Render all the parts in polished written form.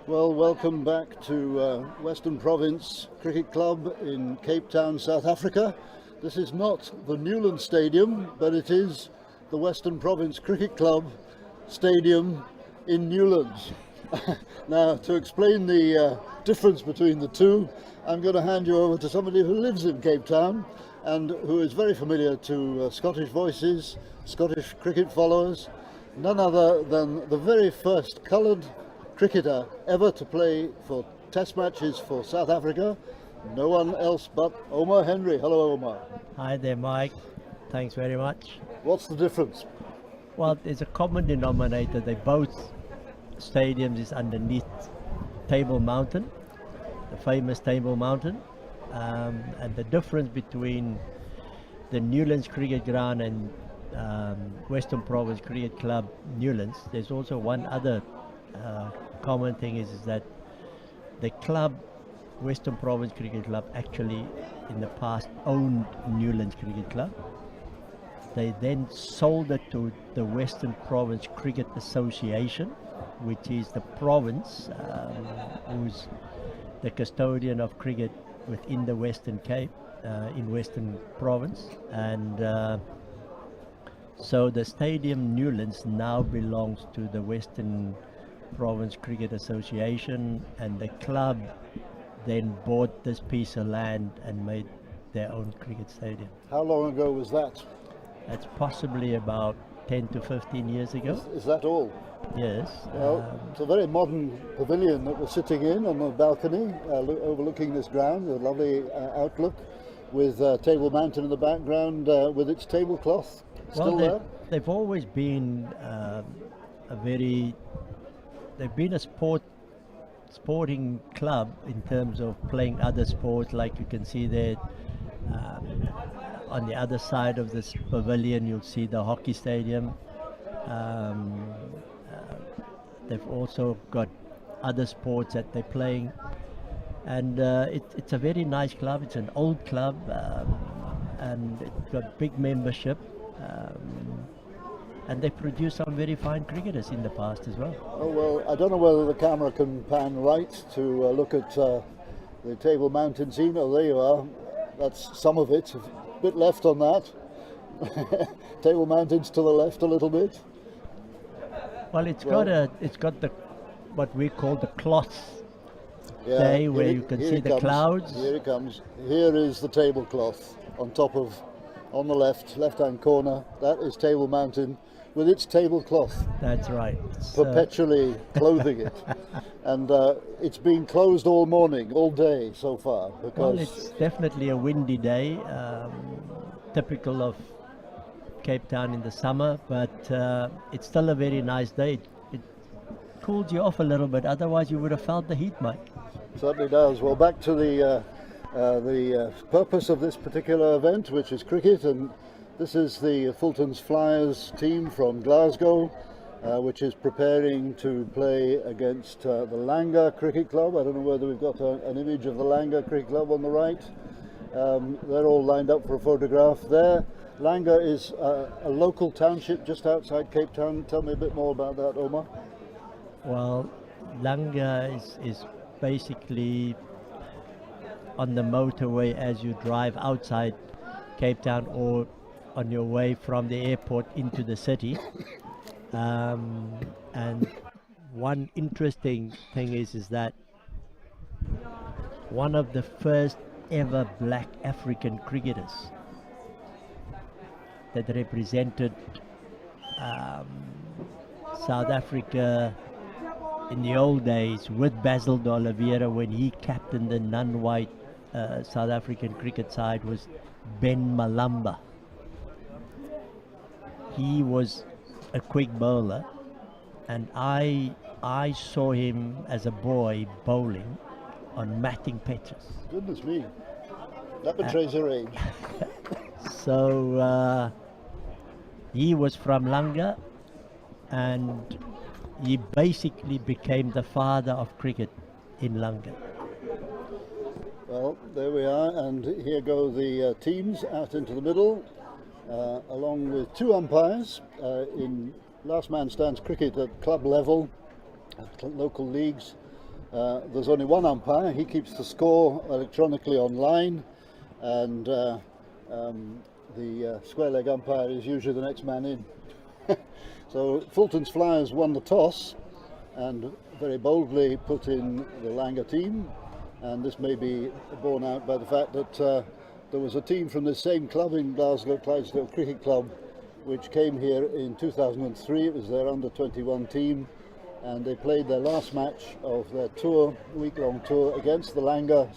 Well, welcome back to Western Province Cricket Club in Cape Town, South Africa. This is not the Newlands Stadium, but it is the Western Province Cricket Club Stadium in Newlands. Now, to explain the difference between the two, I'm going to hand you over to somebody who lives in Cape Town and who is very familiar to Scottish voices, Scottish cricket followers, none other than the very first coloured cricketer ever to play for test matches for South Africa, no one else but Omar Henry. Hello, Omar. Hi there, Mike. Thanks very much. What's the difference? Well, there's a common denominator. They both stadiums is underneath Table Mountain, the famous Table Mountain, and the difference between the Newlands Cricket Ground and Western Province Cricket Club Newlands, there's also one other common thing is that the club, Western Province Cricket Club, actually in the past owned Newlands Cricket Club. They then sold it to the Western Province Cricket Association, which is the province who's the custodian of cricket within the Western Cape, in Western Province. And so the stadium Newlands now belongs to the Western Province Cricket Association, and the club then bought this piece of land and made their own cricket stadium. How long ago was that? That's possibly about 10 to 15 years ago. Is that all? Yes. Well, it's a very modern pavilion that we're sitting in on the balcony overlooking this ground, a lovely outlook with Table Mountain in the background with its tablecloth still there. They've always been they've been a sporting club in terms of playing other sports, like you can see there on the other side of this pavilion. You'll see the hockey stadium. They've also got other sports that they're playing, and it's a very nice club. It's an old club, and it's got big membership. And they produced some very fine cricketers in the past as well. Oh, well, I don't know whether the camera can pan right to look at the Table Mountain scene. Oh, there you are. That's some of it. A bit left on that. Table Mountain's to the left a little bit. Well, it's got the what we call the cloth day, where you can see the clouds. Here it comes. Here is the tablecloth on the left-hand corner. That is Table Mountain with its tablecloth. That's right. Perpetually clothing it. And it's been closed all morning, all day so far. Well, it's definitely a windy day, typical of Cape Town in the summer, but it's still a very nice day. It cools you off a little bit, otherwise you would have felt the heat, Mike. Certainly does. Well, back to the purpose of this particular event, which is cricket, and this is the Fulton's Flyers team from Glasgow, which is preparing to play against the Langa Cricket Club. I don't know whether we've got an image of the Langa Cricket Club on the right. They're all lined up for a photograph there. Langa is a local township just outside Cape Town. Tell me a bit more about that, Omar. Well, Langa is basically on the motorway as you drive outside Cape Town or on your way from the airport into the city. And one interesting thing is that one of the first ever black African cricketers that represented South Africa in the old days with Basil de Oliveira when he captained the non-white South African cricket side was Ben Malamba. He was a quick bowler, and I saw him as a boy bowling on matting pitches. Goodness me, that betrays your age. So he was from Langa, and he basically became the father of cricket in Langa. Well, there we are, and here go the teams out into the middle, along with two umpires in last man stands cricket at club level, at local leagues. there's only one umpire. He keeps the score electronically online, and the square leg umpire is usually the next man in. So Fulton's Flyers won the toss and very boldly put in the Langa team, and this may be borne out by the fact that there was a team from the same club in Glasgow, Clydesdale Cricket Club, which came here in 2003. It was their under-21 team, and they played their last match of their tour, week-long tour, against the Langa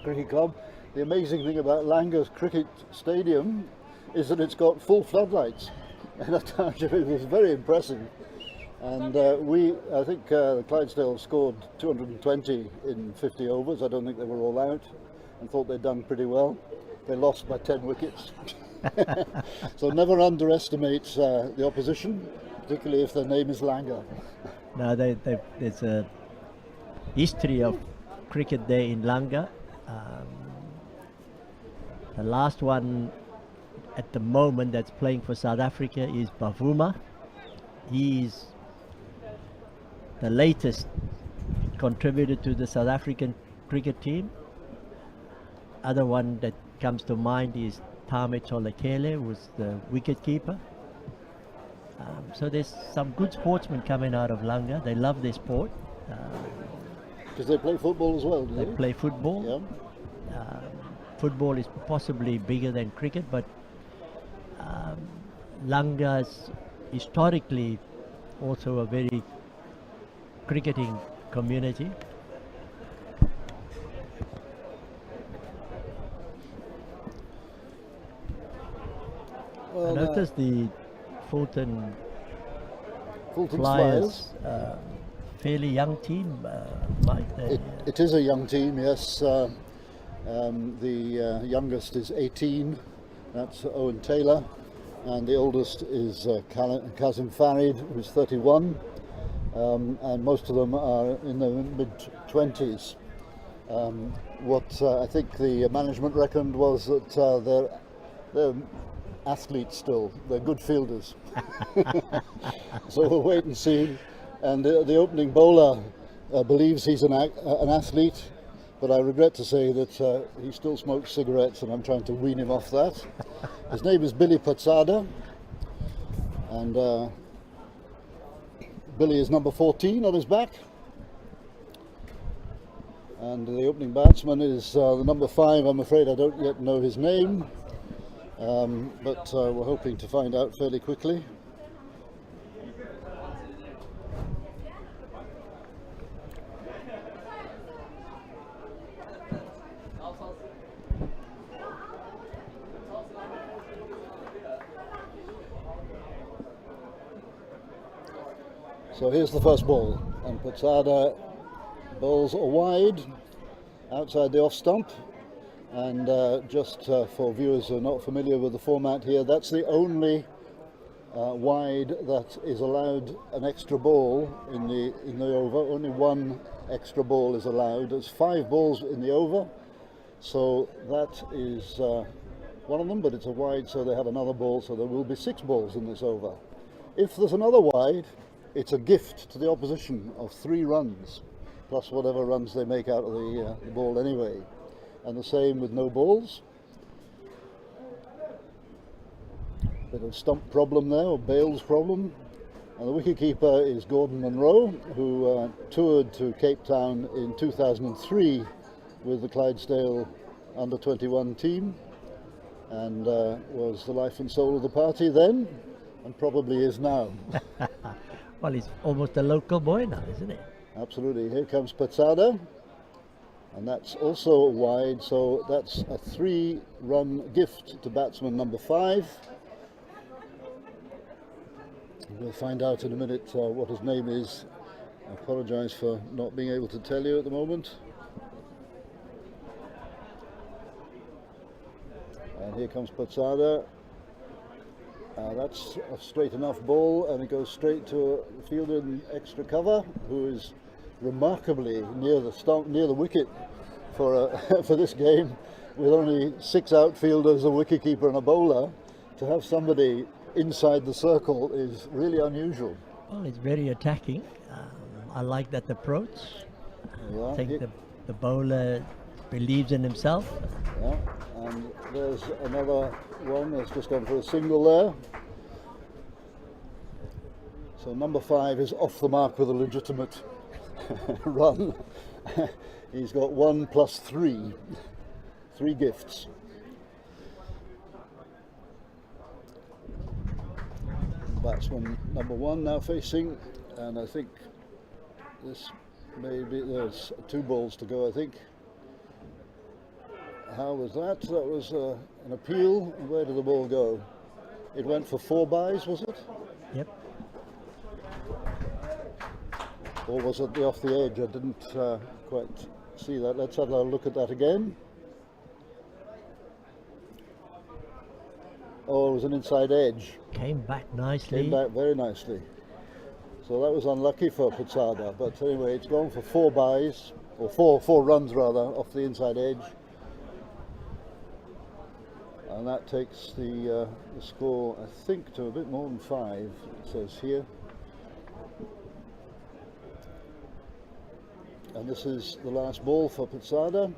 Cricket Club. The amazing thing about Langa's cricket stadium is that it's got full floodlights, and at times it was very impressive. And I think the Clydesdale scored 220 in 50 overs. I don't think they were all out, and thought they'd done pretty well. They lost by 10 wickets. So never underestimate the opposition, particularly if their name is Langa. Now there's a history of cricket there in Langa. The last one at the moment that's playing for South Africa is Bavuma. He's the latest contributor to the South African cricket team. Other one that comes to mind is Tame Cholakele, who's the wicket keeper. So there's some good sportsmen coming out of Langa. They love their sport. Because they play football as well, do they? They play football. Yeah. Football is possibly bigger than cricket, but Langa's historically also a very cricketing community. Well, I noticed the Fulton's Flyers. Fairly young team, Mike. It is a young team, yes. The youngest is 18, that's Owen Taylor, and the oldest is Kazim Farid, who's 31, and most of them are in their mid-20s. What I think the management reckoned was that they're athletes still, they're good fielders. So we'll wait and see. And the opening bowler believes he's an athlete, but I regret to say that he still smokes cigarettes, and I'm trying to wean him off that. His name is Billy Patsada, and Billy is number 14 on his back. And the opening batsman is the number 5. I'm afraid I don't yet know his name, but we're hoping to find out fairly quickly. So here's the first ball, and Patsada bowls a wide outside the off stump, and just for viewers who are not familiar with the format here, that's the only wide that is allowed an extra ball in the over. Only one extra ball is allowed. There's 5 balls in the over, so that is one of them, but it's a wide, so they have another ball, so there will be 6 balls in this over. If there's another wide, it's a gift to the opposition of 3 runs, plus whatever runs they make out of the ball anyway. And the same with no balls. Bit of stump problem there, or Bale's problem. And the wicketkeeper is Gordon Munro, who toured to Cape Town in 2003 with the Clydesdale under-21 team, and was the life and soul of the party then, and probably is now. Well, he's almost a local boy now, isn't he? Absolutely. Here comes Patsada, and that's also wide, so that's a 3-run gift to batsman number 5. We'll find out in a minute what his name is. I apologise for not being able to tell you at the moment. And here comes Patsada. That's a straight enough ball, and it goes straight to a fielder in extra cover, who is remarkably near the stump, near the wicket for for this game, with only 6 outfielders, a wicketkeeper and a bowler. To have somebody inside the circle is really unusual. Well, it's very attacking. I like that approach. Yeah, I think the bowler believes in himself. yeah, and there's another one that's just gone for a single there. So number 5 is off the mark with a legitimate run. He's got 1 plus 3 gifts. Batsman number 1 now facing, and I think this maybe there's 2 balls to go, I think. How was that? That was an appeal. Where did the ball go? It went for 4 byes, was it? Yep. Or was it off the edge? I didn't quite see that. Let's have a look at that again. Oh, it was an inside edge. Came back nicely. Came back very nicely. So that was unlucky for Putsada. But anyway, it's gone for 4 byes, or four runs rather, off the inside edge. And that takes the score, I think, to a bit more than 5, it says here. And this is the last ball for Putsada.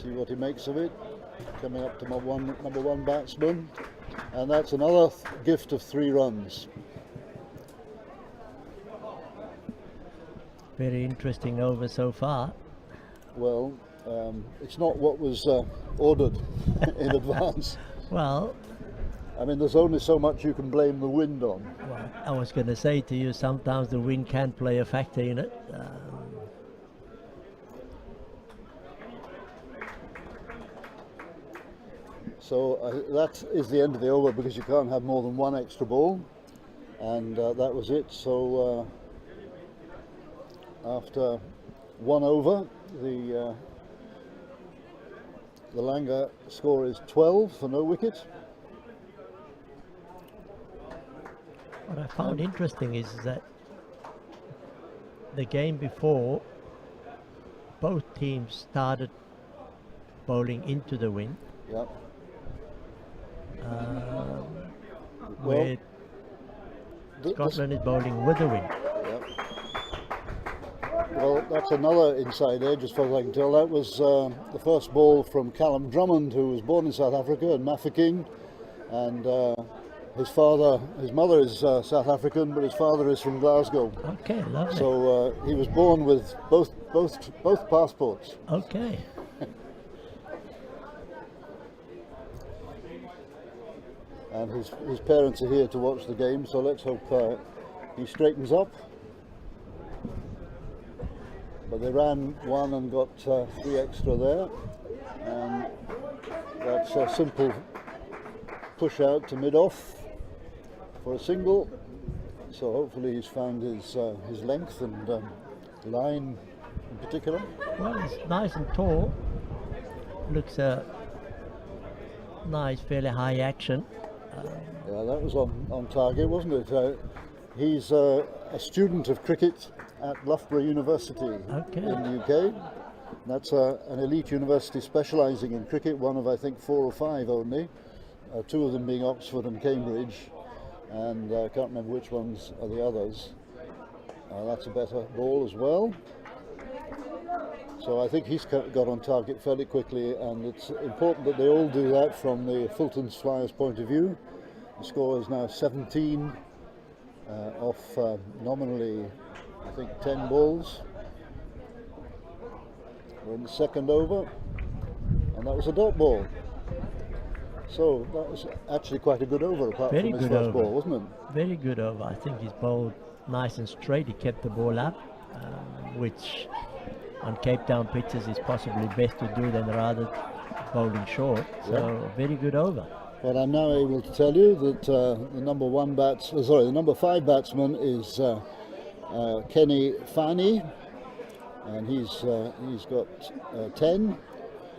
See what he makes of it. Coming up to number one batsman. And that's another gift of 3 runs. Very interesting over so far. Well, it's not what was ordered in advance. Well, I mean, there's only so much you can blame the wind on. well, I was going to say to you, sometimes the wind can play a factor in it. So that is the end of the over, because you can't have more than 1 extra ball, and that was it. So after 1 over, the Langa score is 12 for no wicket. What I found interesting is that the game before, both teams started bowling into the wind. Yep. Where Scotland is bowling with the wind. Yep. Well, that's another inside edge, as far as I can tell. That was the first ball from Callum Drummond, who was born in South Africa in Mafeking, and his mother is South African, but his father is from Glasgow. Okay, lovely. So he was born with both passports. Okay. And his parents are here to watch the game, so let's hope he straightens up. But they ran 1 and got 3 extra there, and that's a simple push out to mid-off for a single. So hopefully he's found his length and line in particular. Well, it's nice and tall. Looks nice, fairly high action. Yeah, that was on target, wasn't it? He's a student of cricket at Loughborough University in the UK. That's an elite university specialising in cricket, one of I think 4 or 5 only, 2 of them being Oxford and Cambridge, and I can't remember which ones are the others. That's a better ball as well. So I think he's got on target fairly quickly, and it's important that they all do that from the Fulton's Flyers point of view. The score is now 17 off nominally, I think, 10 balls. We're in the second over, and that was a dot ball. So that was actually quite a good over, apart Very from his good first over. ball, wasn't it? Very good over. I think he's bowled nice and straight. He kept the ball up, which on Cape Town pitches is possibly best to do than rather bowling short. So very good over. But I'm now able to tell you that the number 5 batsman is Kenny Fani, and he's got 10,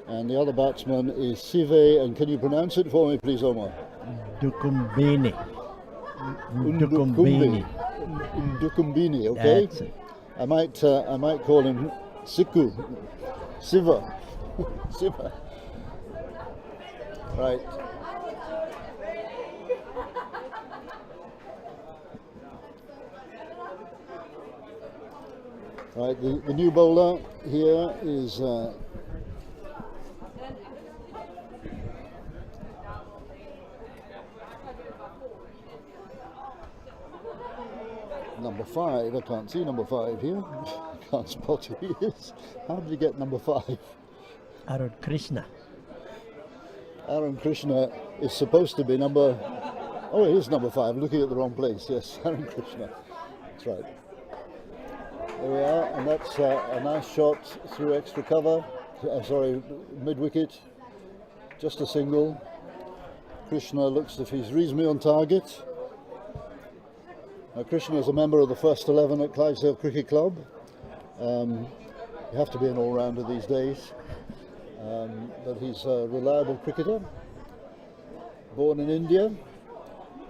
and the other batsman is Sive, and can you pronounce it for me, please, Omar? Dukumbini. Ndukumbini, okay. That's it. I might call him Siva. Siva. Right. Right, the new bowler here is number 5. I can't see number 5 here. Can't spot who he is. How did he get number 5? Arun Krishna. Arun Krishna is supposed to be number... Oh, it is number 5. Looking at the wrong place. Yes, Arun Krishna. That's right. There we are, and that's a nice shot through extra cover. Sorry, mid-wicket. Just a single. Krishna looks as if he's reasonably on target. Now, Krishna is a member of the first 11 at Clydesdale Cricket Club. You have to be an all-rounder these days. But he's a reliable cricketer. Born in India.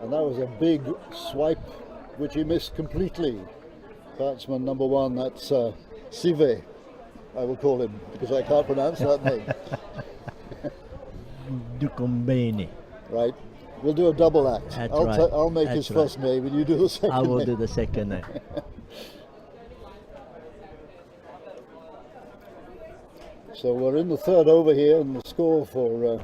And that was a big swipe which he missed completely. Batsman number 1, that's Sive, I will call him, because I can't pronounce that name. Dukumbeni. Right. We'll do a double act. That's right. I'll make his first name and you do the second I will name. do the second name. So we're in the third over here, and the score for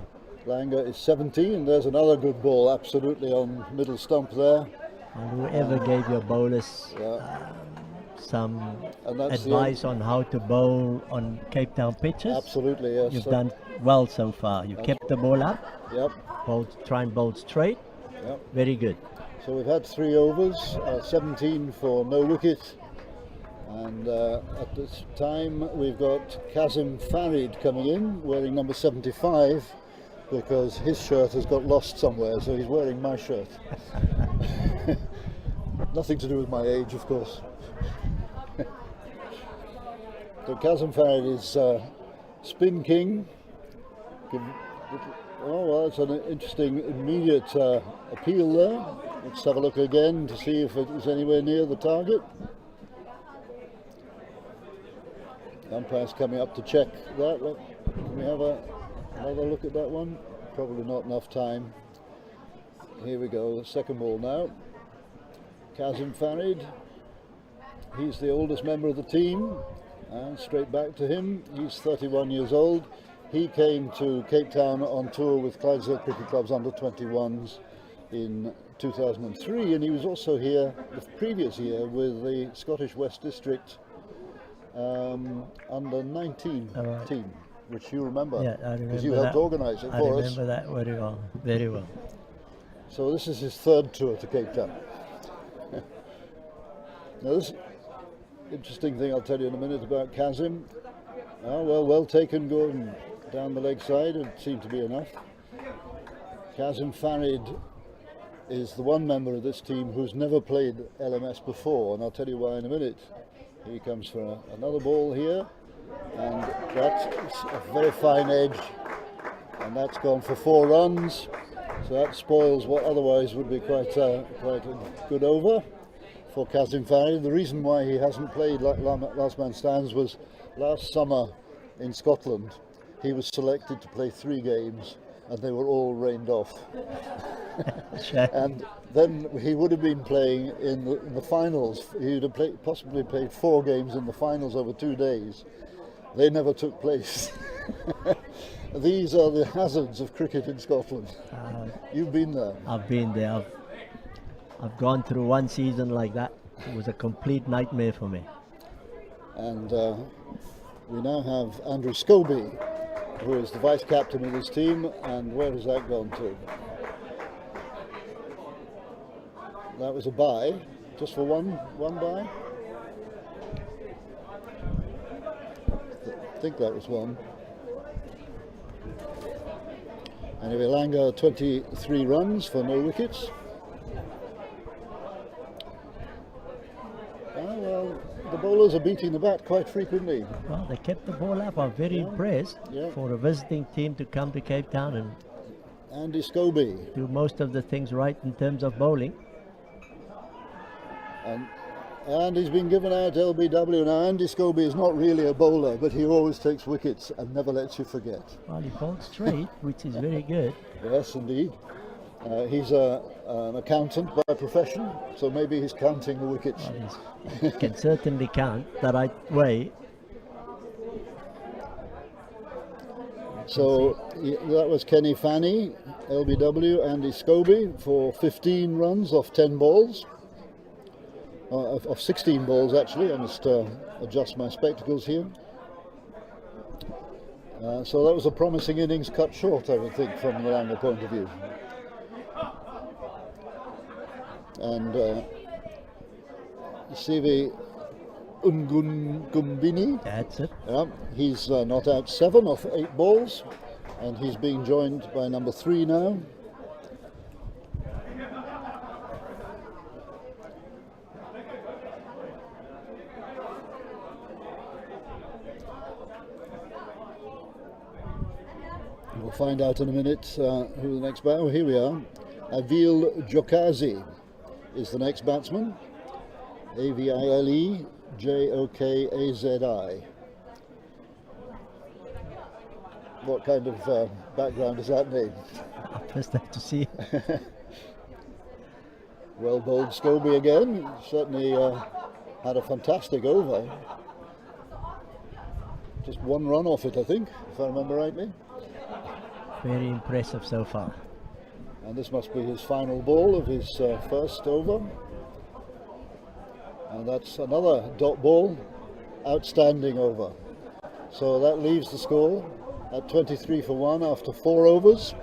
Langa is 17. There's another good ball, absolutely on middle stump there. And whoever gave your bowlers some advice on how to bowl on Cape Town pitches, Absolutely, yes. you've done well so far. You've kept the ball up, Yep, try and bowl straight. yep. Very good. So we've had 3 overs, 17 for no wicket. And at this time we've got Kazim Farid coming in, wearing number 75, because his shirt has got lost somewhere, so he's wearing my shirt. Nothing to do with my age, of course. So Kazim Farid is spin king. Oh, well, it's an interesting immediate appeal there. Let's have a look again to see if it is anywhere near the target. Umpire's coming up to check that. Look, can we have another look at that one? Probably not enough time. Here we go, the second ball now. Kazim Farid, he's the oldest member of the team, and straight back to him. He's 31 years old. He came to Cape Town on tour with Clydesdale Cricket Club's under-21s in 2003, and he was also here the previous year with the Scottish West District under-19 team, which you remember. Yeah, I remember because you helped organise it for us. I remember that very well, very well. So this is his third tour to Cape Town. Now this interesting thing I'll tell you in a minute about Kazim. Oh, well taken, going down the leg side, it seemed to be enough. Kazim Farid is the one member of this team who's never played LMS before, and I'll tell you why in a minute. He comes for another ball here, and that's a very fine edge, and that's gone for 4 runs. So that spoils what otherwise would be quite a good over for Kazim Farid. The reason why he hasn't played like Last Man Stands was last summer in Scotland. He was selected to play 3 games, and they were all rained off. And then he would have been playing in the finals. He would have possibly played 4 games in the finals over 2 days. They never took place. These are the hazards of cricket in Scotland. You've been there. I've been there. I've gone through one season like that. It was a complete nightmare for me. And we now have Andrew Scobie, who is the vice captain of this team. And where has that gone to? That was a bye, just for one bye. I think that was one. Anyway, Langa 23 runs for no wickets. Well, the bowlers are beating the bat quite frequently. Well, they kept the ball up. I'm very impressed for a visiting team to come to Cape Town and Andy Scobie. do most of the things right in terms of bowling. And he's been given out LBW. Now, Andy Scobie is not really a bowler, but he always takes wickets and never lets you forget. Well, he bowled straight, which is very good. Yes, indeed. He's an accountant by profession, so maybe he's counting the wickets. Well, he can certainly count the right way. So that was Kenny Fanny, LBW, Andy Scobie for 15 runs off 10 balls. Of 16 balls actually. I must adjust my spectacles here. So that was a promising innings cut short, I would think, from the Langa point of view. And Sivi Ungungumbini, That's it. he's not out 7 off 8 balls, and he's being joined by number 3 now. We'll find out in a minute who the next batter. Oh, here we are. Avil Jokazi is the next batsman. Avile Jokazi. What kind of background is that name? I first have to see. Well bowled Scobie again. Certainly had a fantastic over. Just 1 run off it, I think, if I remember rightly. Very impressive so far. And this must be his final ball of his first over. And that's another dot ball. Outstanding over. So that leaves the score at 23 for 1 after 4 overs.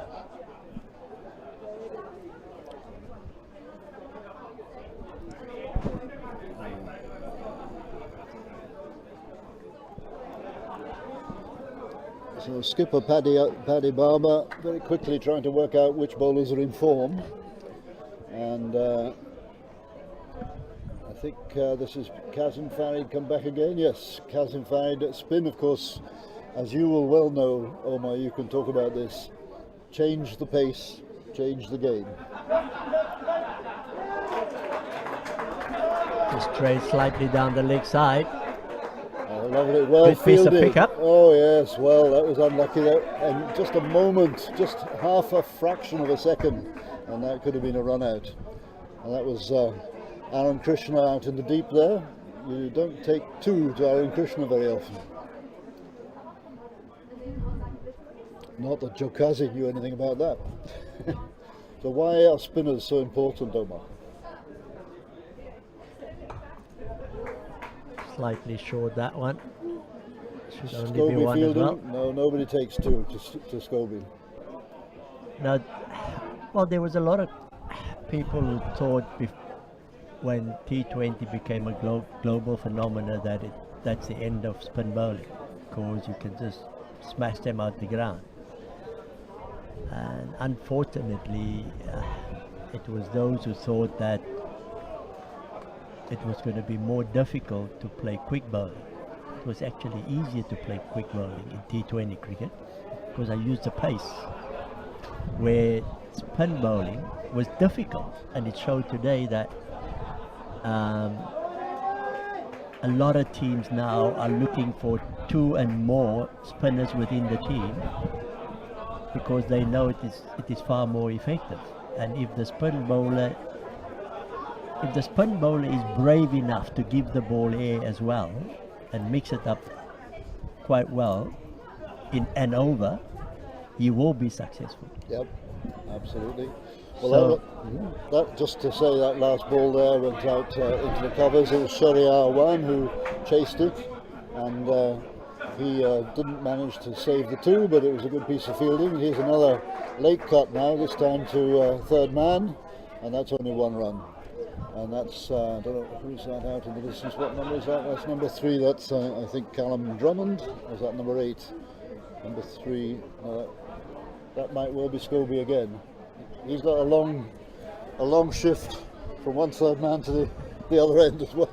So skipper Paddy Barber very quickly trying to work out which bowlers are in form, and I think this is Kazim Farid come back again. Yes, Kazim Farid spin, of course, as you will well know, Omar, you can talk about this. Change the pace, change the game. Just straight slightly down the leg side. Lovely, well Good piece of fielded. pickup. Oh yes, well that was unlucky there, and just a moment, just half a fraction of a second, and that could have been a run out. And that was Aaron Krishna out in the deep there. You don't take 2 to Aaron Krishna very often. Not that Jokazi knew anything about that. So why are spinners so important, Omar? Slightly short that one. Should only be Scobie 1 as fielding? well. No, nobody takes 2 to Scobie. Now, well, there was a lot of people who thought when T20 became a global phenomenon that's the end of spin bowling, because you can just smash them out the ground. And unfortunately, it was those who thought that it was going to be more difficult to play quick bowling. It was actually easier to play quick bowling in T20 cricket because I used the pace, where spin bowling was difficult, and it showed today that a lot of teams now are looking for 2 and more spinners within the team because they know it is far more effective. And if the spin bowler is brave enough to give the ball air as well and mix it up quite well in and over, he will be successful. Yep, absolutely. Well, So, that just to say, that last ball there went out into the covers. It was Shariar Wan who chased it, and he didn't manage to save the 2, but it was a good piece of fielding. Here's another late cut now, this time to third man, and that's only 1 run. And that's, I don't know who's that out in the distance. What number is that? That's number 3. That's, I think, Callum Drummond. Or is that number 8? Number 3. That might well be Scobie again. He's got a long shift from one third man to the other end as well.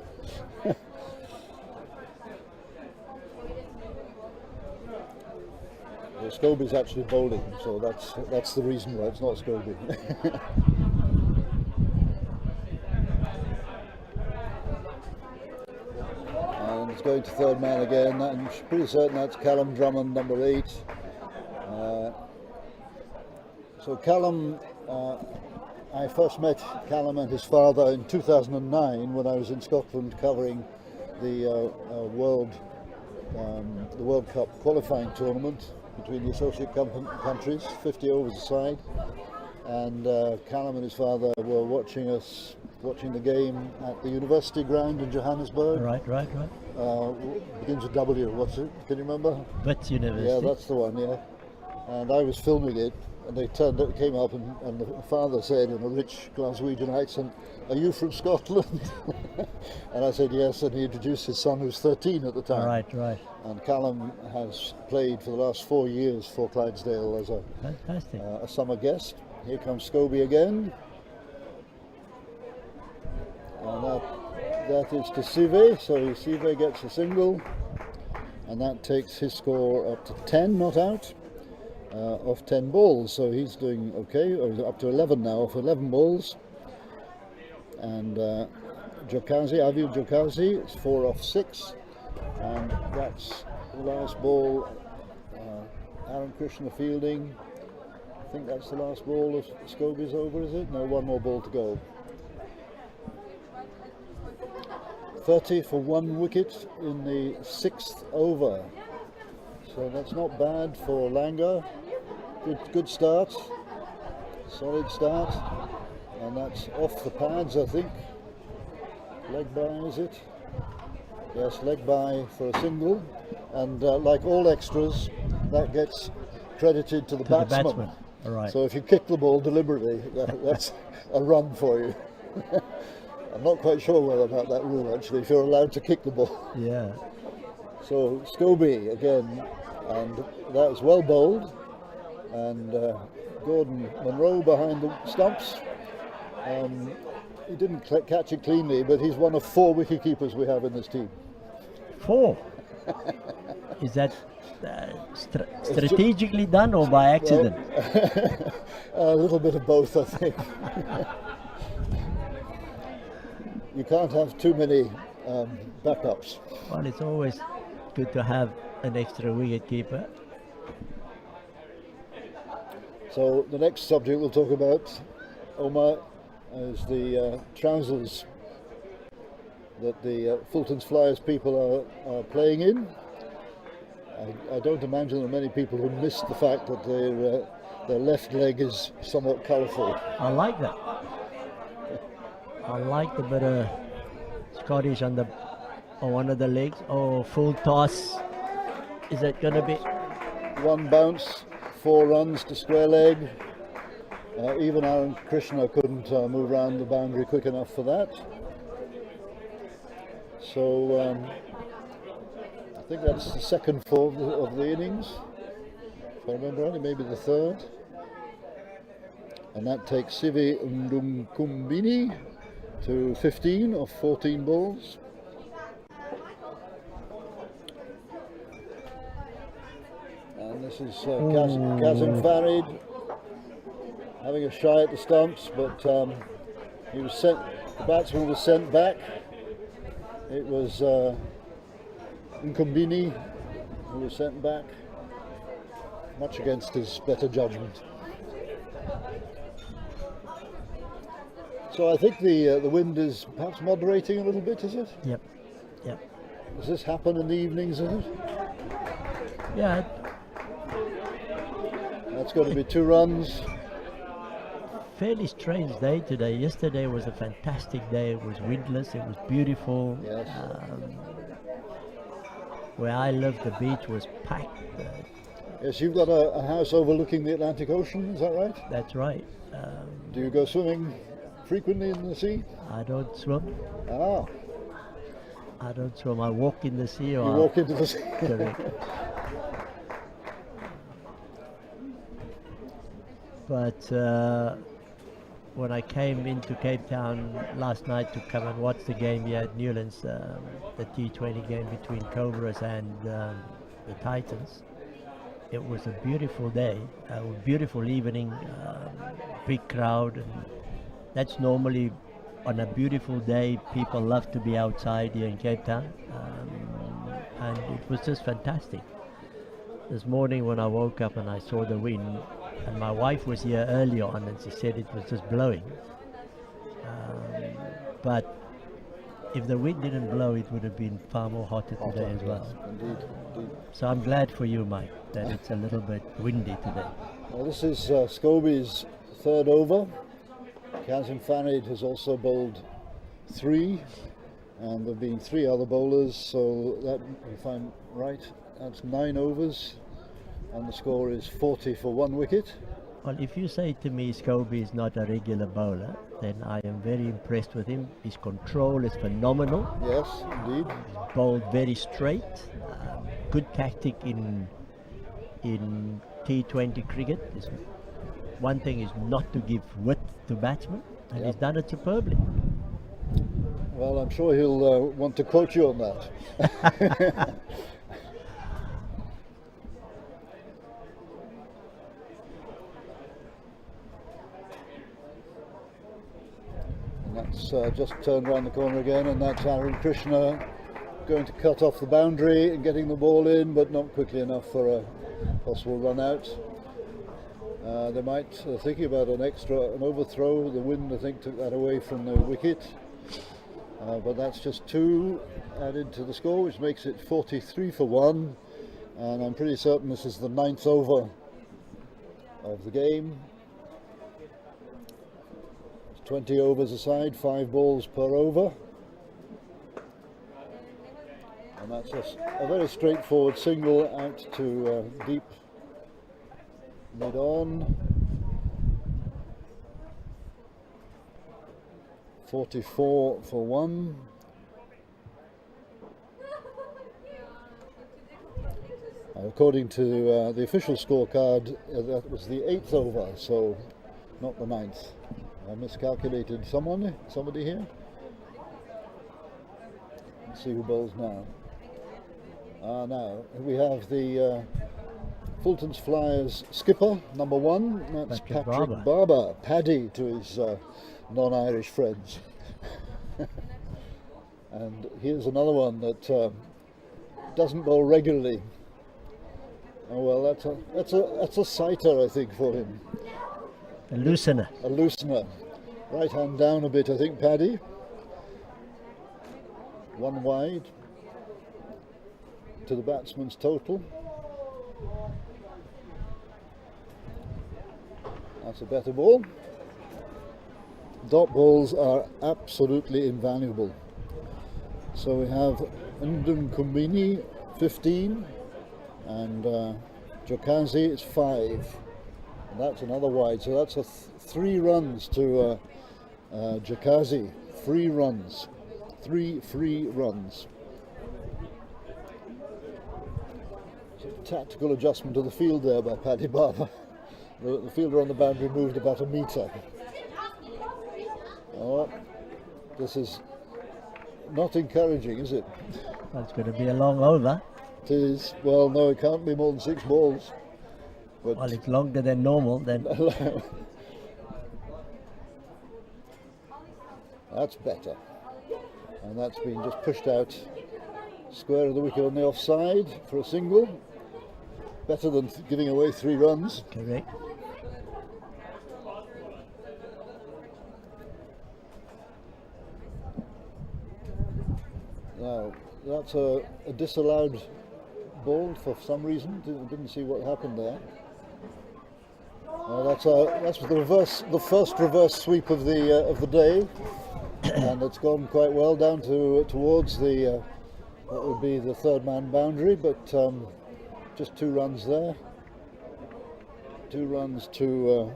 Well, Scobie's actually bowling, so that's the reason why it's not Scobie. And it's going to third man again. I'm pretty certain that's Callum Drummond, number 8. So Callum, I first met Callum and his father in 2009 when I was in Scotland covering the World Cup qualifying tournament, between the associate countries, 50 overs a side. And Callum and his father were watching the game at the university ground in Johannesburg. Right. Begins with W. What's it? Can you remember? Wits University. Yeah, that's the one. Yeah. And I was filming it, and they came up, and the father said in a rich Glaswegian accent, "Are you from Scotland?" And I said yes, and he introduced his son, who was 13 at the time. Right. And Callum has played for the last 4 years for Clydesdale as Fantastic. a summer guest. Here comes Scobie again. And that is to Sive, so Sive gets a single, and that takes his score up to 10, not out, off 10 balls, so he's doing okay, or he's up to 11 now, off 11 balls. And Aviv Jokazi, it's 4 off 6, and that's the last ball. Aaron Krishna fielding. I think that's the last ball of Scobie's over, is it? No, one more ball to go. 30 for 1 wicket in the 6th over. So that's not bad for Langa. Good start. Solid start. And that's off the pads, I think. Leg by, is it? Yes, leg by for a single. And like all extras, that gets credited to the batsman. All right. So if you kick the ball deliberately, that's a run for you. I'm not quite sure whether about that rule actually, if you're allowed to kick the ball. Yeah. So Scobie again, and that's well bowled, and Gordon Monroe behind the stumps. He didn't catch it cleanly, but he's one of 4 wicketkeepers we have in this team. 4? Is that strategically done or by accident? A little bit of both, I think. You can't have too many backups. Well, it's always good to have an extra wicket keeper. So the next subject we'll talk about, Omar, is the trousers that the Fulton's Flyers people are playing in. I don't imagine there are many people who missed the fact that their left leg is somewhat colourful. I like that. I like the bit of Scottish on one of the legs. Oh, full toss. Is it going to be? 1 bounce, 4 runs to square leg. Even Aaron Krishna couldn't move around the boundary quick enough for that. So I think that's the second 4 of the innings. If I remember rightly, maybe the 3rd. And that takes Sivi Ndumkumbini to 15 of 14 balls. And this is Kazim Farid having a shy at the stumps, but he was sent. The batsman was sent back. It was Nkumbini who was sent back, much against his better judgment. So I think the wind is perhaps moderating a little bit, is it? Yep. Does this happen in the evenings, is it? Yeah. That's going to be 2 runs. Fairly strange day today. Yesterday was a fantastic day. It was windless. It was beautiful. Yes. Where I live, the beach was packed. Yes, you've got a house overlooking the Atlantic Ocean, is that right? That's right. Do you go swimming frequently in the sea? I don't swim. Ah. I don't swim. I walk in the sea. Or You walk into the sea. Correct. But when I came into Cape Town last night to come and watch the game here at Newlands, the T20 game between Cobras and the Titans, it was a beautiful day, a beautiful evening, big crowd. And that's normally on a beautiful day, people love to be outside here in Cape Town, and it was just fantastic. This morning when I woke up and I saw the wind, and my wife was here early on and she said it was just blowing, but if the wind didn't blow, it would have been far more hotter today as well. Indeed, indeed. So I'm glad for you, Mike, that it's a little bit windy today. Well, this is Scobie's third over. Kazim Farid has also bowled 3, and there have been 3 other bowlers, so that, if I'm right, that's 9 overs, and the score is 40 for 1 wicket. Well, if you say to me Scobie is not a regular bowler, then I am very impressed with him. His control is phenomenal. Yes, indeed. He's bowled very straight. Good tactic in T20 cricket. One thing is not to give width to batsmen, and he's done it superbly. Well, I'm sure he'll want to quote you on that. That's just turned around the corner again, and that's Aaron Krishna going to cut off the boundary and getting the ball in, but not quickly enough for a possible run out. They might thinking about an overthrow. The wind, I think, took that away from the wicket, but that's just 2 added to the score, which makes it 43 for 1, and I'm pretty certain this is the 9th over of the game. 20 overs aside, 5 balls per over, and that's just a very straightforward single out to deep mid-on. 44 for 1. According to the official scorecard, that was the 8th over, so not the 9th. I miscalculated somebody here. Let's see who bowls now. Now we have the Fulton's Flyers skipper, number 1. That's Patrick Barber. Paddy to his non-Irish friends. And here's another one that doesn't bowl regularly. Oh well, that's a sighter, I think, for him. A loosener. A loosener. Right hand down a bit, I think, Paddy. 1 wide to the batsman's total. That's a better ball. Dot balls are absolutely invaluable. So we have Ndun Kumbini 15 and Jokazi is 5. That's another wide, so that's 3 runs to Jokazi. 3 runs. 3 free runs. So tactical adjustment to the field there by Paddy Barber. The fielder on the boundary moved about a metre. Oh, this is not encouraging, is it? That's going to be a long over. It is. Well, no, it can't be more than 6 balls. But well, it's longer than normal then. That's better. And that's been just pushed out square of the wicket on the offside for a single. Better than giving away 3 runs. Correct. Now, that's a disallowed ball for some reason. Didn't see what happened there. That's the first reverse sweep of the day, and it's gone quite well down towards the what would be the 3rd man boundary, but just 2 runs there. 2 runs to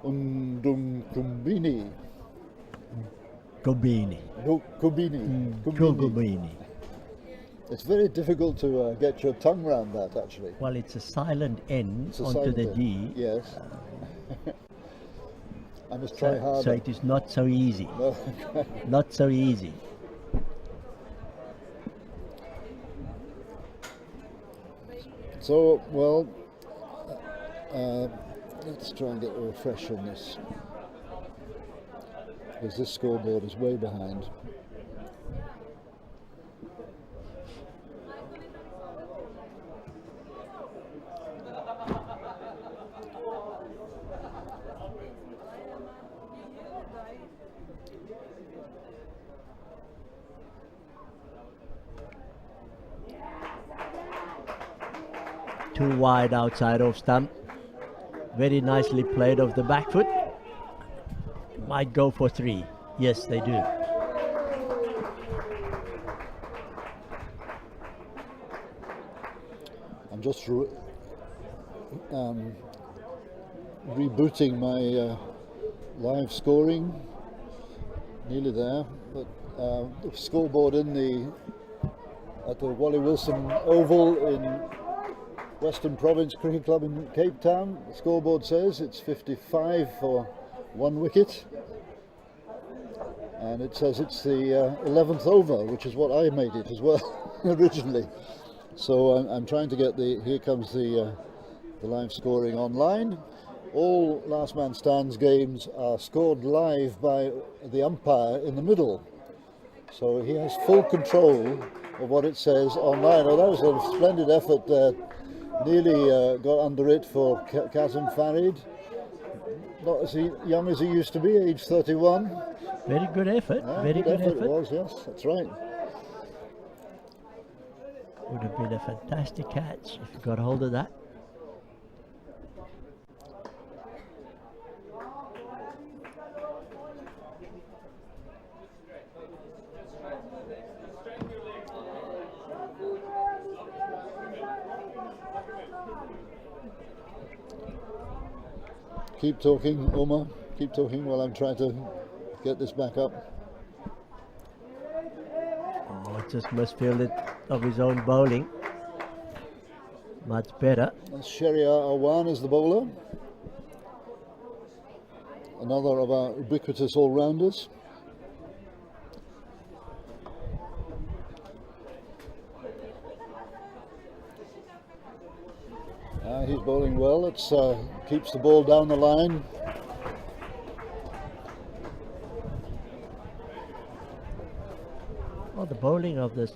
Ndung Kumbini. Kubini. Kubini. It's very difficult to get your tongue around that, actually. Well, it's a silent N onto the D. Yes. I must try harder. So it is not so easy. No. Not so easy. So, well, let's try and get a refresh on this, because this scoreboard is way behind. too wide outside off stump. Very nicely played off the back foot. Might go for 3. Yes, they do. I'm just rebooting my live scoring. Nearly there, but the scoreboard at the Wally Wilson Oval in Western Province Cricket Club in Cape Town. The scoreboard says it's 55 for 1 wicket, and it says it's the 11th over, which is what I made it as well originally. So I'm trying to get here comes the live scoring online. All last man stands games are scored live by the umpire in the middle, so he has full control of what it says online. Oh, that was a splendid effort there. Nearly got under it for Kazim Farid. Not as young as he used to be, age 31. Very good effort. Yeah, Very good effort. It was, yes, that's right. Would have been a fantastic catch if you got hold of that. Keep talking, Omar. Keep talking while I'm trying to get this back up. Oh, just misfielded it of his own bowling. Much better. Shariar Awan is the bowler. Another of our ubiquitous all-rounders. He's bowling well. It keeps the ball down the line. Well, the bowling of the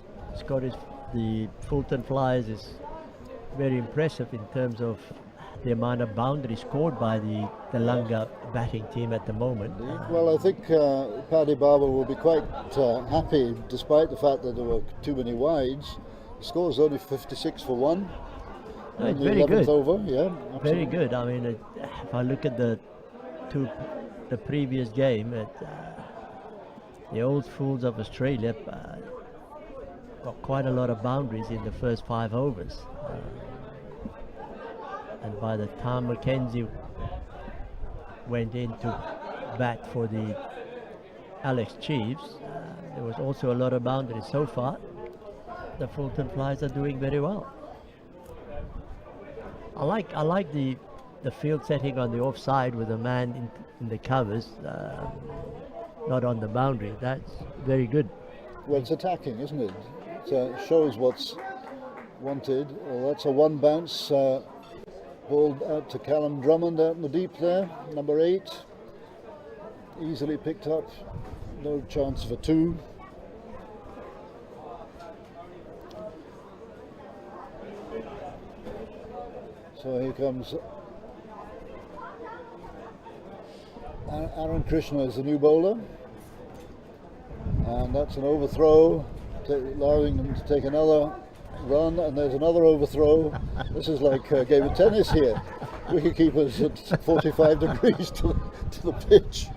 Fulton Flyers is very impressive in terms of the amount of boundaries scored by the Langa batting team at the moment. Well, I think Paddy Barber will be quite happy, despite the fact that there were too many wides. The score is only 56 for 1. No, it's the very 11th good. over, yeah. Absolutely. Very good. I mean, if I look at the previous game, the old fools of Australia got quite a lot of boundaries in the first 5 overs. And by the time Mackenzie went in to bat for the Alex Chiefs, there was also a lot of boundaries. So far, the Fulton Flyers are doing very well. I like the field setting on the offside with a man in the covers, not on the boundary. That's very good. Well, it's attacking, isn't it? It shows what's wanted. Well, that's a 1 bounce. Ball out to Callum Drummond out in the deep there, number 8. Easily picked up. No chance for 2. So here comes Aaron Krishna is the new bowler, and that's an overthrow, allowing them to take another run, and there's another overthrow. This is like a game of tennis here. Wicketkeepers at 45 degrees to the pitch.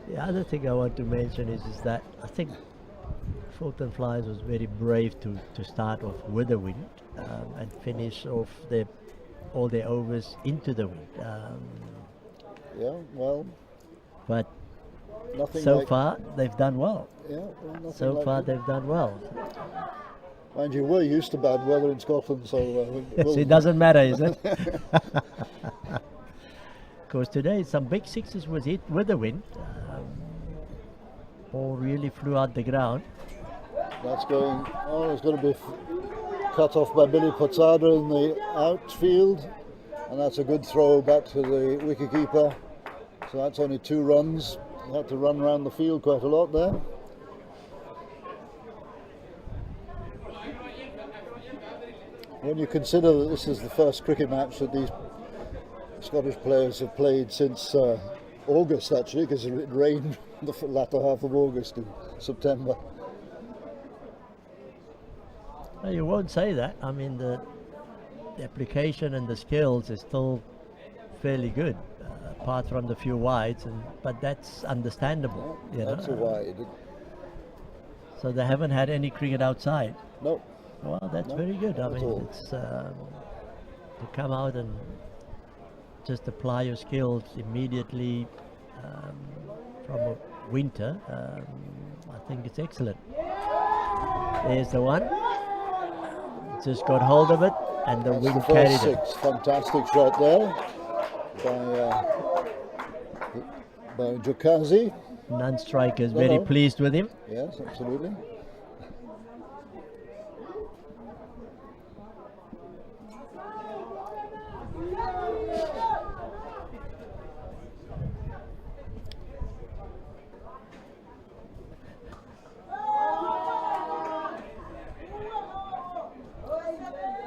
The other thing I want to mention is that I think Fulton Flyers was very brave to start off with the wind and finish off all their overs into the wind. Yeah, well, but so like, far they've done well. Yeah, well, so like far they've done well. Mind you, we're used to bad weather in Scotland, so it doesn't matter, is it? Because today some big sixes was hit with the wind. Ball really flew out the ground. That's going. Oh, it's going to be cut off by Billy Potsada in the outfield, and that's a good throw back to the wicketkeeper. So that's only 2 runs. They had to run around the field quite a lot there. When you consider that this is the first cricket match that these Scottish players have played since August, actually, because it rained the latter half of August and September. No, you won't say that. I mean, the application and the skills is still fairly good, apart from the few wides, but that's understandable. You That's a know. wide. So they haven't had any cricket outside. No. Well, that's No, very good. I not at mean, all. it's to come out and just apply your skills immediately from a winter. I think it's excellent. There's the one. Just got hold of it, and the That's wind the carried first it. six. Fantastic shot there by Jokazi. Non-strikers No, very no. pleased with him. Yes, absolutely.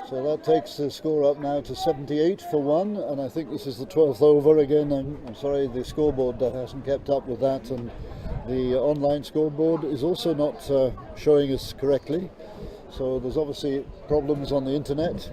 So that takes the score up now to 78 for 1, and I think this is the 12th over again. I'm sorry, the scoreboard that hasn't kept up with that, and the online scoreboard is also not showing us correctly. So there's obviously problems on the internet.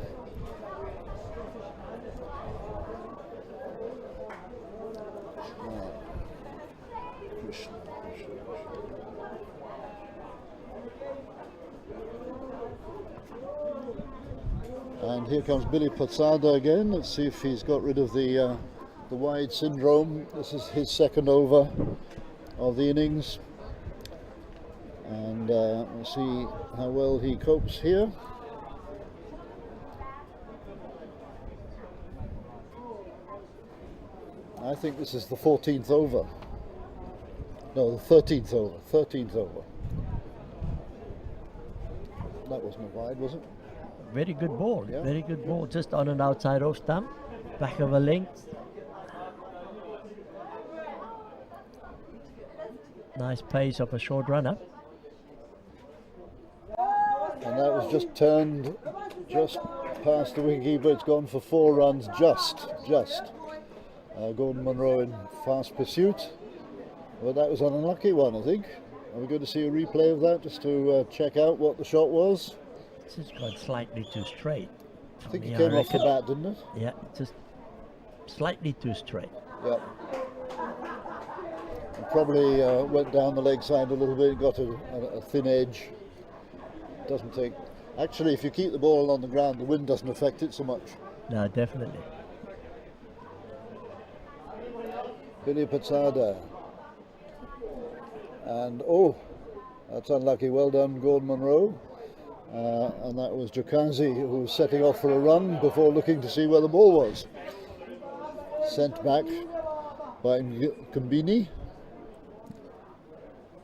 And here comes Billy Pasada again. Let's see if he's got rid of the wide syndrome. This is his second over of the innings, and we'll see how well he copes here. I think this is the 14th over. No, the 13th over. 13th over. That wasn't a wide, was it? Very good ball. Yeah. Very good ball. Just on an outside off stump, back of a length. Nice pace of a short runner. And that was just turned just past the wicketkeeper. It's gone for 4 runs, just. Gordon Munro in fast pursuit. Well, that was an unlucky one, I think. Are we going to see a replay of that just to check out what the shot was? It's just gone slightly too straight. I think it came off the bat, didn't it? Yeah, just slightly too straight. Yeah. It probably went down the leg side a little bit, got a thin edge. Doesn't take. Actually, if you keep the ball on the ground, the wind doesn't affect it so much. No, definitely. Billy Patsada. And that's unlucky. Well done, Gordon Munro. And that was Jokazi, who was setting off for a run before looking to see where the ball was. Sent back by Kumbini.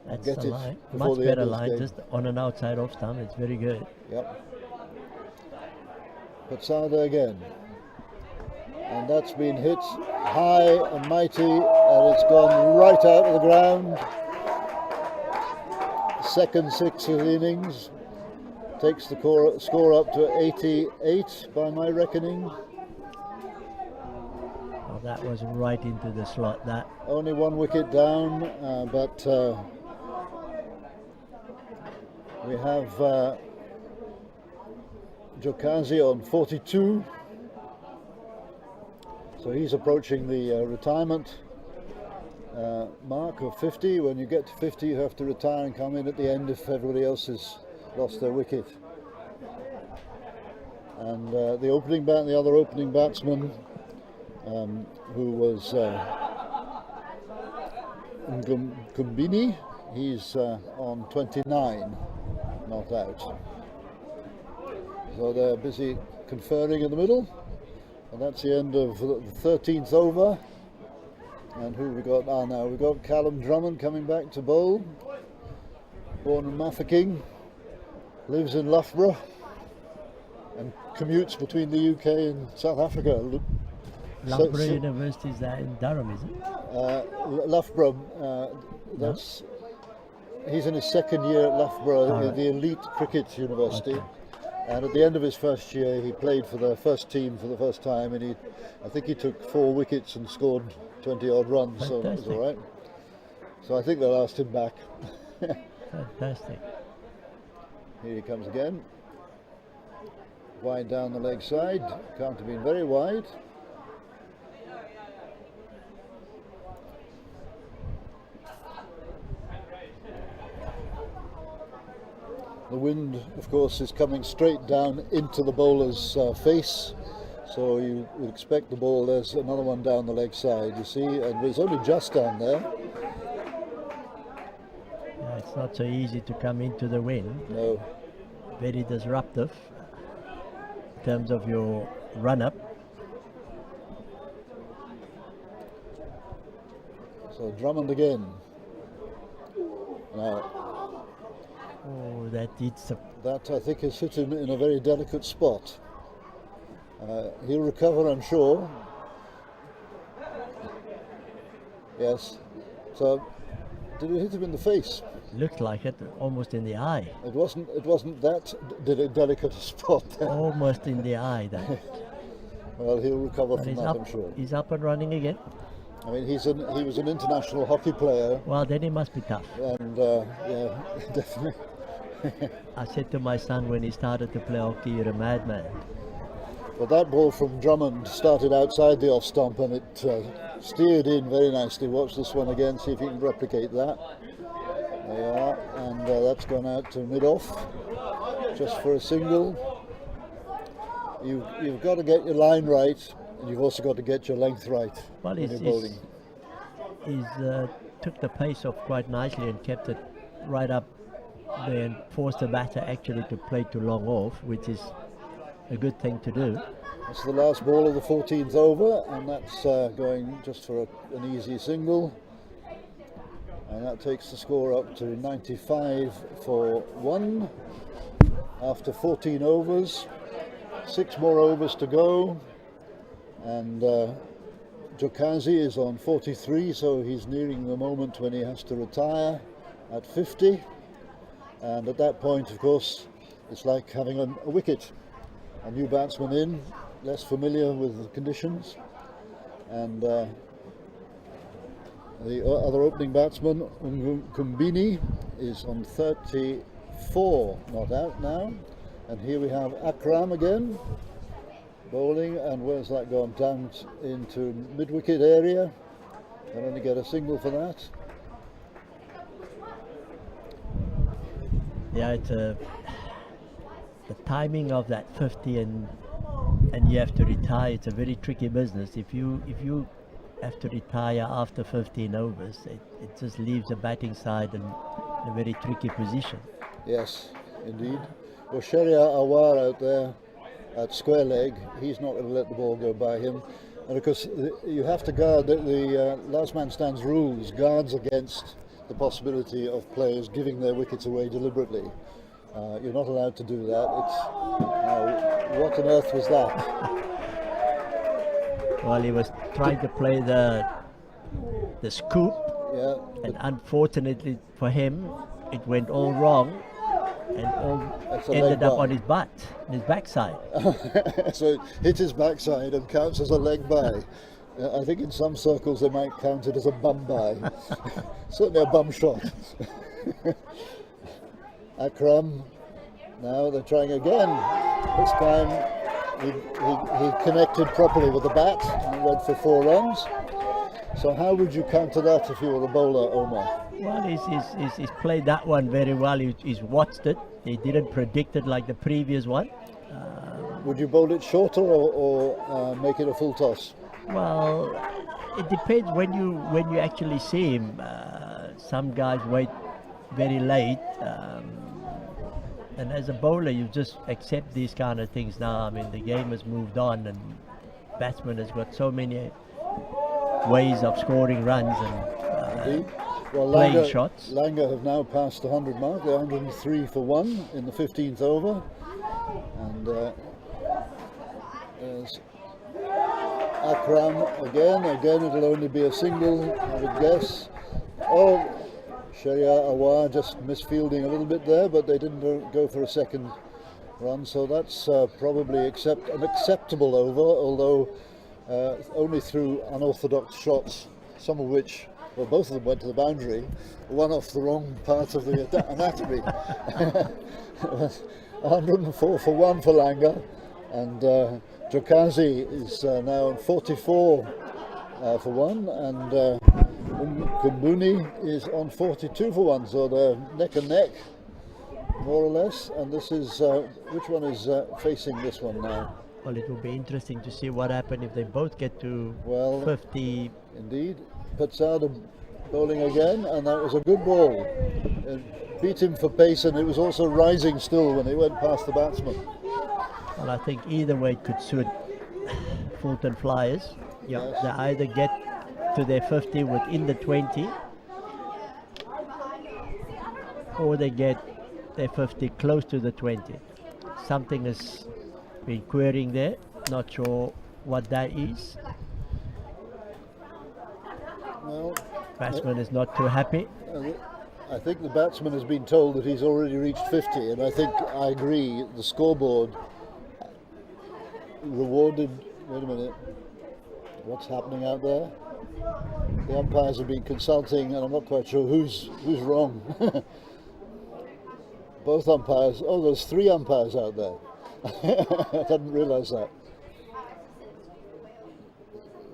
That's Get the it line. before Much the end better of this line, game. just on an outside off stump. It's very good. Yep. Patsada again. And that's been hit high and mighty, and it's gone right out of the ground. Second 6 of the innings. Takes the score up to 88 by my reckoning. Oh, that was right into the slot. That Only 1 wicket down, but we have Jokazi on 42. So he's approaching the retirement mark of 50. When you get to 50, you have to retire and come in at the end if everybody else has lost their wicket. And the other opening batsman, who was Kumbini, he's on 29, not out. So they're busy conferring in the middle, and that's the end of the 13th over. And who we got now? We've got Callum Drummond coming back to bowl. Born in Mafeking, lives in Loughborough, and commutes between the UK and South Africa. Loughborough University is that in Durham, is it? Loughborough, he's in his second year at Loughborough, the elite cricket university. Okay. And at the end of his first year, he played for the first team for the first time, and I think he took 4 wickets and scored 20 odd runs. Fantastic. So that was all right. So I think they'll ask him back. Fantastic. Here he comes again. wide down the leg side. Can't have been very wide. The wind, of course, is coming straight down into the bowler's face, so you would expect the ball. There's another one down the leg side, you see, and it's only just down there. Yeah, it's not so easy to come into the wind. No. Very disruptive in terms of your run-up. So Drummond again. Now, oh, that hits the... That, I think, has hit him in a very delicate spot. He'll recover, I'm sure. Yes. So, did it hit him in the face? Looked like it, almost in the eye. It wasn't that delicate a spot there. Almost in the eye, that. Well, he'll recover But from that, I'm sure. He's up and running again. I mean, he was an international hockey player. Well, then he must be tough. And, yeah, definitely. I said to my son when he started to play hockey, you're a madman. But that ball from Drummond started outside the off stump and it steered in very nicely. Watch this one again, see if you can replicate that. There you are, and that's gone out to mid-off, just for a single. You've got to get your line right, and you've also got to get your length right Well, when you're bowling. He's took the pace off quite nicely and kept it right up there and forced the batter actually to play too long off, which is a good thing to do. That's the last ball of the 14th over, and that's going just for an easy single. And that takes the score up to 95 for 1 after 14 overs. 6 more overs to go, and Jokazi is on 43, so he's nearing the moment when he has to retire at 50. And at that point, of course, it's like having a wicket. A new batsman in, less familiar with the conditions, and the other opening batsman, Kumbini, is on 34, not out now. And here we have Akram again, bowling, and where's that gone? Down into mid-wicket area. They'll only get a single for that. Yeah, it's the timing of that 50 and you have to retire. It's a very tricky business. If you have to retire after 15 overs, it just leaves the batting side in a very tricky position. Yes, indeed. Well, Sharia Awar out there at square leg, he's not going to let the ball go by him. And of course, you have to guard, the last man stands rules guards against the possibility of players giving their wickets away deliberately. You're not allowed to do that. What on earth was that? Well, he was trying to play the scoop, Yeah, and unfortunately for him, it went all wrong, and That's a ended leg up by. on his backside. so it hit his backside and counts as a leg by. I think in some circles they might count it as a bum by. Certainly a bum shot. Akram, now they're trying again. This time he connected properly with the bat and went for 4 runs. So how would you counter that if you were a bowler, Omar? Well, he's played that one very well. He's watched it. He didn't predict it like the previous one. Would you bowl it shorter or make it a full toss? Well, it depends when you actually see him. Some guys wait very late, and as a bowler, you just accept these kind of things now. I mean, the game has moved on, and batsman has got so many ways of scoring runs and Well, playing shots. Langa have now passed the 100 mark. They're 103 for 1 in the 15th over, and there's Akram again. It'll only be a single, I would guess. Oh, Sharia Awar just misfielding a little bit there, but they didn't go for a second run, so that's probably an acceptable over, although only through unorthodox shots, some of which, well, both of them went to the boundary, one off the wrong part of the anatomy. 104 for 1 for Langa, and Jokazi is now on 44 for 1, and Kumbuni is on 42 for 1, so they're neck and neck, more or less. And this is, which one is facing this one now? Well, it will be interesting to see what happens if they both get to 50. Indeed. Patsada bowling again, and that was a good ball. It beat him for pace, and it was also rising still when it went past the batsman. Well, I think either way could suit Fulton Flyers. Yeah, yes. They either get to their 50 within the 20, or they get their 50 close to the 20. Something has been querying there, not sure what that is. Well, batsman is not too happy. I think the batsman has been told that he's already reached 50, and I think I agree. The scoreboard rewarded. Wait a minute. What's happening out there? The umpires have been consulting, and I'm not quite sure who's wrong. Both umpires. Oh, there's 3 umpires out there. I didn't realise that.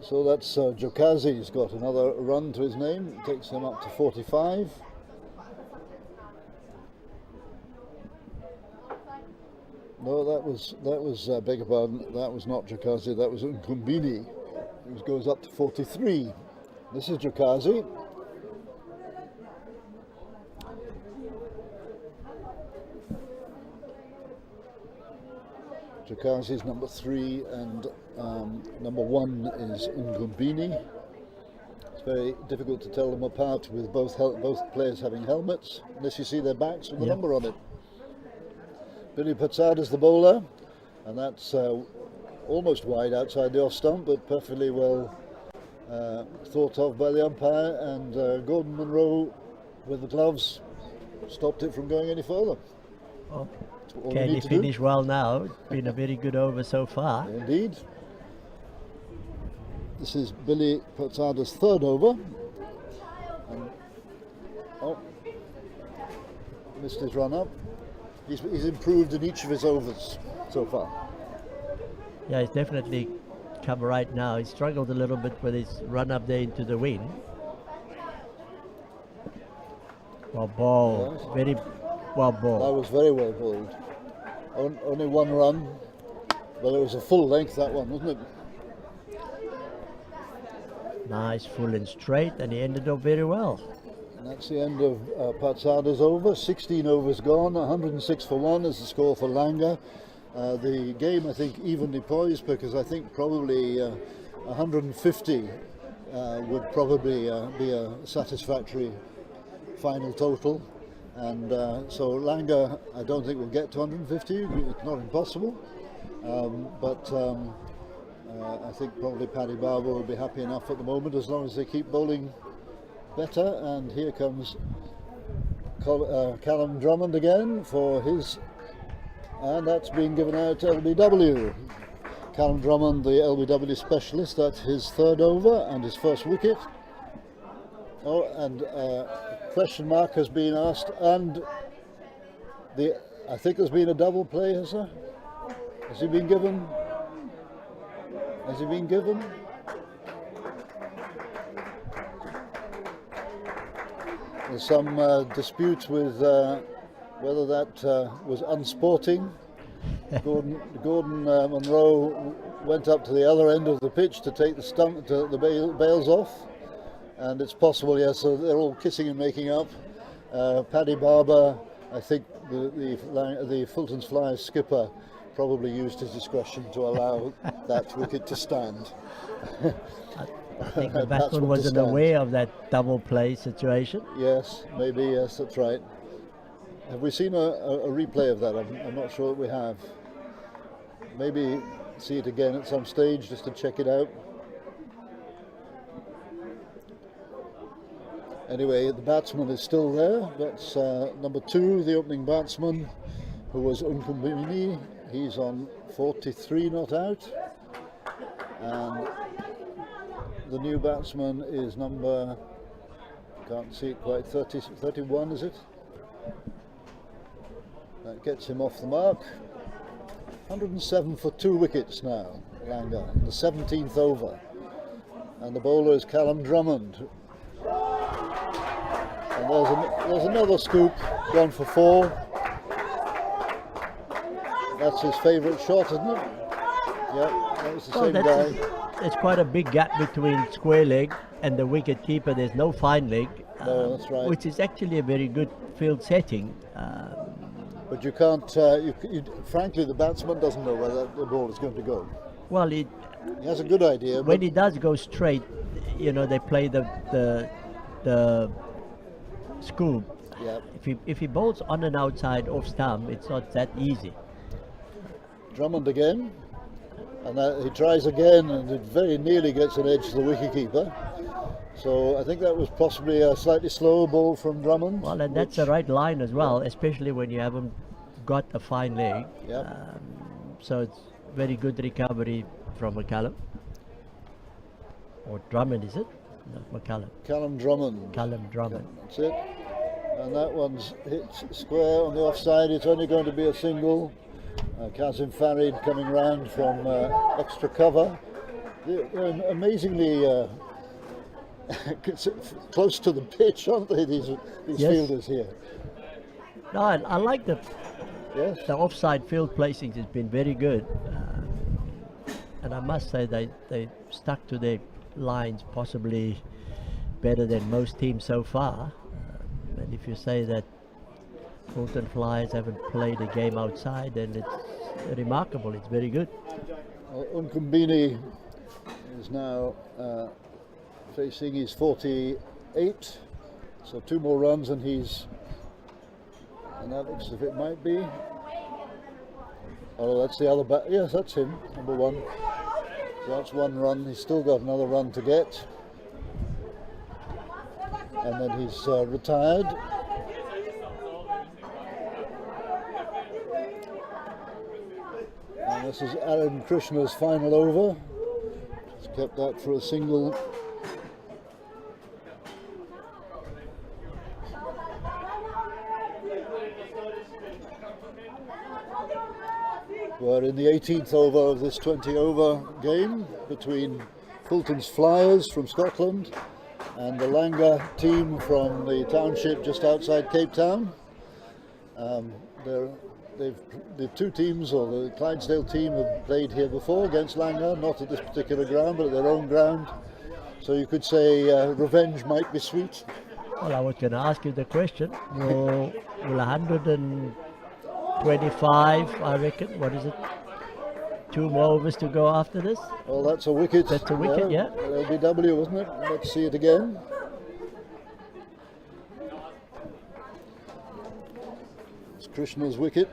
So that's Jokazi's got another run to his name. Takes him up to 45. No, that was beg your pardon. That was not Jokazi. That was Nkumbini. It goes up to 43. This is Jokazi. Jokazi is number 3, and number 1 is Nkumbini. It's very difficult to tell them apart with both players having helmets, unless you see their backs with the number on it. Billy Patsad is the bowler, and that's almost wide outside the off stump, but perfectly well thought of by the umpire, and Gordon Munro with the gloves stopped it from going any further. Oh. Can he finish well now? It's been a very good over so far. Indeed. This is Billy Patsada's 3rd over. Missed his run up. He's improved in each of his overs so far. Yeah, he's definitely come right now. He struggled a little bit with his run up there into the wind. Well ball, yes. Very well ball. That was very well bowled. Only 1 run, but it was a full length, that one, wasn't it? Nice, full and straight, and he ended up very well. And that's the end of Patsada's over. 16 overs gone, 106 for 1 is the score for Langa. The game, I think, evenly poised, because I think probably 150 would probably be a satisfactory final total. And so Langa, I don't think will get to 150. It's not impossible, but I think probably Paddy Barber will be happy enough at the moment, as long as they keep bowling better. And here comes Callum Drummond again for his, and that's been given out to LBW. Callum Drummond, the LBW specialist, that's his 3rd over and his 1st wicket. Oh, and question mark has been asked, and I think there's been a double play, has there? Has he been given? Has he been given? There's some dispute with whether that was unsporting. Gordon Munro went up to the other end of the pitch to take the bails off. And it's possible, yes, so they're all kissing and making up. Paddy Barber, I think the Fulton's Flyers skipper probably used his discretion to allow that wicket to stand. I think the batsman wasn't aware of that double play situation. Yes, maybe, yes, that's right. Have we seen a replay of that? I'm not sure that we have. Maybe see it again at some stage just to check it out. Anyway, the batsman is still there. That's number 2, the opening batsman, who was Nkumbini. He's on 43 not out. And the new batsman is number, can't see it quite, 31 is it? That gets him off the mark. 107 for 2 wickets now, Langa, the 17th over. And the bowler is Callum Drummond. And there's another scoop, gone for 4. That's his favourite shot, isn't it? Yeah, that was the same guy. There's quite a big gap between square leg and the wicket keeper. There's no fine leg, No, that's right. which is actually a very good field setting. But you can't, frankly, the batsman doesn't know where the ball is going to go. Well, He has a good idea, when but he does go straight, they play the scoop. yeah, If he bowls on and outside off stump, it's not that easy. Drummond again, and he tries again, and it very nearly gets an edge to the wicketkeeper. So I think that was possibly a slightly slower ball from Drummond. Well, and that's the right line as well, especially when you haven't got a fine leg. Yeah. So it's very good recovery from McCallum. Or Drummond, is it? Not McCallum. Callum Drummond. Callum Drummond. That's it. And that one's hit square on the offside. It's only going to be a single. Kazim Farid coming round from extra cover. They're amazingly close to the pitch, aren't they? These Yes. fielders here. No, I like the Yes. offside field placings has been very good. And I must say they stuck to their lines possibly better than most teams so far. And if you say that Fulton Flyers haven't played a game outside, then it's remarkable. It's very good. Unkumbini is now facing his 48, so 2 more runs, and that looks as if it might be. Oh, that's the other bat. Yes, that's him, number 1. So that's 1 run. He's still got another run to get, and then he's retired. And this is Aaron Krishna's final over. He's kept that for a single. We're in the 18th over of this 20-over game between Fulton's Flyers from Scotland and the Langa team from the township just outside Cape Town. The 2 teams, or the Clydesdale team, have played here before against Langa, not at this particular ground, but at their own ground. So you could say revenge might be sweet. Well, I was going to ask you the question. Will 125, I reckon, what is it? 2 more overs to go after this? Well, that's a wicket. That's a wicket, yeah. LBW, wasn't it? Let's see it again. It's Krishna's wicket.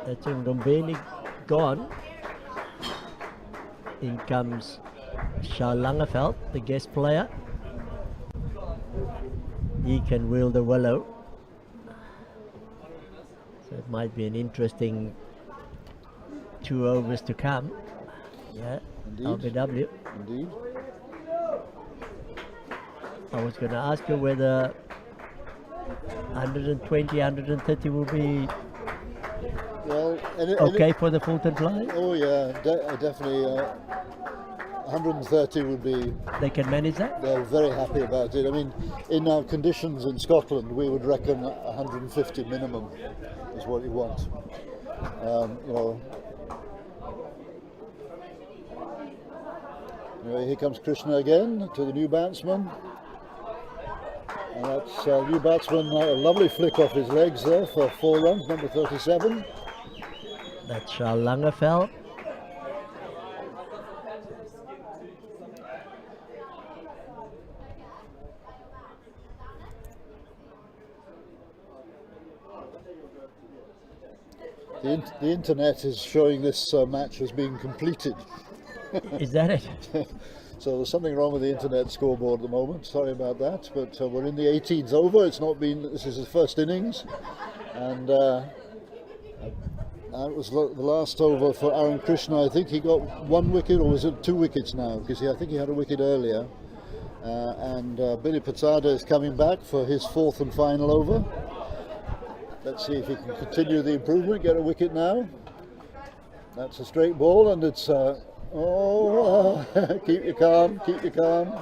That's Ngombeni gone. In comes Shah Langeveld, the guest player. He can wheel the willow. So it might be an interesting 2 overs to come. Yeah, Indeed. LBW. Indeed. I was going to ask you whether 120, 130 will be Well, okay for the Fulton Flyers. Oh yeah, definitely. 130 would be. They can manage that. They're very happy about it. I mean, in our conditions in Scotland, we would reckon 150 minimum is what you want. Anyway, here comes Krishna again to the new batsman. And that's new batsman, a lovely flick off his legs there for 4 runs, number 37. That's Shah Langeveld. The internet is showing this match as being completed. Is that it? So there's something wrong with the internet scoreboard at the moment. Sorry about that, but we're in the 18th over. It's not been. This is his first innings, and that was the last over for Aaron Krishna. I think he got 1 wicket, or was it 2 wickets now? Because I think he had a wicket earlier. And Billy Patsada is coming back for his 4th and final over. Let's see if he can continue the improvement, get a wicket now. That's a straight ball, and it's keep you calm, keep you calm.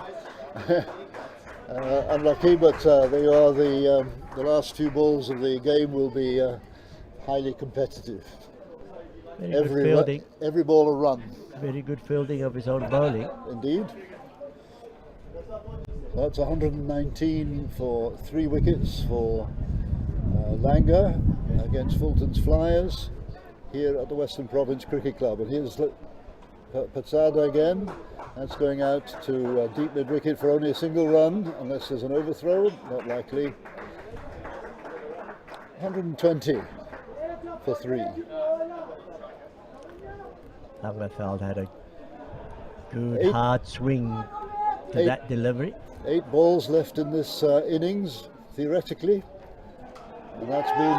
Unlucky, but they are the last few balls of the game will be highly competitive. Every ball a run. Very good fielding of his own bowling. Indeed. That's 119 for 3 wickets for Langa against Fulton's Flyers here at the Western Province Cricket Club. And here's Patsada again. That's going out to deep mid wicket for only a single run, unless there's an overthrow. Not likely. 120 for 3. Langerfeld had a good hard swing to that delivery. 8 balls left in this innings, theoretically. And that's been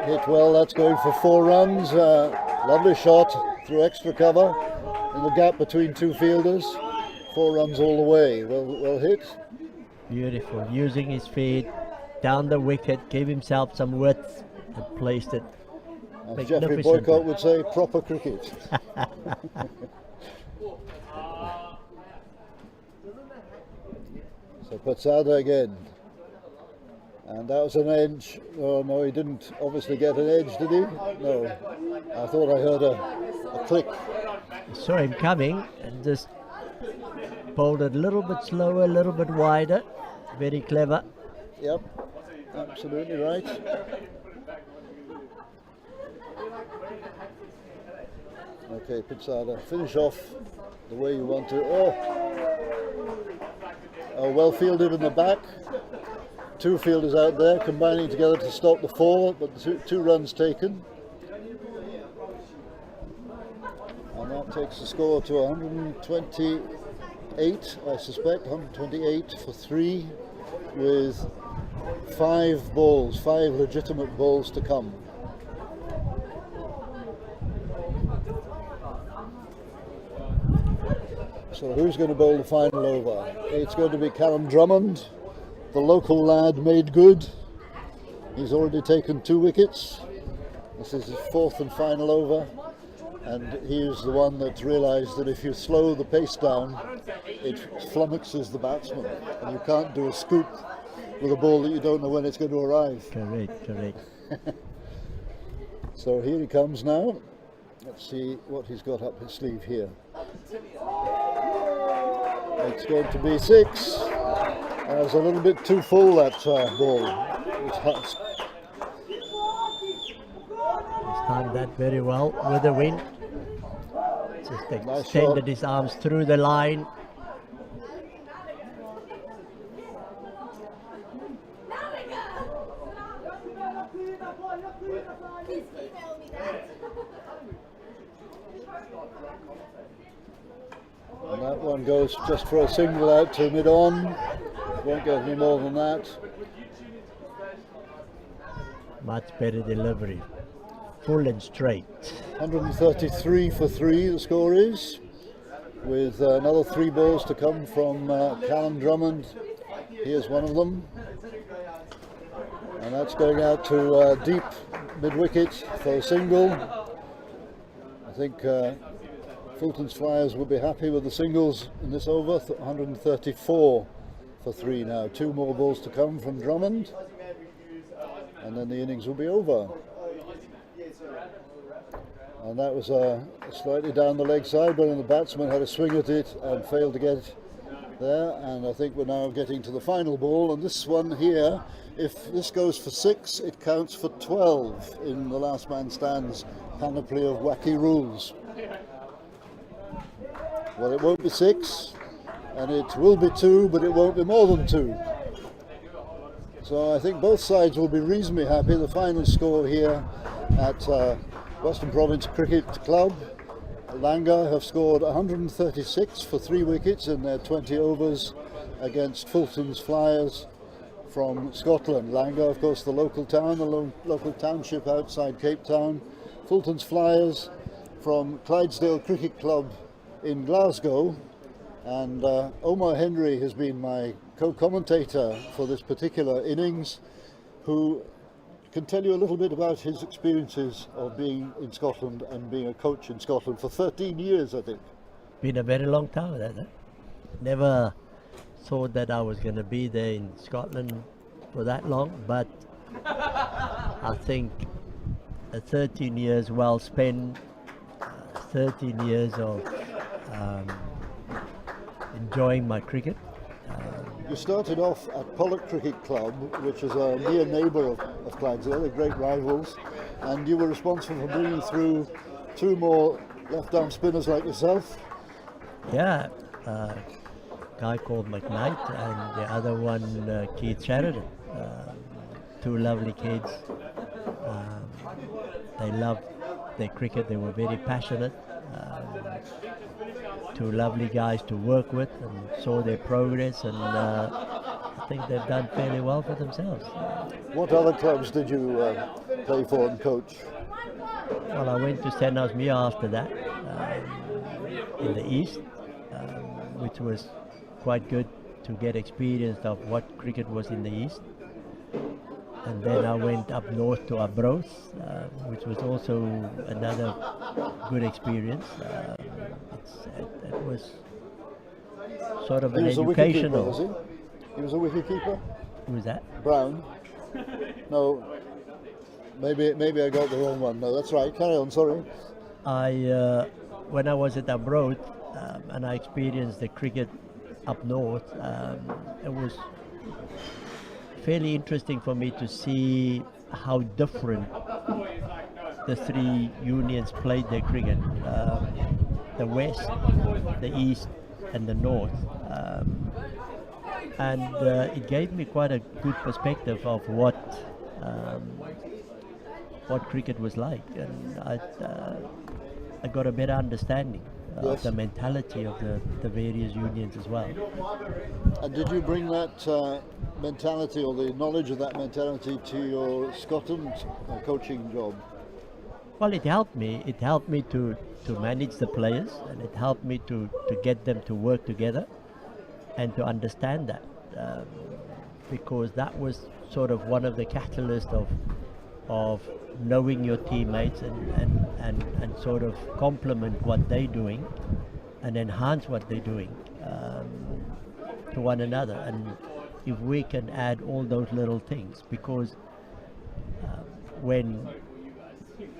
hit well. That's going for 4 runs. Lovely shot through extra cover in the gap between 2 fielders. 4 runs all the way. Well hit. Beautiful. Using his feet down the wicket, gave himself some width and placed it. As Geoffrey Boycott would say, proper cricket. So Patsada again. And that was an edge. Oh no, he didn't obviously get an edge, did he? No. I thought I heard a click. I saw him coming and just bowled it a little bit slower, a little bit wider. Very clever. Yep, absolutely right. Okay, Patsada, finish off the way you want to. Oh, well fielded in the back. 2 fielders out there combining together to stop the 4, but 2 runs taken. And that takes the score to 128, I suspect, 128 for 3, with 5 balls, 5 legitimate balls to come. So who's going to bowl the final over? It's going to be Callum Drummond, the local lad made good. He's already taken 2 wickets. This is his 4th and final over. And he is the one that realised that if you slow the pace down, it flummoxes the batsman. And you can't do a scoop with a ball that you don't know when it's going to arrive. Correct. So here he comes now. Let's see what he's got up his sleeve here. It's going to be 6. It was a little bit too full, that ball. He's timed that very well with the wind. Just extended his arms through the line. And that one goes just for a single out to mid-on. Won't get any more than that. Much better delivery. Full and straight. 133 for 3 the score is, with another 3 balls to come from Callum Drummond. Here's one of them. And that's going out to deep mid-wicket for a single. I think Fulton's Flyers will be happy with the singles in this over. 134 for 3 now. 2 more balls to come from Drummond, and then the innings will be over. And that was slightly down the leg side, but the batsman had a swing at it and failed to get there. And I think we're now getting to the final ball, and this one here, if this goes for 6, it counts for 12 in the last man stands panoply of wacky rules. Well, it won't be 6, and it will be 2, but it won't be more than 2. So I think both sides will be reasonably happy. The final score here at Western Province Cricket Club, Langa have scored 136 for 3 wickets in their 20 overs against Fulton's Flyers from Scotland. Langa, of course, the local town, the local township outside Cape Town. Fulton's Flyers from Clydesdale Cricket Club in Glasgow, and Omar Henry has been my co-commentator for this particular innings, who can tell you a little bit about his experiences of being in Scotland and being a coach in Scotland for 13 years, I think. Been a very long time, that, huh? Never thought that I was going to be there in Scotland for that long, but I think 13 years well spent, 13 years of enjoying my cricket. You started off at Pollock Cricket Club, which is a near neighbour of Clydesdale, they're great rivals, and you were responsible for bringing through two more left-arm spinners like yourself. Yeah, a guy called McKnight and the other one Keith Sheridan. Two lovely kids. They loved their cricket, they were very passionate. Two lovely guys to work with, and saw their progress, and I think they've done fairly well for themselves. What other clubs did you play for and coach? Well, I went to Stenhousemuir after that, in the east, which was quite good to get experience of what cricket was in the east. And then I went up north to Arbroath, which was also another good experience. It was sort of an educational. Was he? He was a wicketkeeper? Who was that? Brown? No. Maybe I got the wrong one. No, that's right. Carry on, sorry. When I was at Arbroath and I experienced the cricket up north, it was fairly interesting for me to see how different the three unions played their cricket. The west, the east and the north. And it gave me quite a good perspective of what cricket was like, and I got a better understanding of the mentality of the various unions as well. And did you bring that mentality or the knowledge of that mentality to your Scotland coaching job? Well, it helped me. It helped me to manage the players, and it helped me to get them to work together and to understand that, because that was sort of one of the catalysts of knowing your teammates and sort of complement what they're doing and enhance what they're doing to one another. And if we can add all those little things, because when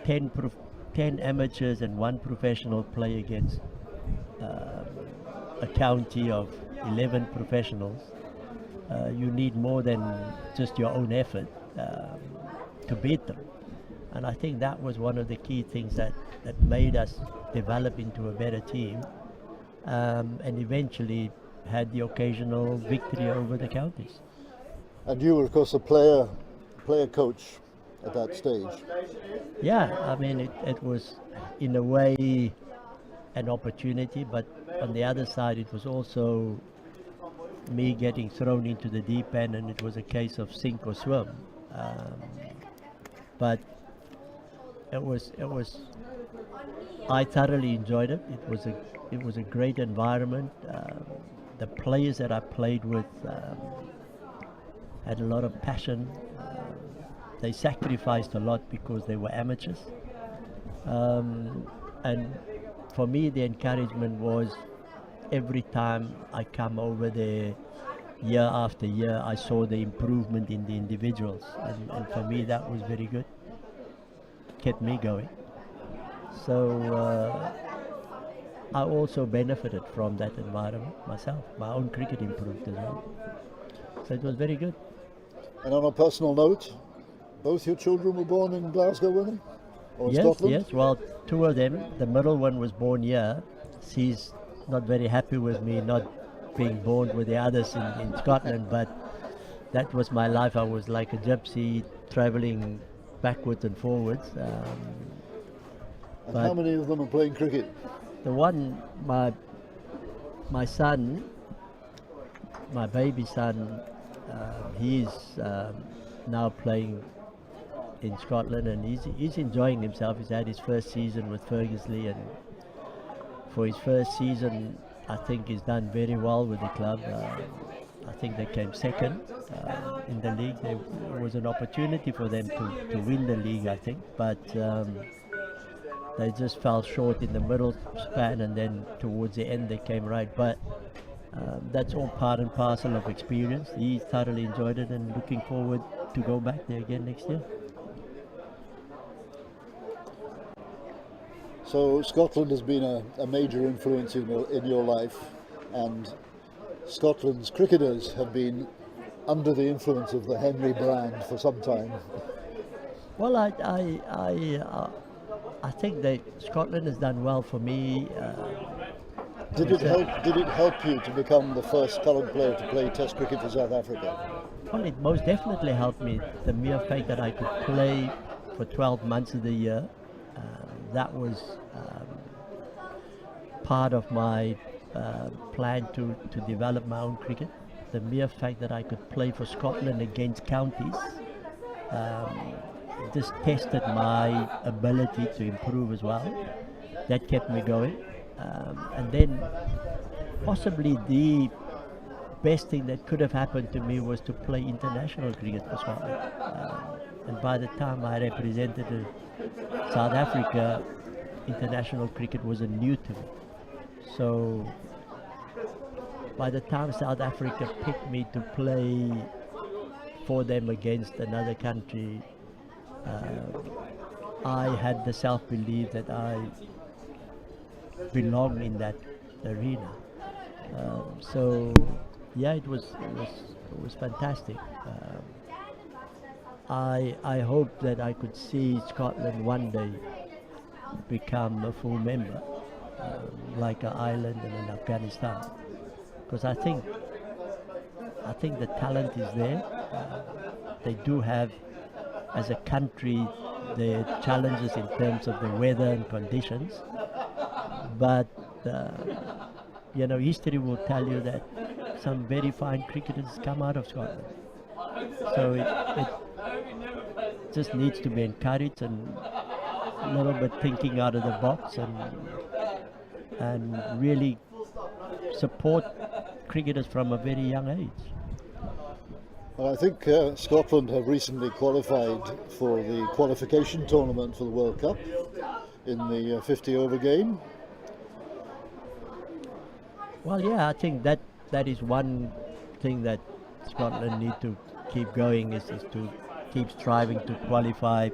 10 amateurs and one professional play against a county of 11 professionals, you need more than just your own effort to beat them. And I think that was one of the key things that made us develop into a better team, and eventually had the occasional victory over the counties. And you were, of course, a player coach at that stage. Yeah, I mean, it was in a way an opportunity, but on the other side it was also me getting thrown into the deep end, and it was a case of sink or swim. But it was I thoroughly enjoyed it. It was a great environment. The players that I played with had a lot of passion. They sacrificed a lot because they were amateurs. And for me, the encouragement was every time I come over there, year after year, I saw the improvement in the individuals. And for me, that was very good. Kept me going. So I also benefited from that environment myself. My own cricket improved as well. So it was very good. And on a personal note, both your children were born in Glasgow, were they? Or in Scotland? Yes. Well, two of them. The middle one was born here. She's not very happy with me not being born with the others in Scotland, but that was my life. I was like a gypsy traveling backwards and forwards. And how many of them are playing cricket? The one, my son, my baby son, he's now playing in Scotland, and he's enjoying himself. He's had his first season with Fergusley, and for his first season I think he's done very well with the club. I think they came second in the league. There was an opportunity for them to win the league, I think, but they just fell short in the middle span, and then towards the end they came right. But that's all part and parcel of experience. He thoroughly enjoyed it and looking forward to go back there again next year. So Scotland has been a major influence in your life, and Scotland's cricketers have been under the influence of the Henry brand for some time. Well, I think that Scotland has done well for me. Did it help you to become the first coloured player to play Test cricket for South Africa? Well, it most definitely helped me. The mere fact that I could play for 12 months of the year, that was part of my plan to develop my own cricket. The mere fact that I could play for Scotland against counties just tested my ability to improve as well. That kept me going. And then possibly the best thing that could have happened to me was to play international cricket for Scotland. And by the time I represented South Africa, international cricket wasn't new to me. So by the time South Africa picked me to play for them against another country, I had the self-belief that I belong in that arena. So yeah, it was fantastic. I hope that I could see Scotland one day become a full member, like an Ireland and an Afghanistan, because I think the talent is there. They do have, as a country, their challenges in terms of the weather and conditions, but history will tell you that some very fine cricketers come out of Scotland. So it just needs to be encouraged and a little bit thinking out of the box, and really support cricketers from a very young age. Well, I think Scotland have recently qualified for the qualification tournament for the World Cup in the 50-over game. Well, yeah, I think that is one thing that Scotland need to keep going, is to keep striving to qualify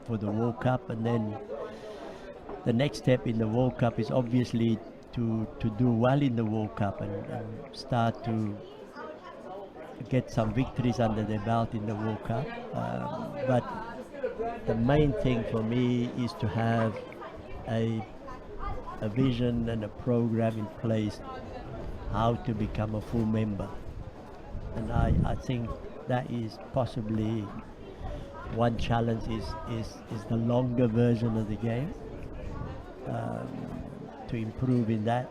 for the World Cup, and then the next step in the World Cup is obviously to do well in the World Cup and start to get some victories under their belt in the World Cup. But the main thing for me is to have a vision and a program in place how to become a full member, and I think that is possibly one challenge, is the longer version of the game, to improve in that,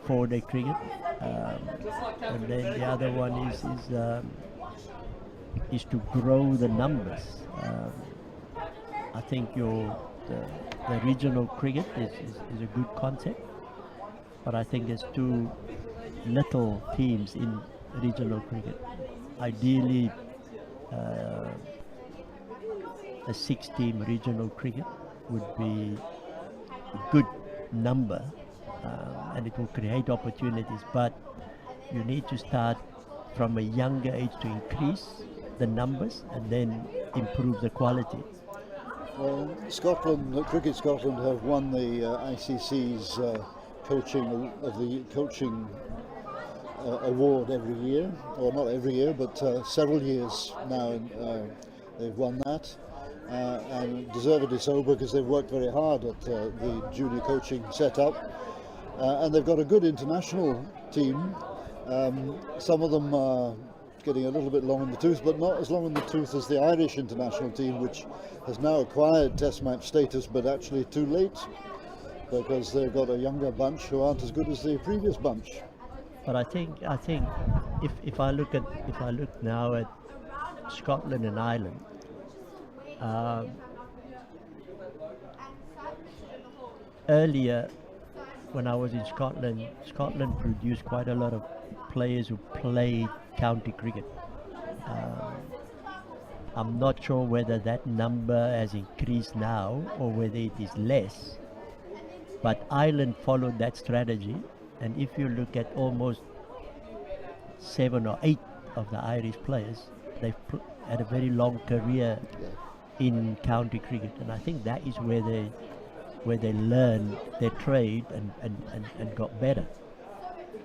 four-day cricket, and then the other one is to grow the numbers. I think the regional cricket is a good concept, but I think there's too little teams in regional cricket. Ideally, a 6-team regional cricket would be a good number, and it will create opportunities, but you need to start from a younger age to increase the numbers and then improve the quality. Well, Cricket Scotland have won the ICC's coaching award every year, or not every year, but several years now. They've won that, and deservedly so, because they've worked very hard at the junior coaching setup, and they've got a good international team. Some of them are getting a little bit long in the tooth, but not as long in the tooth as the Irish international team, which has now acquired Test match status, but actually too late, because they've got a younger bunch who aren't as good as the previous bunch. But I think if I look now at Scotland and Ireland, earlier when I was in Scotland produced quite a lot of players who played county cricket. I'm not sure whether that number has increased now or whether it is less. But Ireland followed that strategy, and if you look at almost 7 or 8 of the Irish players, they've had a very long career in county cricket, and I think that is where they learned their trade and got better.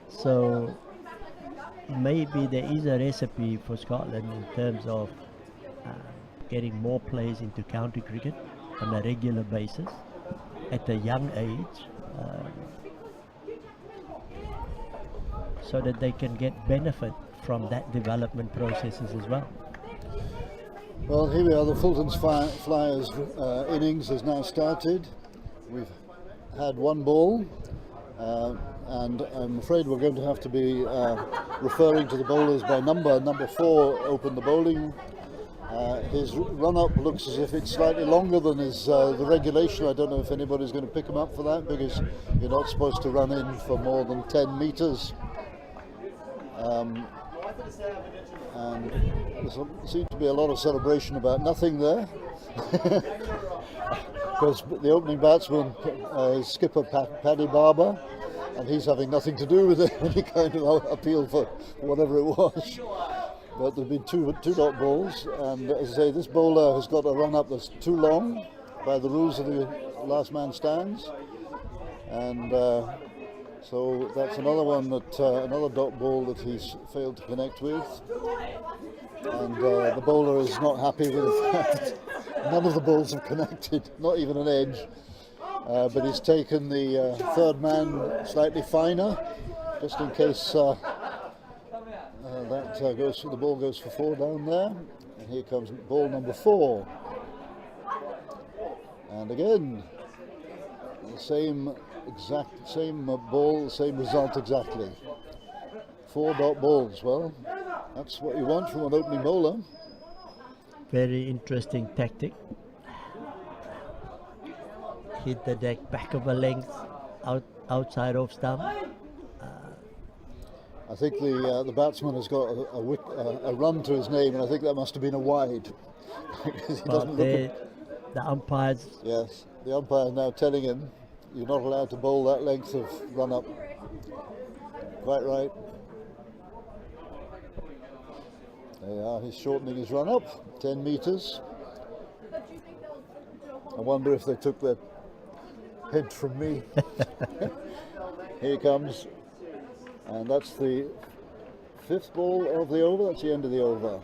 So maybe there is a recipe for Scotland in terms of getting more players into county cricket on a regular basis at a young age, so that they can get benefit from that development processes as well. Well, here we are, the Fulton's Flyers innings has now started. We've had one ball, and I'm afraid we're going to have to be referring to the bowlers by number. Number 4 opened the bowling. His run-up looks as if it's slightly longer than the regulation. I don't know if anybody's going to pick him up for that, because you're not supposed to run in for more than 10 metres. And there seems to be a lot of celebration about nothing there. Because the opening batsman is skipper Paddy Barber, and he's having nothing to do with any kind of appeal for whatever it was. But there have been two dot balls, and as I say, this bowler has got a run-up that's too long by the rules of the last man stands, and so that's another one that another dot ball that he's failed to connect with, and the bowler is not happy with the fact none of the balls have connected, not even an edge, but he's taken the third man slightly finer, just in case. The ball goes for 4 down there, and here comes ball number 4, and again the same ball, same result exactly. 4 dot balls. Well, that's what you want from an opening bowler. Very interesting tactic. Hit the deck back of a length, outside off stump. I think the batsman has got a run to his name, and I think that must have been a wide. Because he doesn't look the umpires. Yes, the umpire is now telling him you're not allowed to bowl that length of run up. Quite right. There you are, he's shortening his run up 10 metres. I wonder if they took that hint from me. Here he comes. And that's the 5th ball of the over, that's the end of the over.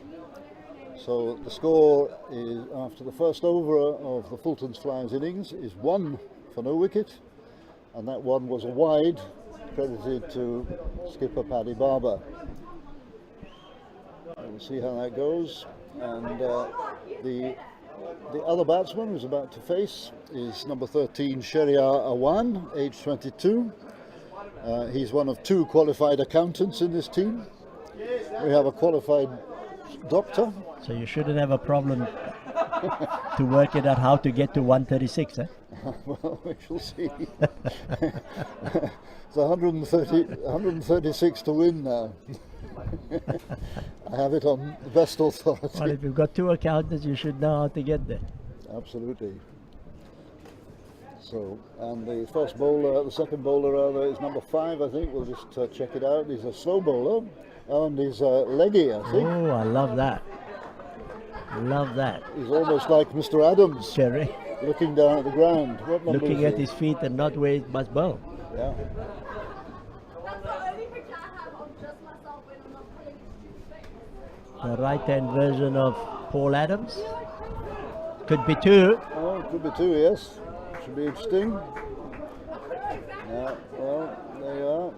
So the score is, after the first over of the Fulton's Flyers innings, is 1 for no wicket, and that one was a wide, credited to skipper Paddy Barber. We'll see how that goes, and the other batsman who's about to face is number 13, Sheriar Awan, age 22. He's one of 2 qualified accountants in this team. We have a qualified doctor. So you shouldn't have a problem to work it out how to get to 136, eh? Well, we shall see. It's 136 to win now. I have it on the best authority. Well, if you've got 2 accountants, you should know how to get there. Absolutely. So, and the second bowler rather, is number 5, I think. We'll just check it out. He's a slow bowler, and he's leggy, I think. Oh, I love that. Love that. He's almost like Mr. Adams, Cherry. looking down at the ground. What number Looking is at he? his feet and not where he must bowl. Yeah. The right-hand version of Paul Adams. Could be 2. Oh, it could be 2, yes. Should be interesting. Yeah, well, there you are.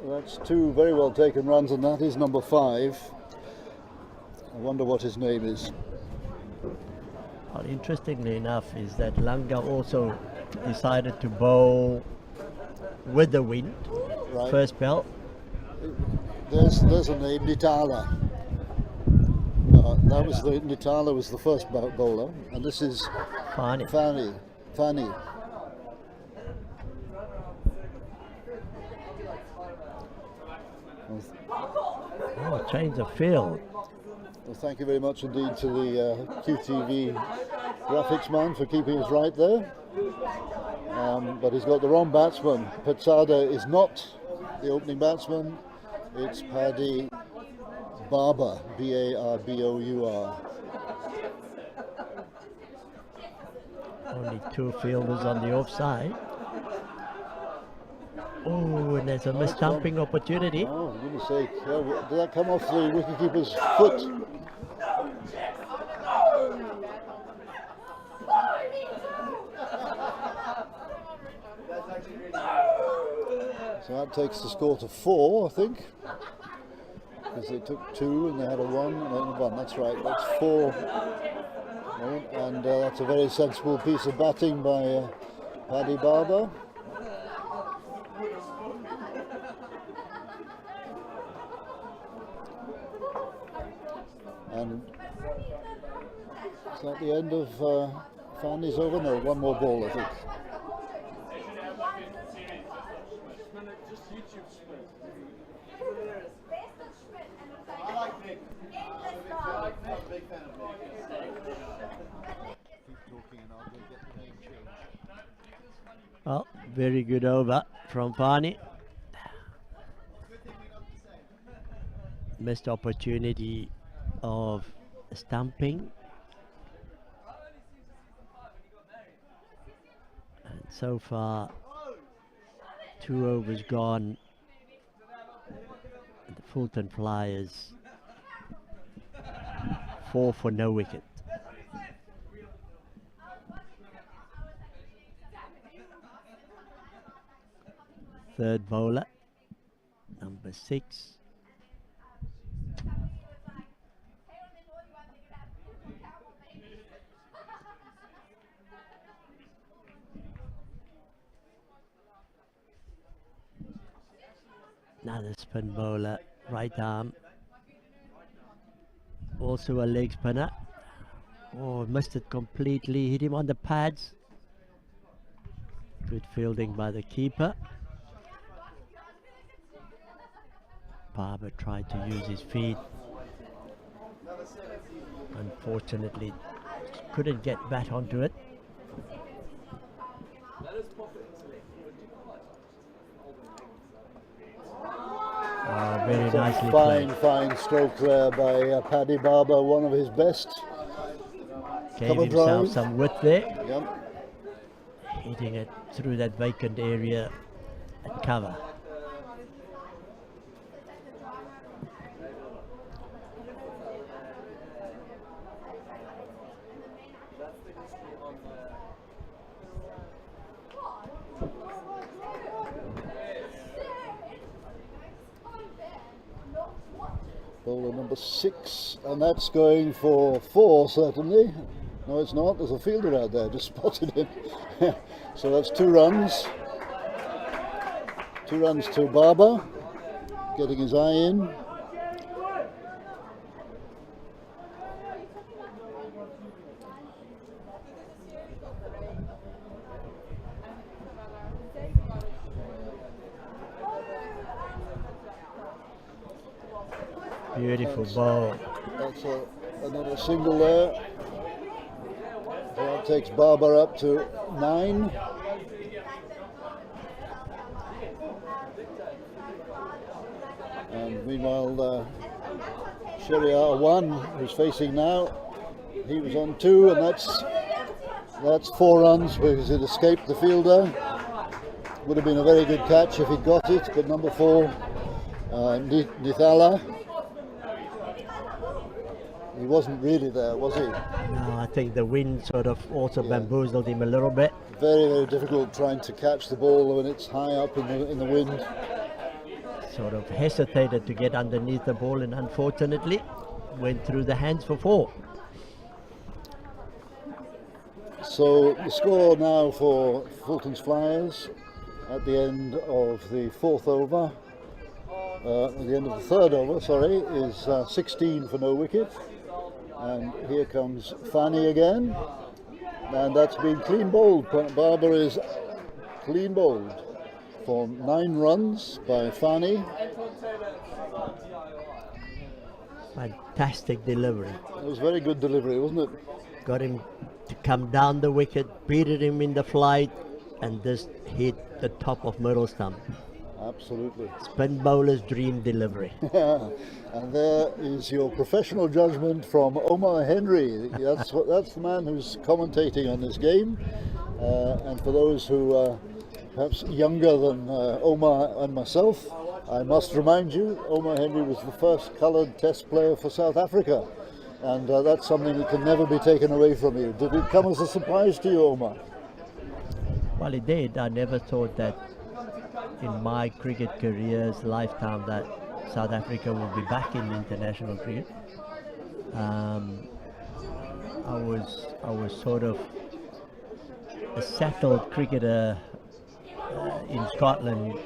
That's 2 very well taken runs, and that is number 5. I wonder what his name is. Well, interestingly enough, is that Langa also decided to bowl with the wind. Right. First spell. There's a name, Nitala. Nitala was the first bowler, and this is Fani. Fani. change of field. Well, thank you very much indeed to the QTV graphics man for keeping us right there. But he's got the wrong batsman. Patsada is not the opening batsman. It's Paddy Barber, B-A-R-B-O-U-R. Only 2 fielders on the offside. Oh, and there's a mis-stumping opportunity. Oh, for goodness sake. Yeah, did that come off the wicketkeeper's foot? So that takes the score to 4, I think. Because they took 2 and they had a 1 and then a 1. That's right, that's 4. And that's a very sensible piece of batting by Paddy Barber. And is that the end of Fanny's over? No, one more ball, I think. Well, very good over from Fanny. Missed opportunity of stumping. And so far, 2 overs gone. The Fulton Flyers 4 for no wicket. Third bowler, number 6. Another spin bowler, right arm. Also a leg spinner. Oh, missed it completely. Hit him on the pads. Good fielding by the keeper. Barber tried to use his feet. Unfortunately, couldn't get back onto it. Oh, very nicely played. Fine stroke there by Paddy Barber, one of his best. Gave himself drive. some width there. Yep. Hitting it through that vacant area at cover. Bowler number 6, and that's going for 4 certainly. No, it's not. There's a fielder out there. Just spotted him. So that's 2 runs. 2 runs to Barber, getting his eye in. Beautiful ball. That's another single there. So that takes Barber up to 9. And meanwhile, Sheriar 1, who's facing now, he was on 2, and that's 4 runs because it escaped the fielder. Would have been a very good catch if he'd got it, but number 4, Nithala. He wasn't really there, was he? No, I think the wind sort of also bamboozled him a little bit. Very, very difficult trying to catch the ball when it's high up in the wind. Sort of hesitated to get underneath the ball and unfortunately went through the hands for 4. So the score now for Fulton's Flyers at the end of the 4th over, at the end of the 3rd over, sorry, is 16 for no wicket. And here comes Fanny again, and that's been clean bowled. Barber is clean bowled for 9 runs by Fanny. fantastic delivery. It was very good delivery, wasn't it? Got him to come down the wicket, beated him in the flight, and just hit the top of middle stump. Absolutely. Spin bowler's dream delivery. And there is your professional judgment from Omar Henry. That's the man who's commentating on this game. And for those who are perhaps younger than Omar and myself, I must remind you, Omar Henry was the first coloured test player for South Africa. And that's something that can never be taken away from you. Did it come as a surprise to you, Omar? Well, it did. I never thought that in my cricket career's lifetime that South Africa will be back in international cricket. I was sort of a settled cricketer in Scotland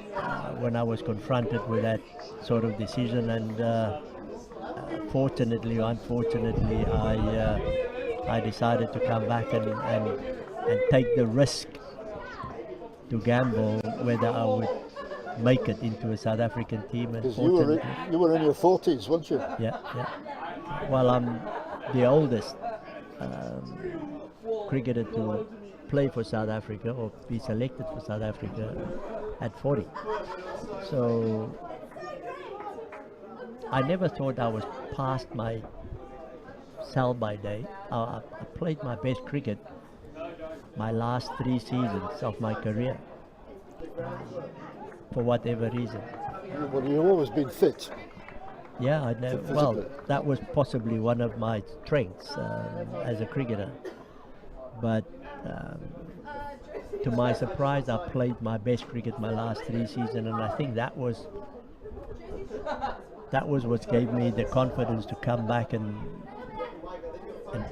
when I was confronted with that sort of decision, and fortunately or unfortunately, I decided to come back and take the risk to gamble whether I would make it into a South African team. And because you were in your 40s, weren't you? Yeah. Well, I'm the oldest cricketer to play for South Africa or be selected for South Africa at 40. So I never thought I was past my sell-by day. I played my best cricket my last 3 seasons of my career, for whatever reason. Well, you've always been fit. Yeah, I know. Well, that was possibly one of my strengths as a cricketer. But to my surprise, I played my best cricket my last 3 seasons, and I think that was what gave me the confidence to come back and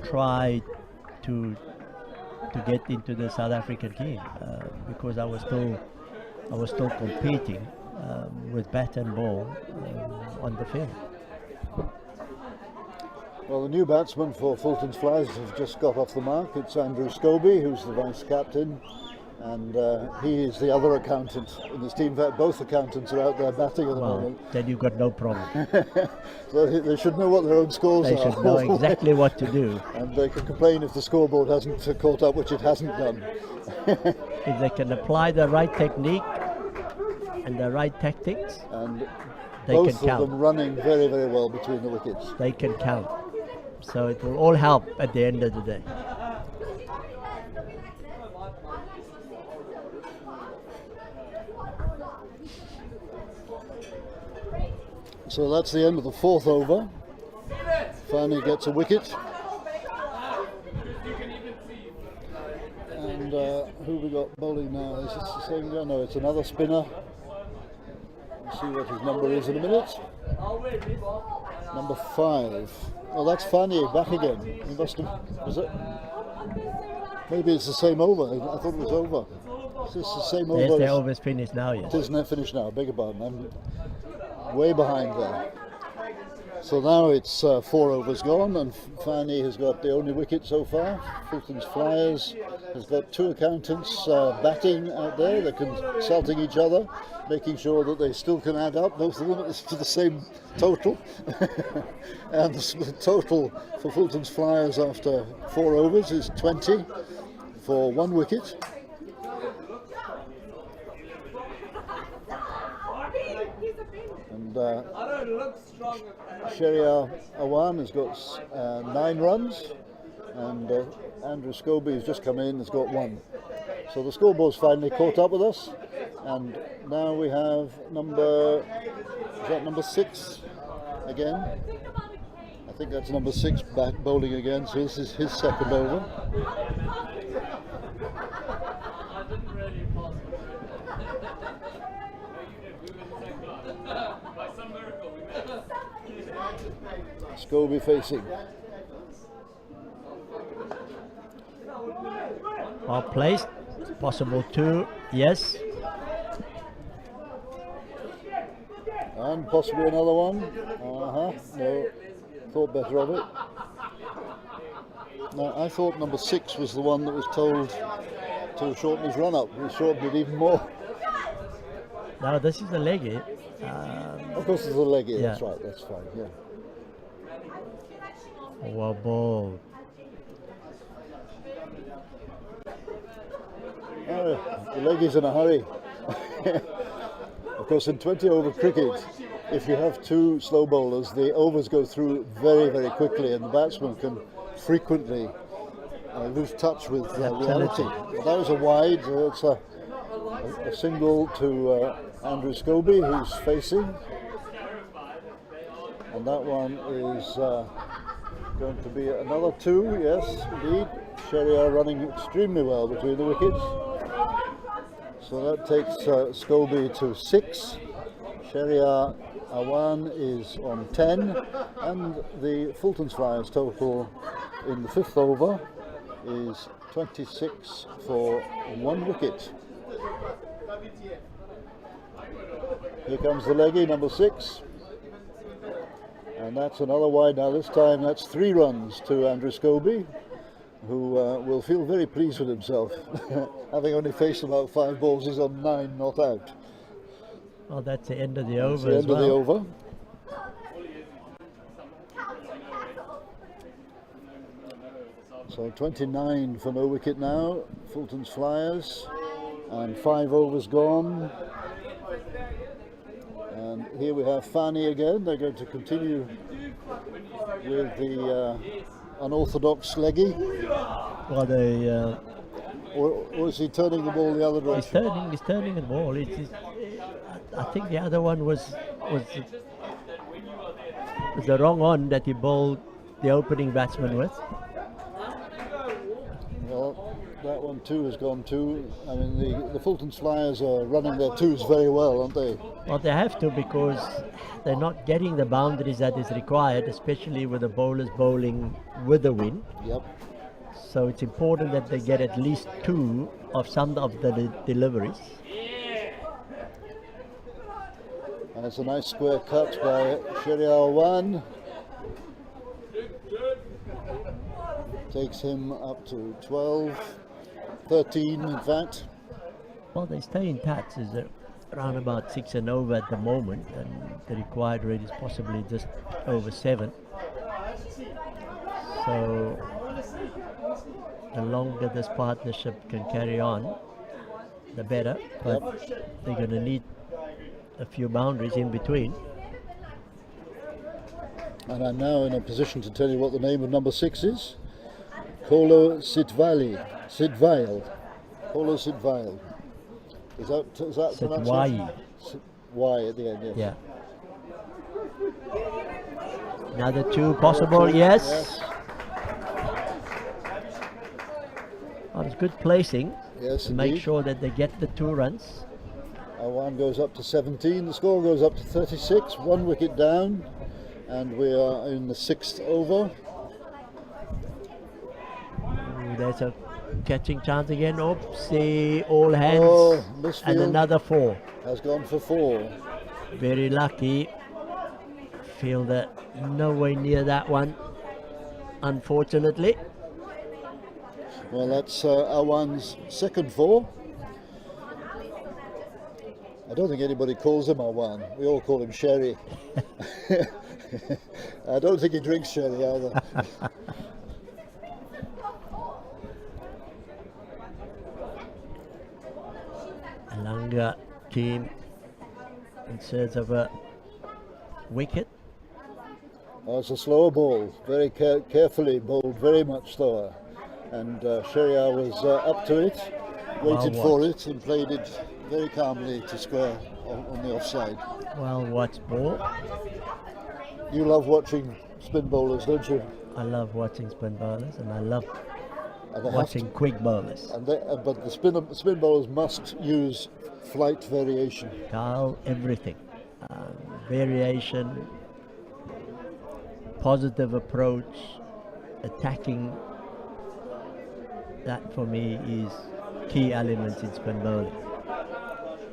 try to get into the South African team, because I was still competing with bat and ball on the field. Well, the new batsman for Fulton's Flyers have just got off the mark. It's Andrew Scobie, who's the vice captain, and he is the other accountant in this team. In fact, both accountants are out there batting at the moment. Then you've got no problem. So they should know what their own scores are. They should know exactly what to do. And they can complain if the scoreboard hasn't caught up, which it hasn't done. If they can apply the right technique and the right tactics, and they both can count. of them running very, very well between the wickets. They can count. So it will all help at the end of the day. So that's the end of the 4th over. Fani gets a wicket. And who we got bowling now? Is this the same guy? No, it's another spinner. We'll see what his number is in a minute. Number 5. Oh, that's Fani back again. He must have. Was it? Maybe it's the same over. I thought it was over. Is this the same over? Yes, the over's finished now, yes. It isn't finished now, beg your pardon. I'm way behind there. So now it's 4 overs gone, and Fani has got the only wicket so far. Fulton's Flyers has got 2 accountants batting out there. They're consulting each other, making sure that they still can add up, both of them, to the same total. And the total for Fulton's Flyers after 4 overs is 20 for 1 wicket. And Sheria Awan has got 9 runs, and Andrew Scobie, who's just come in, has got 1. So the scoreboard's finally caught up with us, and now we have number 6 again? I think that's number 6 back bowling again, so this is his second over. Scobie facing. Well placed. Possible 2. Yes. And possibly another one. No, thought better of it. No, I thought number 6 was the one that was told to shorten his run up. He shortened it even more. Now this is the leggy. Of course, it's a leggy. Yeah. That's right. That's fine. Yeah. Wow, ball. The leg is in a hurry. Of course, in 20 over cricket, if you have two slow bowlers, the overs go through very, very quickly, and the batsman can frequently lose touch with reality. But that was a wide. It's a single to Andrew Scobie, who's facing, and that one is going to be another two. Yes, indeed. Sheriar running extremely well between the wickets. So that takes Scobie to 6. Sheriar Awan is on 10, and the Fulton's Flyers total in the 5th over is 26 for 1 wicket. Here comes the leggy, number 6. And that's another wide now. This time that's 3 runs to Andrew Scobie, who will feel very pleased with himself. Having only faced about 5 balls, he's on 9 not out. Well, that's the end of the over. The end of the over. So 29 for no wicket now, Fulton's Flyers, and 5 overs gone. And here we have Fani again. They're going to continue with the unorthodox leggy. Well, they. Or is he turning the ball the other direction? He's turning the ball. I think the other one was the wrong on that he bowled the opening batsman with. Well, that one too has gone too. I mean, the Fulton's Flyers are running their twos very well, aren't they? Well, they have to, because they're not getting the boundaries that is required, especially with the bowlers bowling with the wind. Yep. So it's important that they get at least 2 of some of the deliveries. And it's a nice square cut by Sheriar Wan. Takes him up to 12, 13 in fact. Well, they stay in touch. Is around about 6 and over at the moment, and the required rate is possibly just over 7. So the longer this partnership can carry on, the better. But they're going to need a few boundaries in between. And I'm now in a position to tell you what the name of number 6 is. Kolo Sidvail. Kolo Sidvail. Is that Sidvail. Y at the end, yes. Yeah. Another 2 possible, yes. Well, it's good placing. Yes, to make sure that they get the 2 runs. One goes up to 17, the score goes up to 36, 1 wicket down, and we are in the 6th over. There's a catching chance again. Oopsie, all hands. Oh, misfield. And another 4. Has gone for 4. Very lucky. Fielder nowhere near that one, unfortunately. Well, that's Awan's second 4. I don't think anybody calls him Awan. We all call him Sherry. I don't think he drinks sherry either. Langa team in search of a wicket. Oh, it's a slower ball, very carefully bowled, very much slower. And Sheriar was up to it, waited for it, and played it very calmly to square on the offside. Well watched ball. You love watching spin bowlers, don't you? I love watching spin bowlers, and I love watching quick bowlers. And but the spin bowlers must use flight variation. Carl, everything. Variation, positive approach, attacking. That for me is key elements in spin bowling.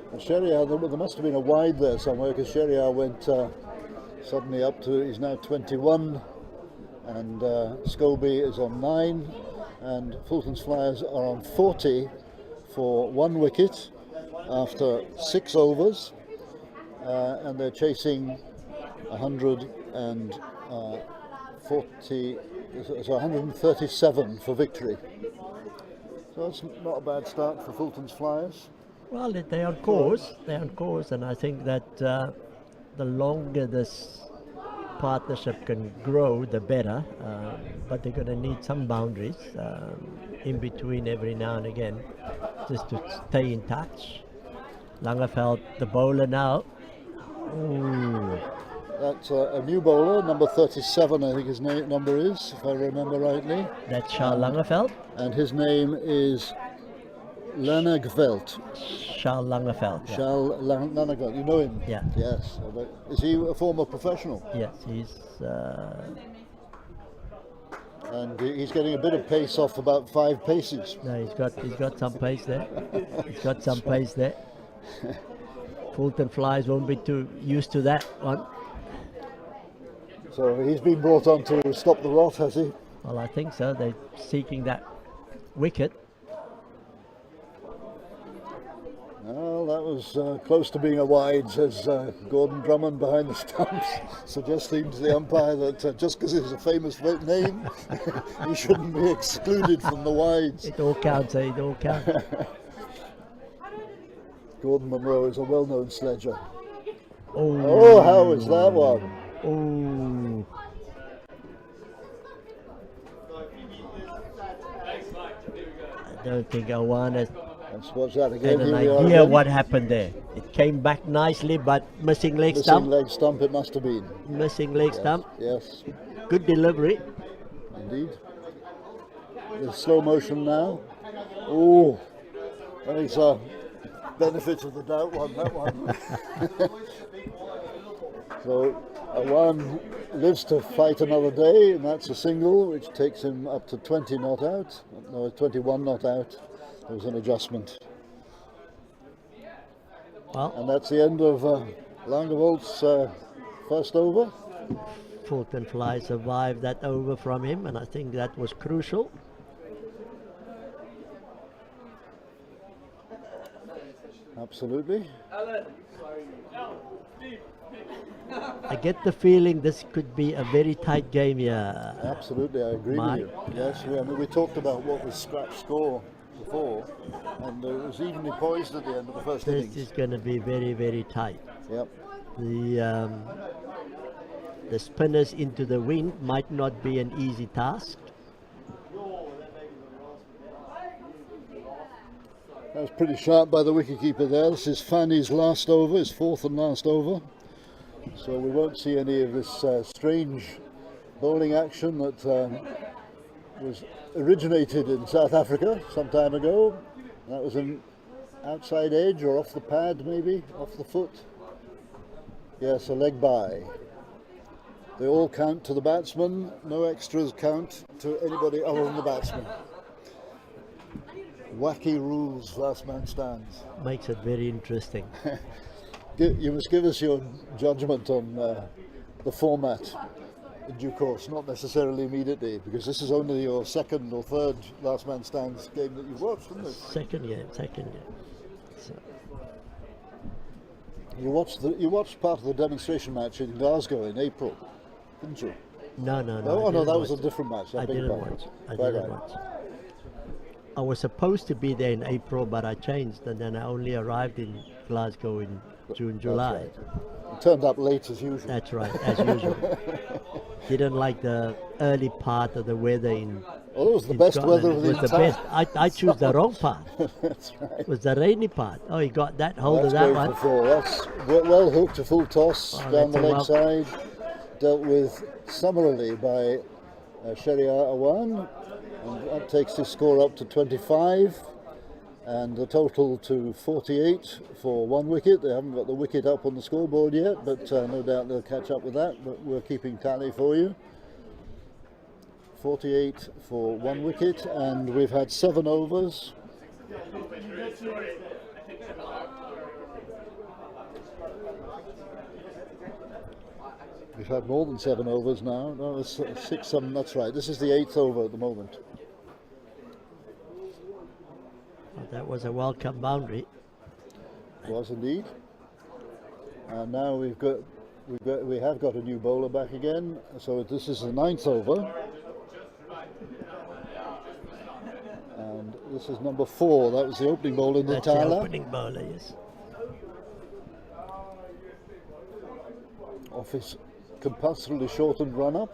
Well, Sheriar, there must have been a wide there somewhere, because Sheriar went suddenly up to, he's now 21, and Scobie is on 9, and Fulton's Flyers are on 40 for 1 wicket after 6 overs, and they're chasing 104 40, so 137 for victory. So that's not a bad start for Fulton's Flyers. Well, they're on course. They're on course, and I think that the longer this partnership can grow, the better. But they're going to need some boundaries in between every now and again, just to stay in touch. Langeveld, the bowler now. Ooh. That's a new bowler, number 37, I think his number is, if I remember rightly. That's Charles Langeveld. And his name is Lanagveld. Charles Langeveld. Yeah. Charles Lanagveld. You know him? Yeah. Yes. Is he a former professional? Yes, he's. And he's getting a bit of pace off about 5 paces. No, he's got some pace there. He's got some pace there. Fulton Flyers won't be too used to that one. So he's been brought on to stop the rot, has he? Well, I think so. They're seeking that wicket. Well, that was close to being a wide, says Gordon Drummond behind the stumps, suggesting to the umpire that just because it's a famous name, he shouldn't be excluded from the wides. It all counts, eh? It all counts. Gordon Munro is a well-known sledger. Oh, how was that one? Oh. I don't think Awan has Let's watch that again. had an Here we are idea again. what happened there. It came back nicely, but missing leg Missing stump. leg stump it must have been. Missing leg stump. Yes, Good delivery. indeed. The slow motion now. Oh, that is a benefit of the doubt one, that one. So Awan lives to fight another day, and that's a single, which takes him up to 20 not out. No, 21 not out. There was an adjustment. Well, And that's the end of Langeveld's first over. Fulton Fly survived that over from him, and I think that was crucial. Absolutely. I get the feeling this could be a very tight game here. Absolutely, I agree Mike? with you. Yes, we talked about what was scratch score before, and it was evenly poised at the end of the first This innings. is going to be very, very tight. Yep. The spinners into the wind might not be an easy task. That was pretty sharp by the wicketkeeper there. This is Fanny's last over, his fourth and last over. So we won't see any of this strange bowling action that was originated in South Africa some time ago. That was an outside edge or off the pad maybe, off the foot. Yes, a leg by. They all count to the batsman, no extras count to anybody other than the batsman. Wacky rules, last man stands. Makes it very interesting. You must give us your judgment on the format in due course, not necessarily immediately, because this is only your second or third last man stands game that you've watched, isn't it? Second game. So, You watched part of the demonstration match in Glasgow in April, didn't you? no. Oh, no, didn't that was a watch. different match. I didn't watch. I didn't watch. I was supposed to be there in April, but I changed, and then I only arrived in Glasgow in June, July. That's right. You turned up late as usual. That's right, as usual. Didn't like the early part of the weather in. Oh, it was the in best Scotland. weather of the It was the entire. best. I chose the wrong part. That's right. It was the rainy part. Oh, he got that hold That's of that going one. for 4. That's well hooked, a full toss Oh, down the that's leg a side, dealt with summarily by Shariar Awan, and that takes his score up to 25, and the total to 48 for 1 wicket. They haven't got the wicket up on the scoreboard yet, but no doubt they'll catch up with that, but we're keeping tally for you. 48 for 1 wicket, and we've had 7 overs. We've had more than 7 overs now. No, it's 6, 7, that's right. This is the 8th over at the moment. Well, that was a welcome boundary. It was indeed. And now we've got we have got a new bowler back again. So this is the 9th over. And this is number 4. That was the opening bowler, That's the Natala. opening bowler, yes. Off his compulsorily shortened run-up.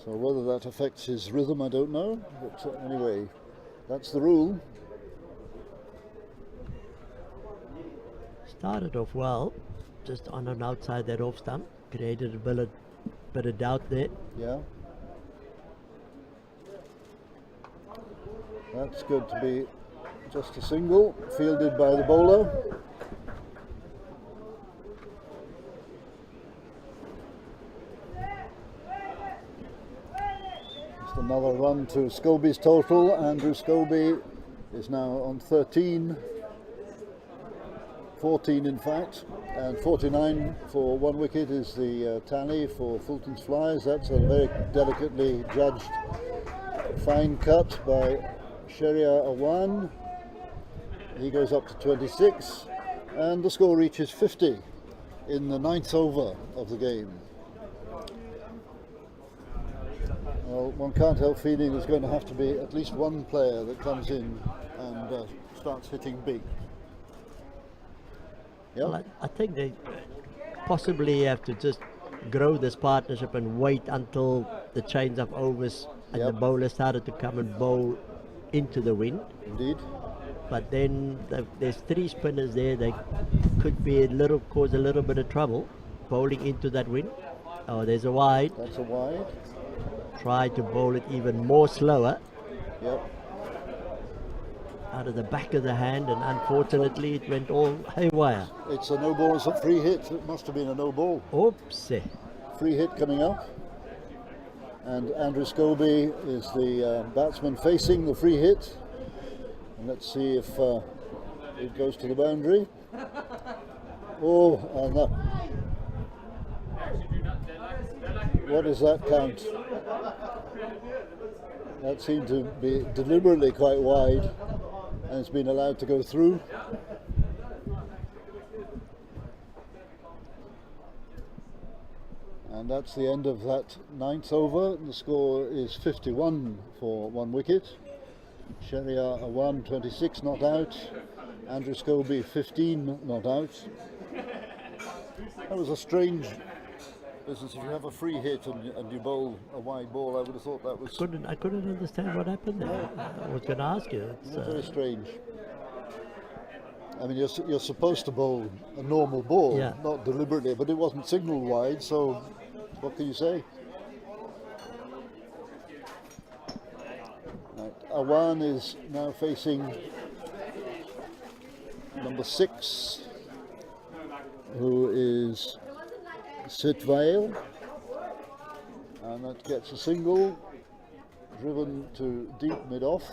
So whether that affects his rhythm, I don't know. But anyway, that's the rule. Started off well, just on and outside that off stump. Created a bit of doubt there. Yeah. That's good to be just a single, fielded by the bowler. Just another run to Scobie's total. Andrew Scobie is now on 13. 14 in fact, and 49 for 1 wicket is the tally for Fulton's Flyers. That's a very delicately judged fine cut by Sharia Awan. He goes up to 26, and the score reaches 50 in the 9th over of the game. Well, one can't help feeling there's going to have to be at least one player that comes in and starts hitting big. Yep. Well, I think they possibly have to just grow this partnership and wait until the change of overs and the bowler started to come and bowl into the wind. Indeed. But then there's 3 spinners there. They could be cause a little bit of trouble bowling into that wind. Oh, there's a wide. That's a wide. Try to bowl it even more slower. Yep. Out of the back of the hand, and unfortunately it went all haywire. It's a no ball, it's a free hit. It must have been a no ball. Oops. Free hit coming up. And Andrew Scobie is the batsman facing the free hit. And let's see if it goes to the boundary. Oh, no. What does that count? That seemed to be deliberately quite wide, and it's been allowed to go through. And that's the end of that 9th over. The score is 51 for 1 wicket. Sharia Awan 26 not out. Andrew Scobie 15 not out. That was a strange business. If you have a free hit and you bowl a wide ball, I would have thought that was I couldn't understand what happened there. I was going to ask you. It's, very strange. I mean, you're supposed to bowl a normal ball, not deliberately, but it wasn't signalled wide, so what can you say? Right. Awan is now facing number 6, who is Sitvale, and that gets a single, driven to deep mid-off.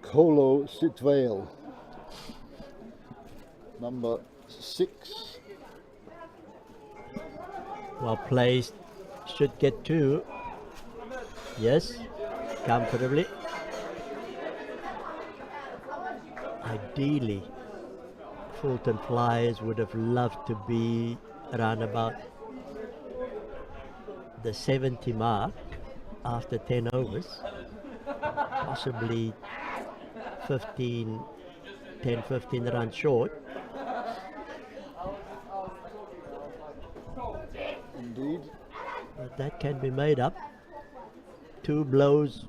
Kolo Sitvale, number 6. Well placed, should get 2. Yes, comfortably. Ideally, Fulton Flyers would have loved to be around about the 70 mark after 10 overs, possibly 10, 15 runs short. Indeed. But that can be made up. 2 blows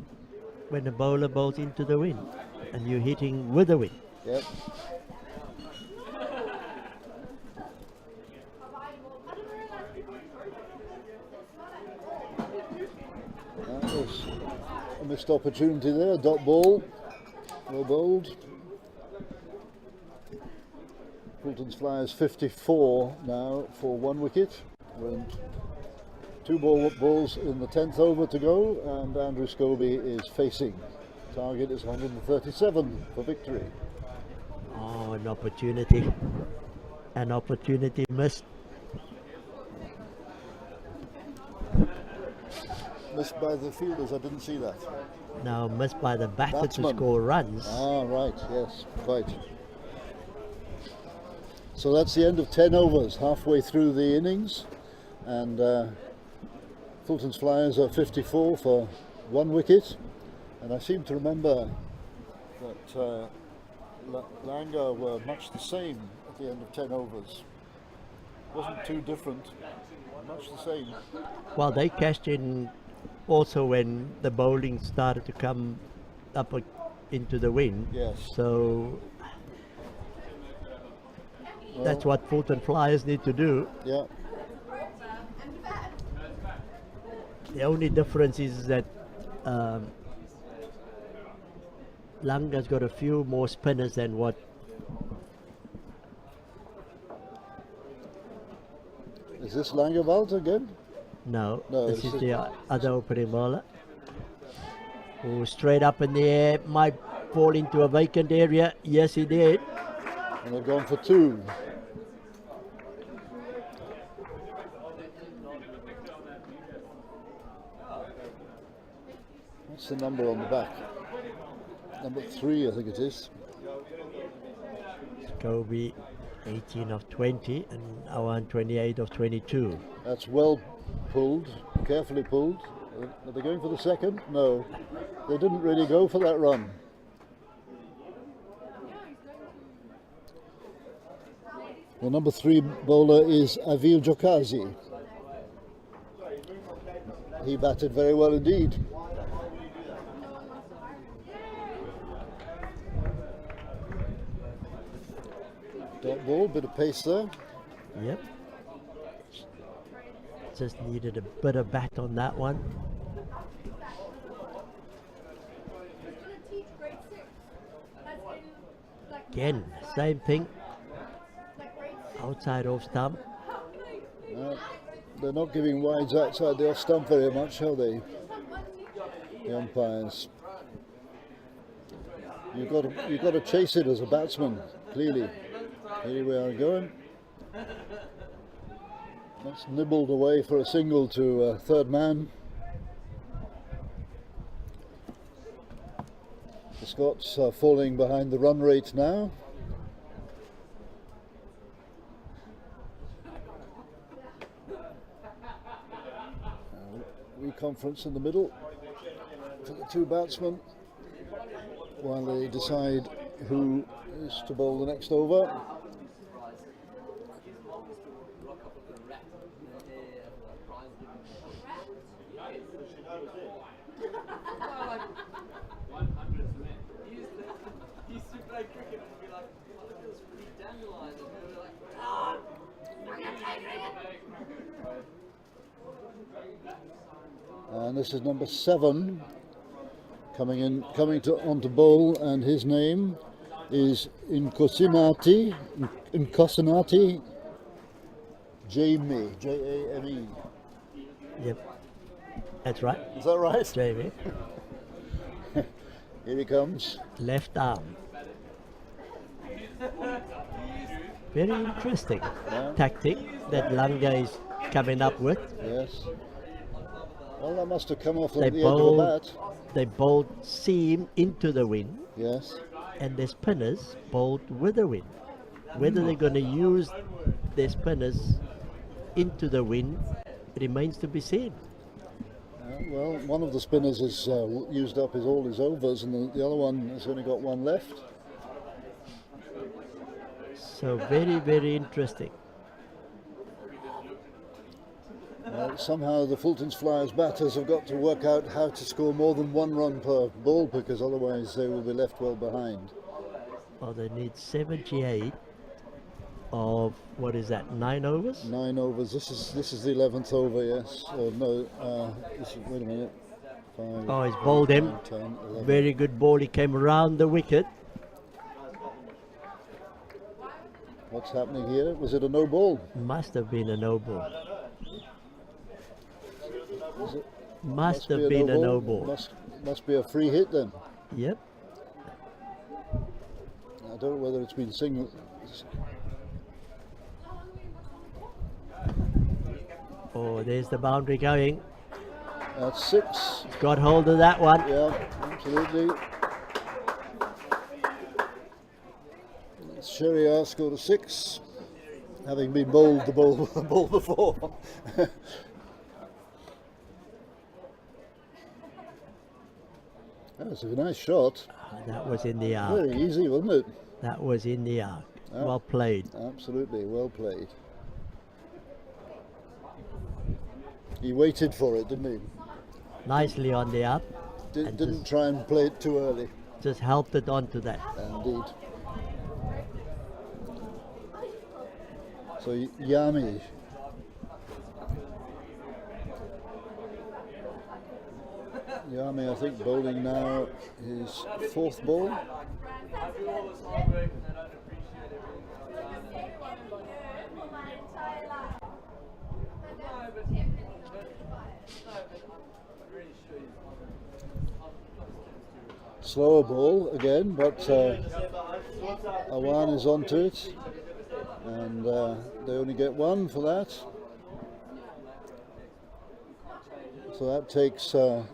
when the bowler bowls into the wind, and you're hitting with the wind. Yep. That was a missed opportunity there. Dot ball. Well bowled. Fulton's Flyers 54 now for 1 wicket. And 2 balls in the 10th over to go, and Andrew Scobie is facing. Target is 137 for victory. Oh, an opportunity missed. Missed by the fielders, I didn't see that. Now missed by the batter Batsman. to score runs. Ah, right, yes, quite. So that's the end of 10 overs, halfway through the innings, and Fulton's Flyers are 54 for 1 wicket, and I seem to remember that Langa were much the same at the end of 10 overs. Wasn't too different, much the same. Well, they cashed in also when the bowling started to come up into the wind. Yes. So Well, that's what Fulton Flyers need to do. yeah. The only difference is that Langa's got a few more spinners than what Is this Langeveld again? No, No, this this is is- the other opening bowler. Who straight up in the air, might fall into a vacant area. Yes, he did. And they've gone for 2. What's the number on the back? Number 3, I think it is. Kobe, 18 of 20, and Awan, 28 of 22. That's well pulled, carefully pulled. Are they going for the second? No, they didn't really go for that run. The number 3 bowler is Avil Jokazi. He batted very well indeed. Dot ball, bit of pace there. Yep. Just needed a bit of bat on that one. Again, same thing. Outside off stump. They're not giving wides outside the off stump very much, are they? The umpires. You've got to chase it as a batsman, clearly. Here we are going. That's nibbled away for a single to third man. The Scots are falling behind the run rate now. Reconference in the middle for the 2 batsmen while they decide who is to bowl the next over. And this is number 7 coming onto bowl, and his name is Nkosinati Jamie, Jame. Yep. That's right. Is that right? Jamie. Here he comes. Left arm. Very interesting tactic that Langa is coming up with. Yes. Well, that must have come off They at the end of the bat. They bowled seam into the wind, Yes. and the spinners bowled with the wind. Whether they're going to use their spinners into the wind remains to be seen. Well, one of the spinners has used up all his overs, and the other one has only got 1 left. So very, very interesting. Somehow the Fulton's Flyers batters have got to work out how to score more than 1 run per ball, because otherwise they will be left well behind. Well, they need 78 of, what is that, 9 overs? 9 overs. This is the 11th over. Yes. Oh no. Wait a minute. 5, Oh, he's bowled him. 9, 10, 11. Very good ball. He came around the wicket. What's happening here? Was it a no ball? Must have been a no ball. Was it? Must have been a no ball. Must be a free hit then. Yep. I don't know whether it's been single. Oh, there's the boundary going. That's 6. Got hold of that one. Yeah. absolutely. Sheriar scored a 6, having been bowled the ball before. That's a nice shot. That was in the arc. Very easy, wasn't it? That was in the arc. Well played. Absolutely, well played. He waited for it, didn't he? Nicely on the up. Didn't try and play it too early. Just helped it onto that. Indeed. So Yami. Yami, I think, bowling now his 4th ball. Slower ball again, but Awan is onto it, and they only get 1 for that. So that takes Sheriar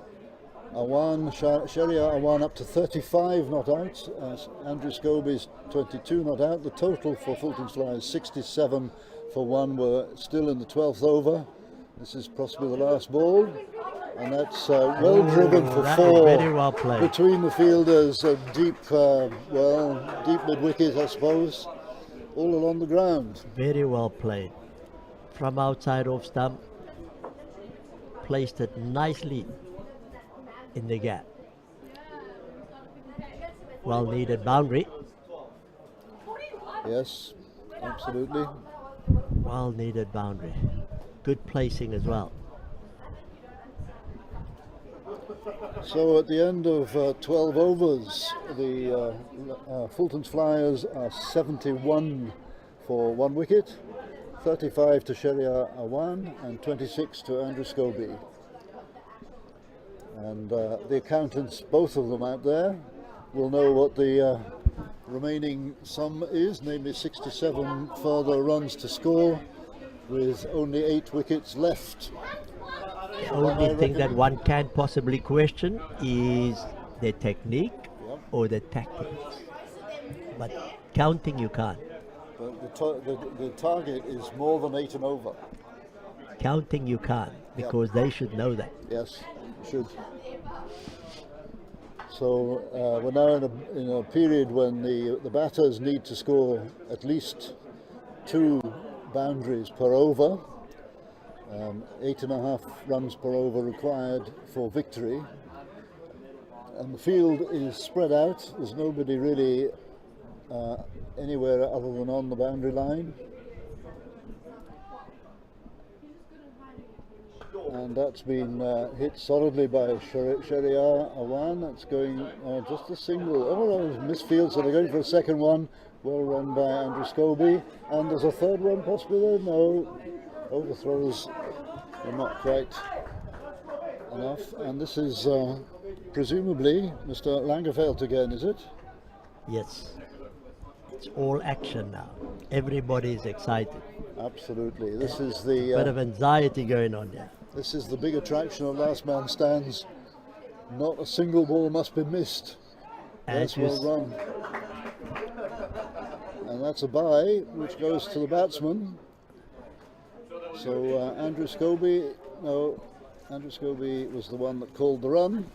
Awan up to 35 not out. Andrew Scobie's 22 not out. The total for Fulton's Flyers 67 for 1 were still in the 12th over. This is possibly the last ball, and that's well driven for 4. Very well played. Between the fielders, deep mid wicket, I suppose, all along the ground. Very well played. From outside off stump, placed it nicely in the gap. Well needed boundary. Yes, absolutely. Well needed boundary. Good placing as well. So at the end of 12 overs, the Fulton's Flyers are 71 for 1 wicket, 35 to Sheriar Awan and 26 to Andrew Scobie. And the accountants, both of them out there, will know what the remaining sum is, namely 67 further runs to score with only 8 wickets left. The only thing that one can possibly question is the technique or the tactics. But counting you can't. But the target is more than 8 and over. Counting you can't, because they should know that. Yes, should. So we're now in a period when the batters need to score at least 2 boundaries per over. 8.5 runs per over required for victory, and the field is spread out. There's nobody really anywhere other than on the boundary line, and that's been hit solidly by Sheriar Awan. That's going just a single. Oh, that was misfield, so they're going for a second one. Well run by Andrew Scobie, and there's a third one possibly there. No. Overthrows are not quite enough, and this is presumably Mr. Langeveld again, is it? Yes. It's all action now. Everybody is excited. Absolutely. This is the bit of anxiety going on there. This is the big attraction of Last Man Stands. Not a single ball must be missed. That's well run. And that's a bye, which goes to the batsman. So Andrew Scobie was the one that called the run.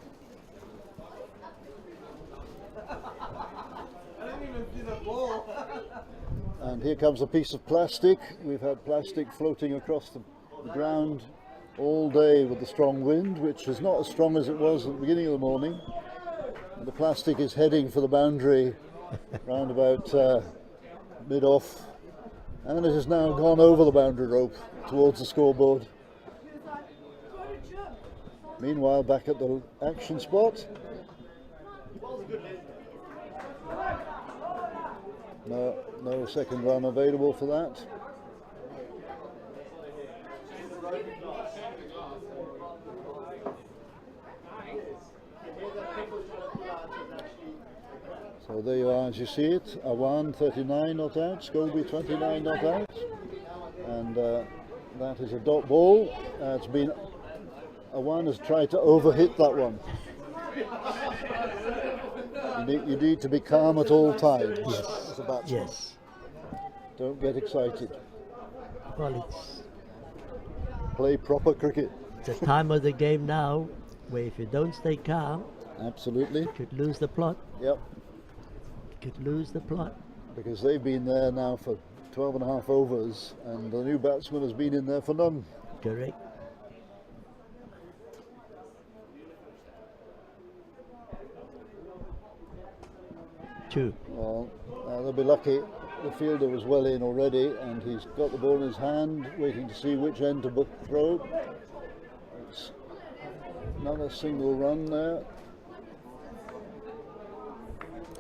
And here comes a piece of plastic. We've had plastic floating across the ground all day with the strong wind, which is not as strong as it was at the beginning of the morning. And the plastic is heading for the boundary round about mid-off. And it has now gone over the boundary rope towards the scoreboard. Meanwhile, back at the action spot. No second run available for that. So there you are, as you see it. Awan 39 not out, Scobie 29 not out, and that is a dot ball. Awan has tried to overhit that one. You need to be calm at all times Yes. as a batsman. Yes. Don't get excited. Well, it's Play proper cricket. the time of the game now where if you don't stay calm, Absolutely. you could lose the plot. Yep. You could lose the plot. Because they've been there now for 12 and a half overs, and the new batsman has been in there for none. Correct. Two. Well, they'll be lucky. The fielder was well in already, and he's got the ball in his hand, waiting to see which end to throw. It's another single run there.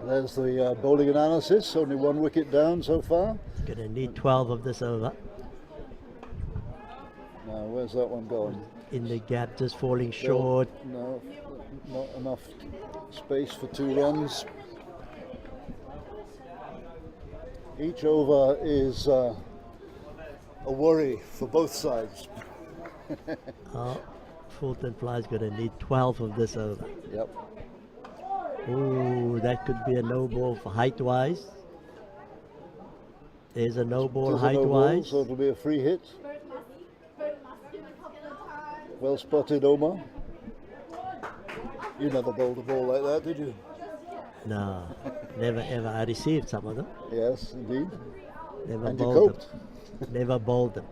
There's the bowling analysis, only 1 wicket down so far. Going to need 12 of this over. Now, where's that one going? In the gap, just falling short. No, not enough space for 2 runs. Each over is a worry for both sides. Oh, Fulton Fly's going to need 12 of this over. Yep. Ooh, that could be a no ball for height-wise. There's a no ball It is a no ball, height-wise. so it'll be a free hit. Well spotted, Omar. You never bowled a ball like that, did you? No, never ever. I received some of them. Yes, indeed. Never And you bowled coped. them. Never bowled them.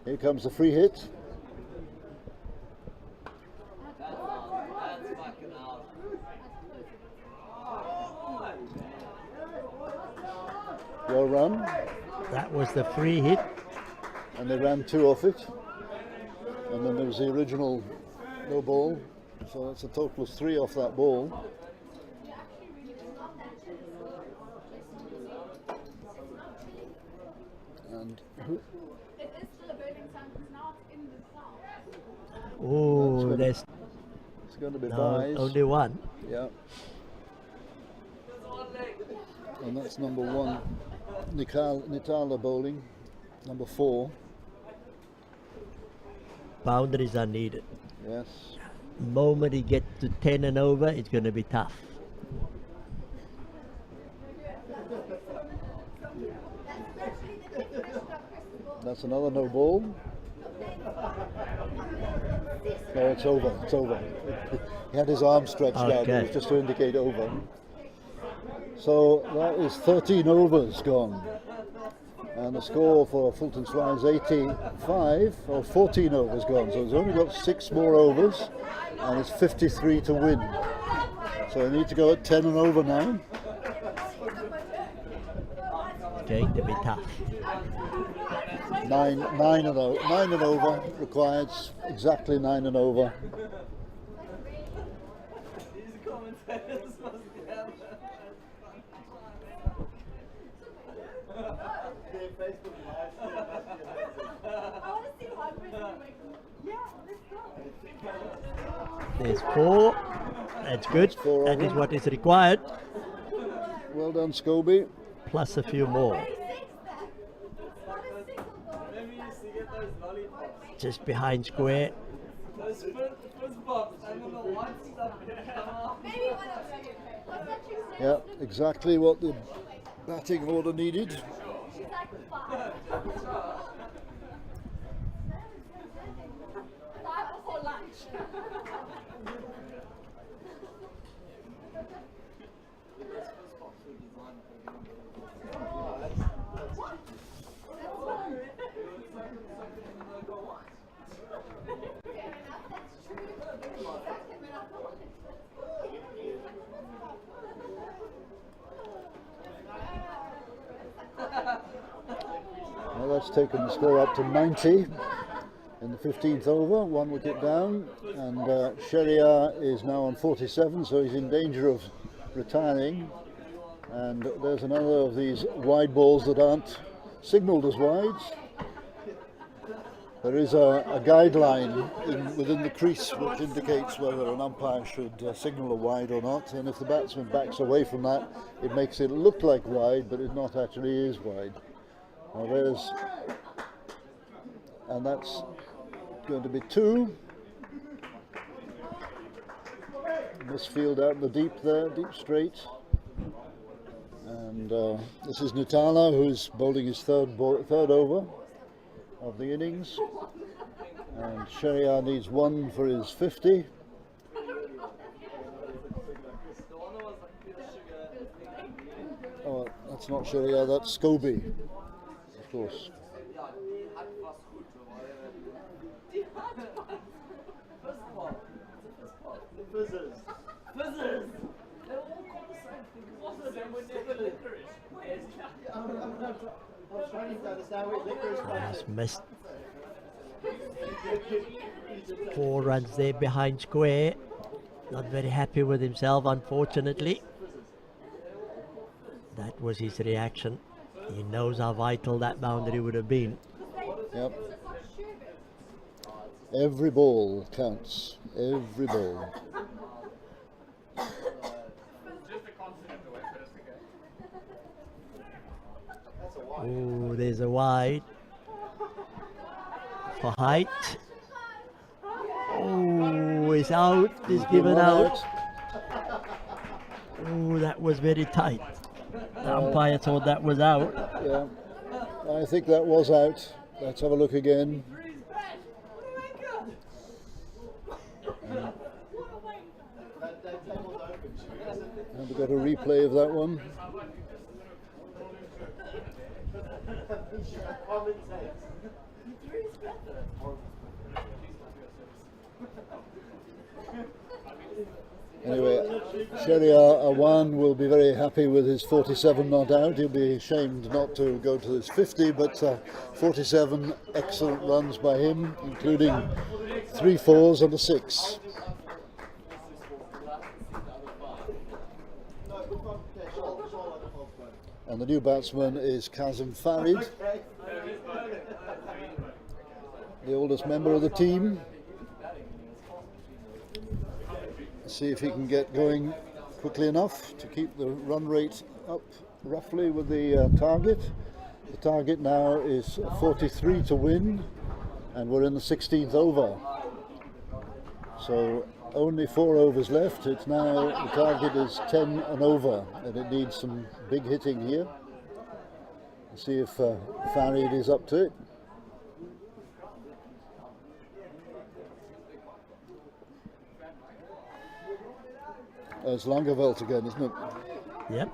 Here comes the free hit. Well run, That was the free hit. and they ran 2 off it. And then there was the original no ball, so that's a total of 3 off that ball. And It is still a building sign, it's not in the cloud. Oh, there's it's going to be no, buys. only one. Yeah. And that's number 1, Nitala bowling. Number 4, Boundaries are needed. yes. Moment he gets to 10 and over, it's going to be tough. That's another no ball. No, it's over. It's over. He had his arm stretched out. It Okay. was just to indicate over. So that is 13 overs gone. And the score for Fulton Fly is 85, or 14 overs gone. So it's only got 6 more overs, and it's 53 to win. So they need to go at 10 and over now. It's going to be tough. 9 and over required, exactly 9 and over. There's 4. That's good. 4 That is over. what is required. Well done, Scobie. Plus a few more. Just behind square. Yeah, exactly what the batting order needed. Well, that's taken the score up to 90 in the 15th over, 1 wicket down, and Sheriar is now on 47, so he's in danger of retiring. And there's another of these wide balls that aren't signalled as wides. There is a guideline within the crease which indicates whether an umpire should signal a wide or not, and if the batsman backs away from that, it makes it look like wide, but it not actually is wide. Now and that's going to be 2. misfield out in the deep there, deep straight. And this is Nutala, who's bowling his third over of the innings. And Sheriar needs one for his 50. Oh, that's not Sheriar, that's Scobie, of course. He's missed 4 runs there behind square. Not very happy with himself, unfortunately. That was his reaction. He knows how vital that boundary would have been. Yep. Every ball counts. Every ball. Oh, there's a wide for height. Oh, he's out. He's given out. Oh, that was very tight. The umpire thought that was out. Yeah, I think that was out. Let's have a look again. And we've got a replay of that one. Anyway, Sheriar Awan will be very happy with his 47 not out. He'll be ashamed not to go to his 50, but 47 excellent runs by him, including 3 fours and a 6. And the new batsman is Kazim Farid, the oldest member of the team. See if he can get going quickly enough to keep the run rate up roughly with the target. The target now is 43 to win, and we're in the 16th over. So only 4 overs left. It's now, the target is 10 and over, and it needs some big hitting here. Let's see if Farid is up to it. It's Langeveld again, isn't it? Yep.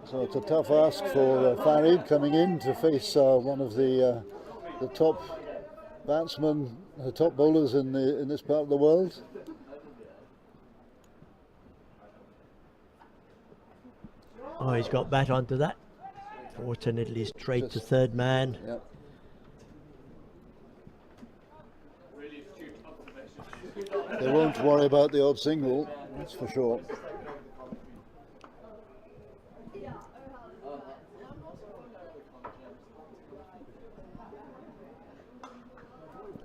So it's a tough ask for Farid coming in to face one of the top batsmen, the top bowlers in this part of the world. Oh, he's got back onto that. Fortunately, straight to third man. Yep. They won't worry about the odd single, that's for sure.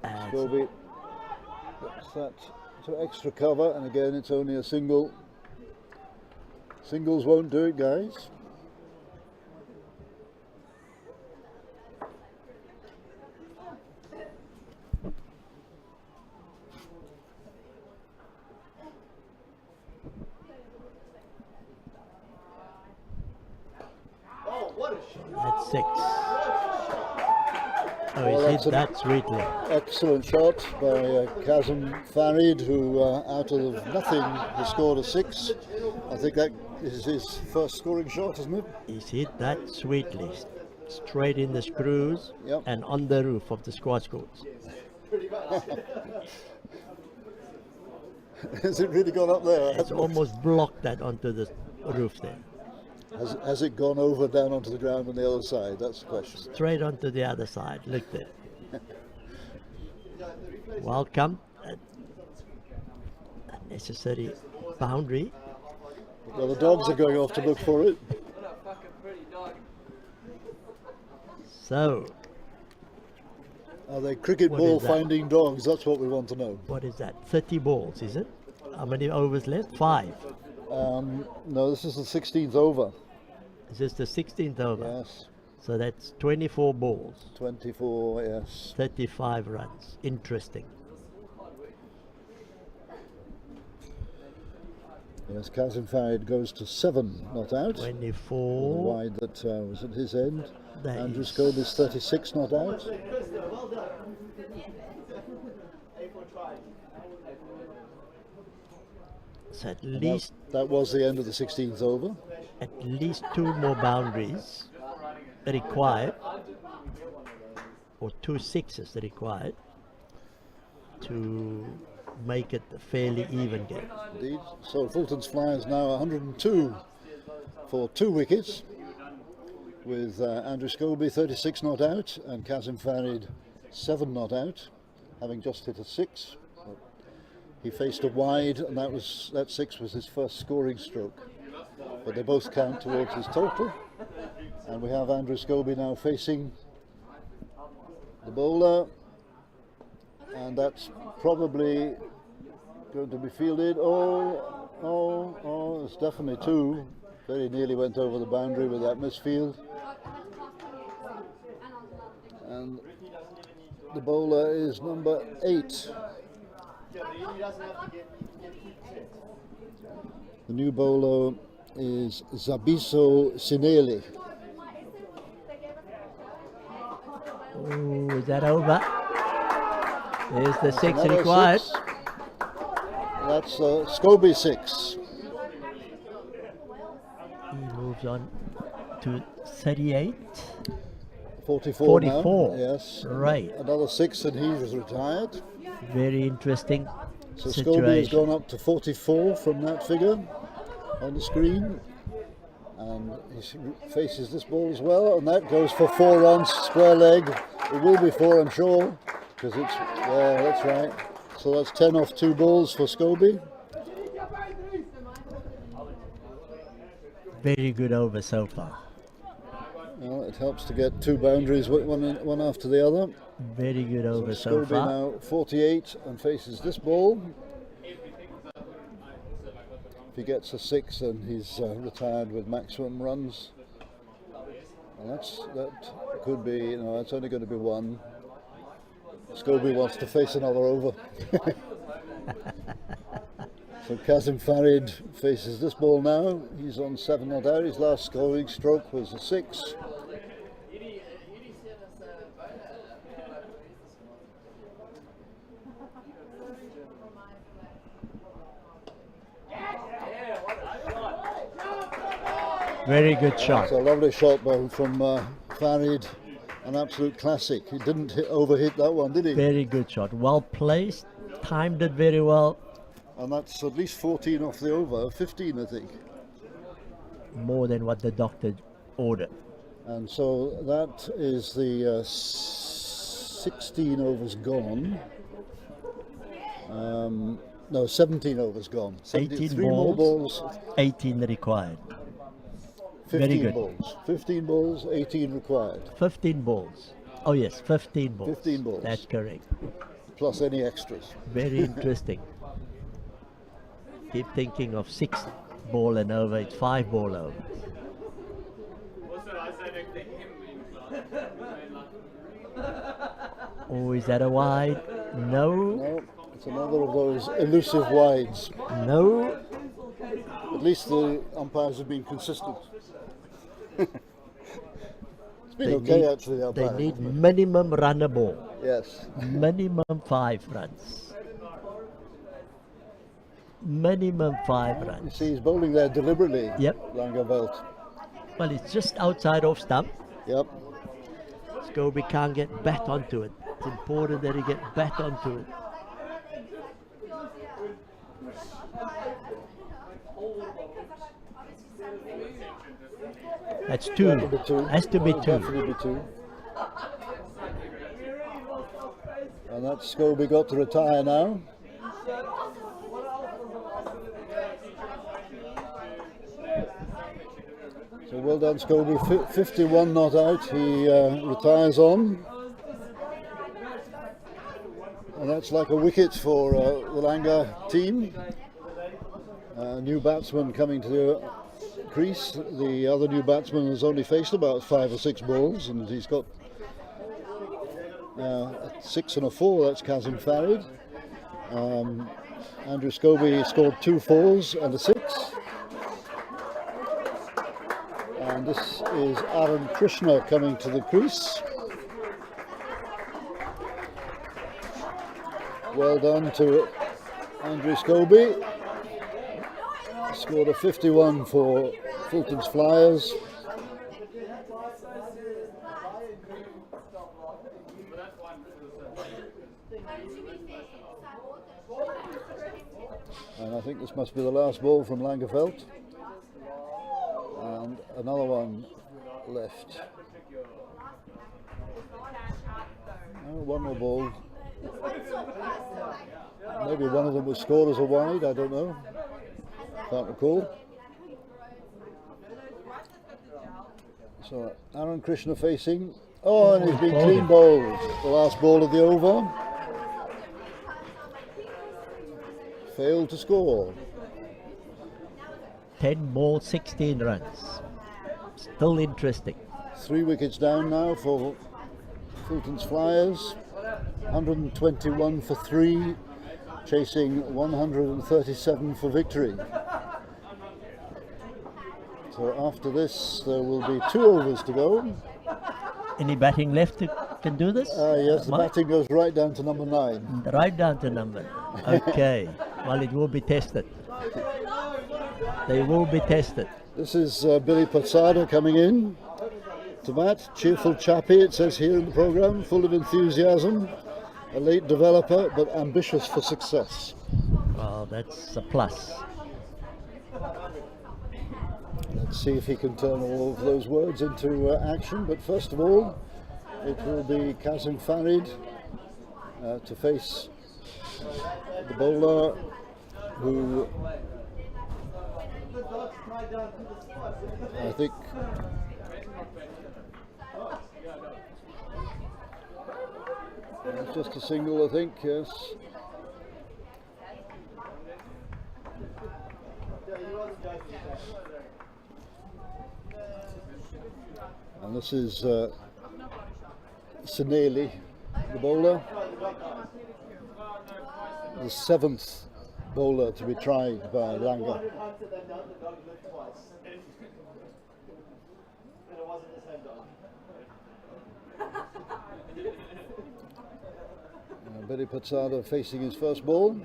Scobie gets that to extra cover, and again it's only a single. Singles won't do it, guys. That's 6. Oh, Well, he's hit that sweetly. Excellent shot by Kazim Farid, who out of nothing has scored a 6. I think that is his first scoring shot, isn't it? He's hit that sweetly. Straight in the screws. Yep. And on the roof of the squash courts. Has it really gone up there? It's almost blocked that onto the roof there. Has it gone over down onto the ground on the other side? That's the question. Straight onto the other side. Look there. Welcome. Unnecessary boundary. Well, the dogs are going off to look for it. So, Are they cricket What ball is that? finding dogs? That's what we want to know. what is that? 30 balls, is it? How many overs left? 5. No, this is the 16th over. Is this the 16th over? Yes, So that's 24 balls, 24, yes. 35 runs. Interesting. Yes, Kazim Farid goes to 7 not out. 24. The wide that was at his end. That Andrew is- Scobie's 36 not out. So at And least that was the end of the 16th over. at least 2 more boundaries required, or 2 sixes required to make it a fairly even game. Indeed. So Fulton's flyers now 102 for 2 wickets, with Andrew Scobie 36 not out and Kazim Farid 7 not out, having just hit a 6. He faced a wide, and that 6 was his first scoring stroke. But they both count towards his total. And we have Andrew Scobie now facing the bowler, and that's probably going to be fielded. Oh, it's definitely 2. Very nearly went over the boundary with that misfield. And the bowler is number 8. The new bowler is Zabiso Sinele. Oh, is that over? There's the 6 Another required. 6. That's Scobie 6. He moves on to 38. 44 44. now. Yes. Right. Another 6 and he was retired. Very interesting So Scobie has situation. gone up to 44 from that figure on the screen. And he faces this ball as well, and that goes for 4 runs, square leg. It will be 4, I'm sure, because it's, yeah, that's right. So that's 10 off 2 balls for Scobie. Very good over so far. Well, it helps to get 2 boundaries, one after the other. Very good over so Scobie far. now 48 and faces this ball. If he gets a 6, then he's retired with maximum runs. And that could be, it's only going to be 1. Scobie wants to face another over. So Kazim Farid faces this ball now. He's on 7 not out. His last scoring stroke was a 6. Very good shot. It's a lovely shot from Farid, an absolute classic. He didn't overhit that one, did he? Very good shot. Well placed. Timed it very well. And that's at least 14 off the over, 15 I think. More than what the doctor ordered. And so that is the 16 overs gone. No, 17 overs gone. 18 3 more balls, 18 required. 15 Very good. balls. 15 balls, 18 required, 15 balls. Oh yes, 15 balls. 15 balls. That's correct. plus any extras. Very interesting. Keep thinking of 6 ball and over. It's 5 ball over. Oh, is that a wide? No. No, it's another of those elusive wides. No. At least the umpires have been consistent. It's been okay actually, the They umpire. need minimum runner ball. Yes. Minimum 5 runs. Minimum 5 You runs. see, he's bowling there deliberately. Yep. Langa Veld. Well, it's just outside off stump. Yep. Scobie can't get bat onto it. It's important that he get bat onto it. That's 2. That'll be 2. Has to be 2. Definitely be 2. And that's Scobie got to retire now. So well done, Scobie. 51 not out. He retires on. And that's like a wicket for the Langa team. New batsman coming to the crease. The other new batsman has only faced about 5 or 6 balls, and he's got a 6 and a 4. That's Kazim Farid. Andrew Scobie scored 2 4s and a 6. And this is Aaron Krishna coming to the crease. Well done to Andrew Scobie. Scored a 51 for Fulton's Flyers. And I think this must be the last ball from Langerfeldt. And another one left. Oh, one more ball. Maybe one of them was scored as a wide, I don't know. Can't recall. So Aaron Krishna facing. Oh, and he's been clean bowled. The last ball of the over. Failed to score. 10 balls, 16 runs. Still interesting. 3 wickets down now for Fulton's Flyers. 121 for 3, chasing 137 for victory. So after this, there will be 2 overs to go. Any batting left to can do this? Yes, the batting goes right down to number 9. Right down to number. Okay. Well, it will be tested. They will be tested. This is Billy Patsada coming in to bat. Cheerful chappy, it says here in the programme, full of enthusiasm. A late developer, but ambitious for success. Well, that's a plus. Let's see if he can turn all of those words into action. But first of all, it will be Kazim Farid to face the bowler who I think it's just a single, I think, yes. And this is Sineli, the bowler, the 7th bowler to be tried by Langa. Billy Patsada facing his first ball.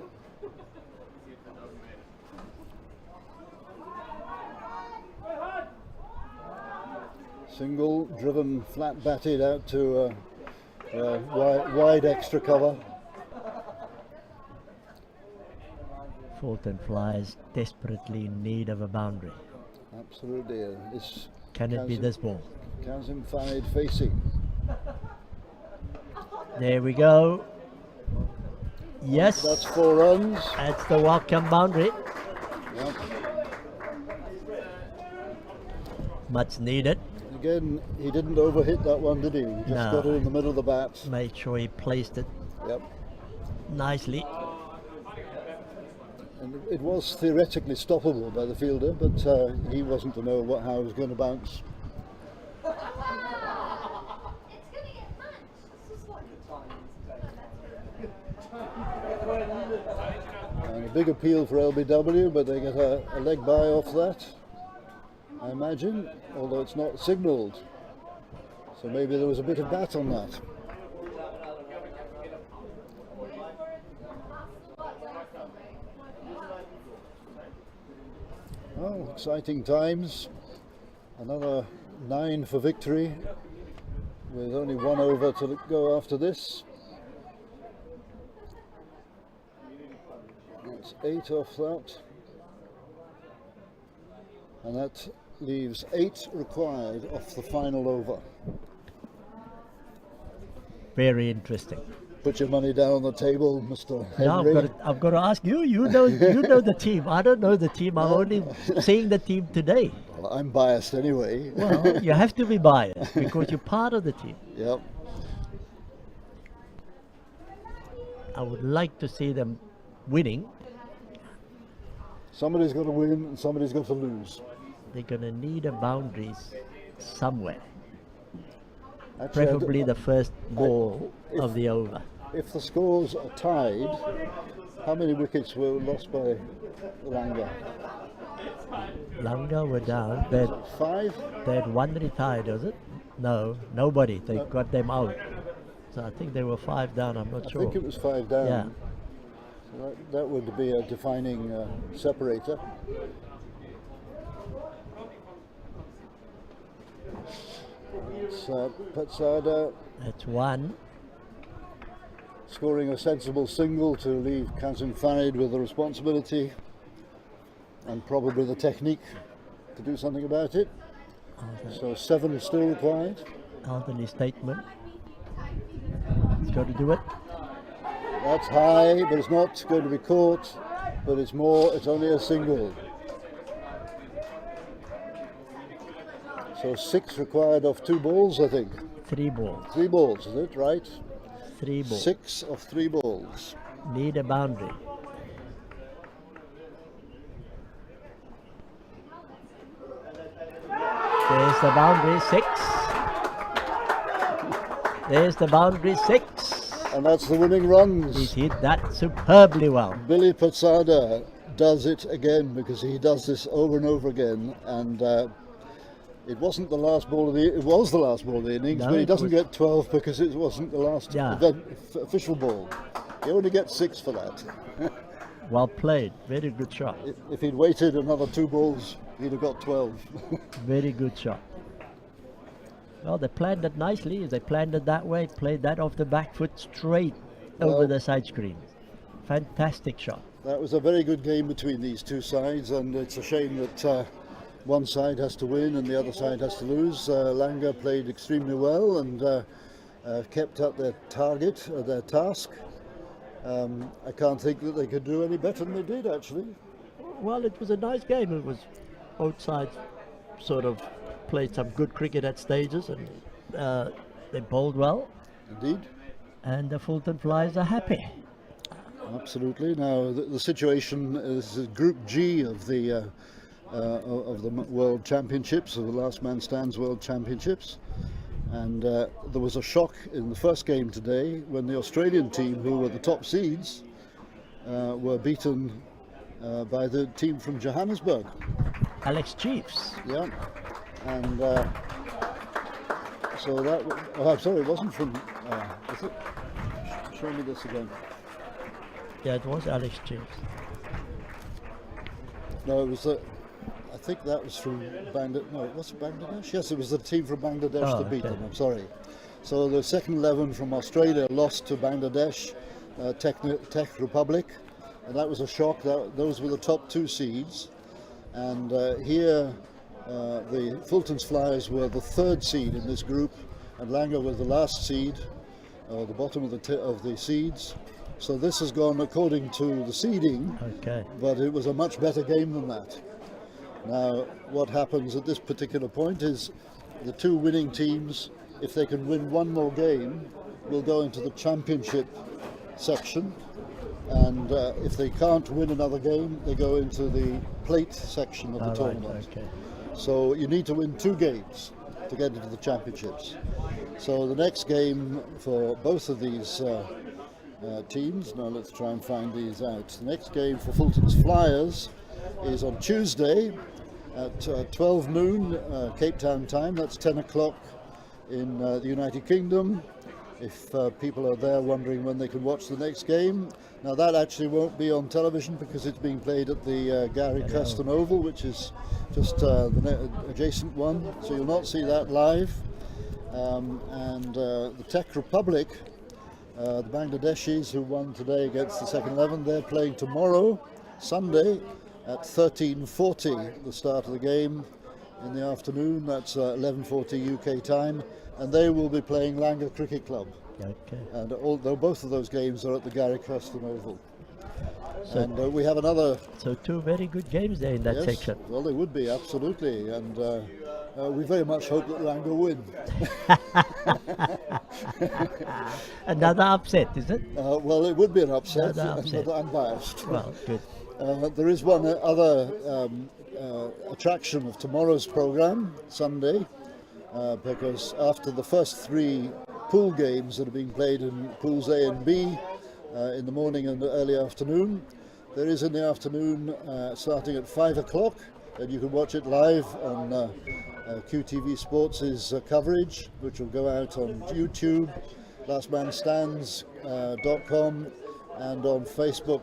Single, driven, flat batted out to wide extra cover. Fulton Flyers desperately in need of a boundary. Absolutely. Can it be this ball? Kazim Farid facing. There we go. Yes. That's 4 runs. That's the welcome boundary. Yep. Much needed. Again, he didn't overhit that one, did he? He just got it in the middle of the bat. Made sure he placed it nicely. And it was theoretically stoppable by the fielder, but he wasn't to know how it was going to bounce. And a big appeal for LBW, but they get a leg by off that, I imagine, although it's not signalled. So maybe there was a bit of bat on that. Oh, exciting times. Another 9 for victory, with only 1 over to go after this. That's 8 off that. And that leaves 8 required off the final over. Very interesting. Put your money down on the table, Mr. Now Henry. I've got to ask you. You know the team. I don't know the team. I'm only seeing the team today. Well, I'm biased anyway. Well, you have to be biased because you're part of the team. Yep. I would like to see them winning. Somebody's got to win and somebody's got to lose. They're going to need a boundaries somewhere. Actually, Preferably the first ball of the over. if the scores are tied, How many wickets were lost by Langa? Langa were down. They 5? had one retired, was it? No, nobody. They got them out. So I think there were 5 down. I'm not I sure. think it was 5 down. Yeah. So that would be a defining separator. It's Patsada That's 1. scoring a sensible single to leave Kazim Farid with the responsibility and probably the technique to do something about it. So 7 still required. Anthony's statement. He's got to do it. That's high, but it's not going to be caught. But it's only a single. So 6 required off 2 balls, I think. 3 balls. 3 balls, is it right? 3 balls. 6 of 3 balls. Need a boundary. There's the boundary, 6. There's the boundary, 6. And that's the winning runs. He's hit that superbly well. Billy Patsada does it again because he does this over and over again. And it wasn't the last ball of the. It was the last ball of the innings, No, but he it doesn't was- get 12 because it wasn't the last official ball. He only gets 6 for that. Well played. Very good shot. If he'd waited another 2 balls, he'd have got 12. Very good shot. Well, they planned it nicely. They planned it that way. Played that off the back foot straight over Well- the side screen. Fantastic shot. That was a very good game between these 2 sides, and it's a shame that one side has to win and the other side has to lose. Langa played extremely well and kept up their target, their task. I can't think that they could do any better than they did, actually. Well, it was a nice game. It was both sides sort of played some good cricket at stages, and they bowled well. Indeed, And the Fulton Flyers are happy. absolutely. Now the situation is Group G of the World Championships, of the Last Man Stands World Championships. And there was a shock in the first game today when the Australian team, who were the top seeds, were beaten by the team from Johannesburg. Alex Chiefs. Yeah, and so that. I'm sorry, it wasn't from. Is it? Show me this again. Yeah, it was Alex Chiefs. No, it was. I think that was from Bangladesh. No, it wasn't Bangladesh. Yes, it was the team from Bangladesh Oh, that beat okay. them. I'm sorry. So the second 11 from Australia lost to Bangladesh, Tech Republic, and that was a shock. Those were the top 2 seeds, and here the Fulton's Flyers were the 3rd seed in this group, and Langa was the last seed, the bottom of the seeds. So this has gone according to the seeding, Okay. but it was a much better game than that. Now, what happens at this particular point is the 2 winning teams, if they can win one more game, will go into the championship section, and if they can't win another game, they go into the plate section of the All right. tournament. Okay. So you need to win 2 games to get into the championships. So the next game for both of these teams, now let's try and find these out. The next game for Fulton's Flyers is on Tuesday at 12 noon Cape Town time. That's 10 o'clock in the United Kingdom. If people are there wondering when they can watch the next game. Now that actually won't be on television because it's being played at the Gary Custon Oval, which is just the adjacent one, so you'll not see that live. And the Tech Republic, the Bangladeshis who won today against the second 11, they're playing tomorrow, Sunday, at 13:40, the start of the game in the afternoon. That's 11:40 UK time, and they will be playing Langa Cricket Club. Okay. And although both of those games are at the Gary Custon Oval. So- And we have another. So 2 very good games there in that Yes, section. well, they would be, absolutely. And we very much hope that Langa win. Another upset, is it? Well, it would be an upset, Another upset. but I'm biased. Well, good. There is one other attraction of tomorrow's programme, Sunday, because after the first 3 pool games that are being played in pools A and B, in the morning and the early afternoon. There is in the afternoon starting at 5 o'clock, and you can watch it live on QTV Sports' coverage, which will go out on YouTube, lastmanstands.com, and on Facebook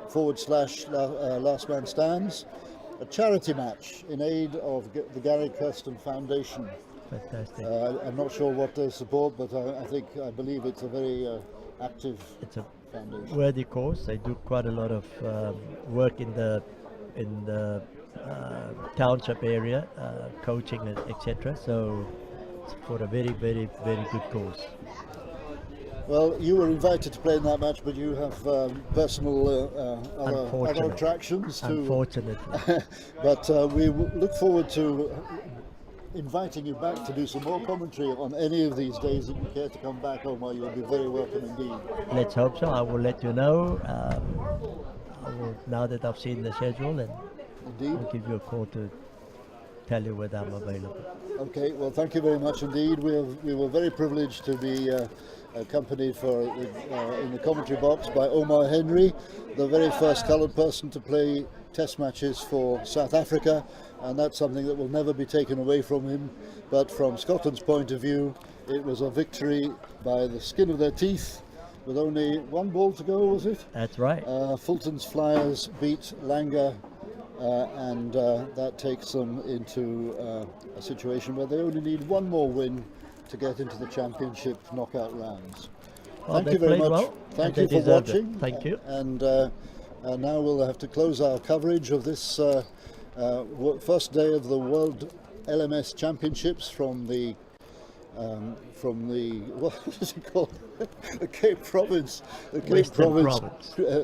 /Last Man Stands. A charity match in aid of the Gary Kirsten Foundation. Fantastic. I'm not sure what they support, but I believe it's a very active foundation. Worthy cause. They do quite a lot of work in the township area, coaching, etc. So it's for a very, very, very good cause. Well, you were invited to play in that match, but you have personal other attractions too. Unfortunately. But we look forward to inviting you back to do some more commentary on any of these days that you care to come back, Omar. You'll be very welcome indeed. Let's hope so. I will let you know now that I've seen the schedule, and Indeed. I'll give you a call to tell you whether I'm available. Okay, well, thank you very much indeed. We were very privileged to be accompanied in the commentary box by Omar Henry, the very first coloured person to play test matches for South Africa, and that's something that will never be taken away from him. But from Scotland's point of view, it was a victory by the skin of their teeth, with only one ball to go, was it? That's right. Fulton's Flyers beat Langa, and that takes them into a situation where they only need one more win to get into the championship knockout rounds. Well, Thank you very much. Well, Thank you for watching. Thank you. And now we'll have to close our coverage of this first day of the World LMS Championships from the what is it called? The Cape Province,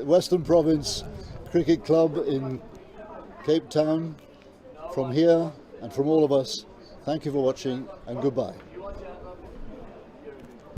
Western Province Cricket Club in Cape Town. From here and from all of us, thank you for watching and goodbye.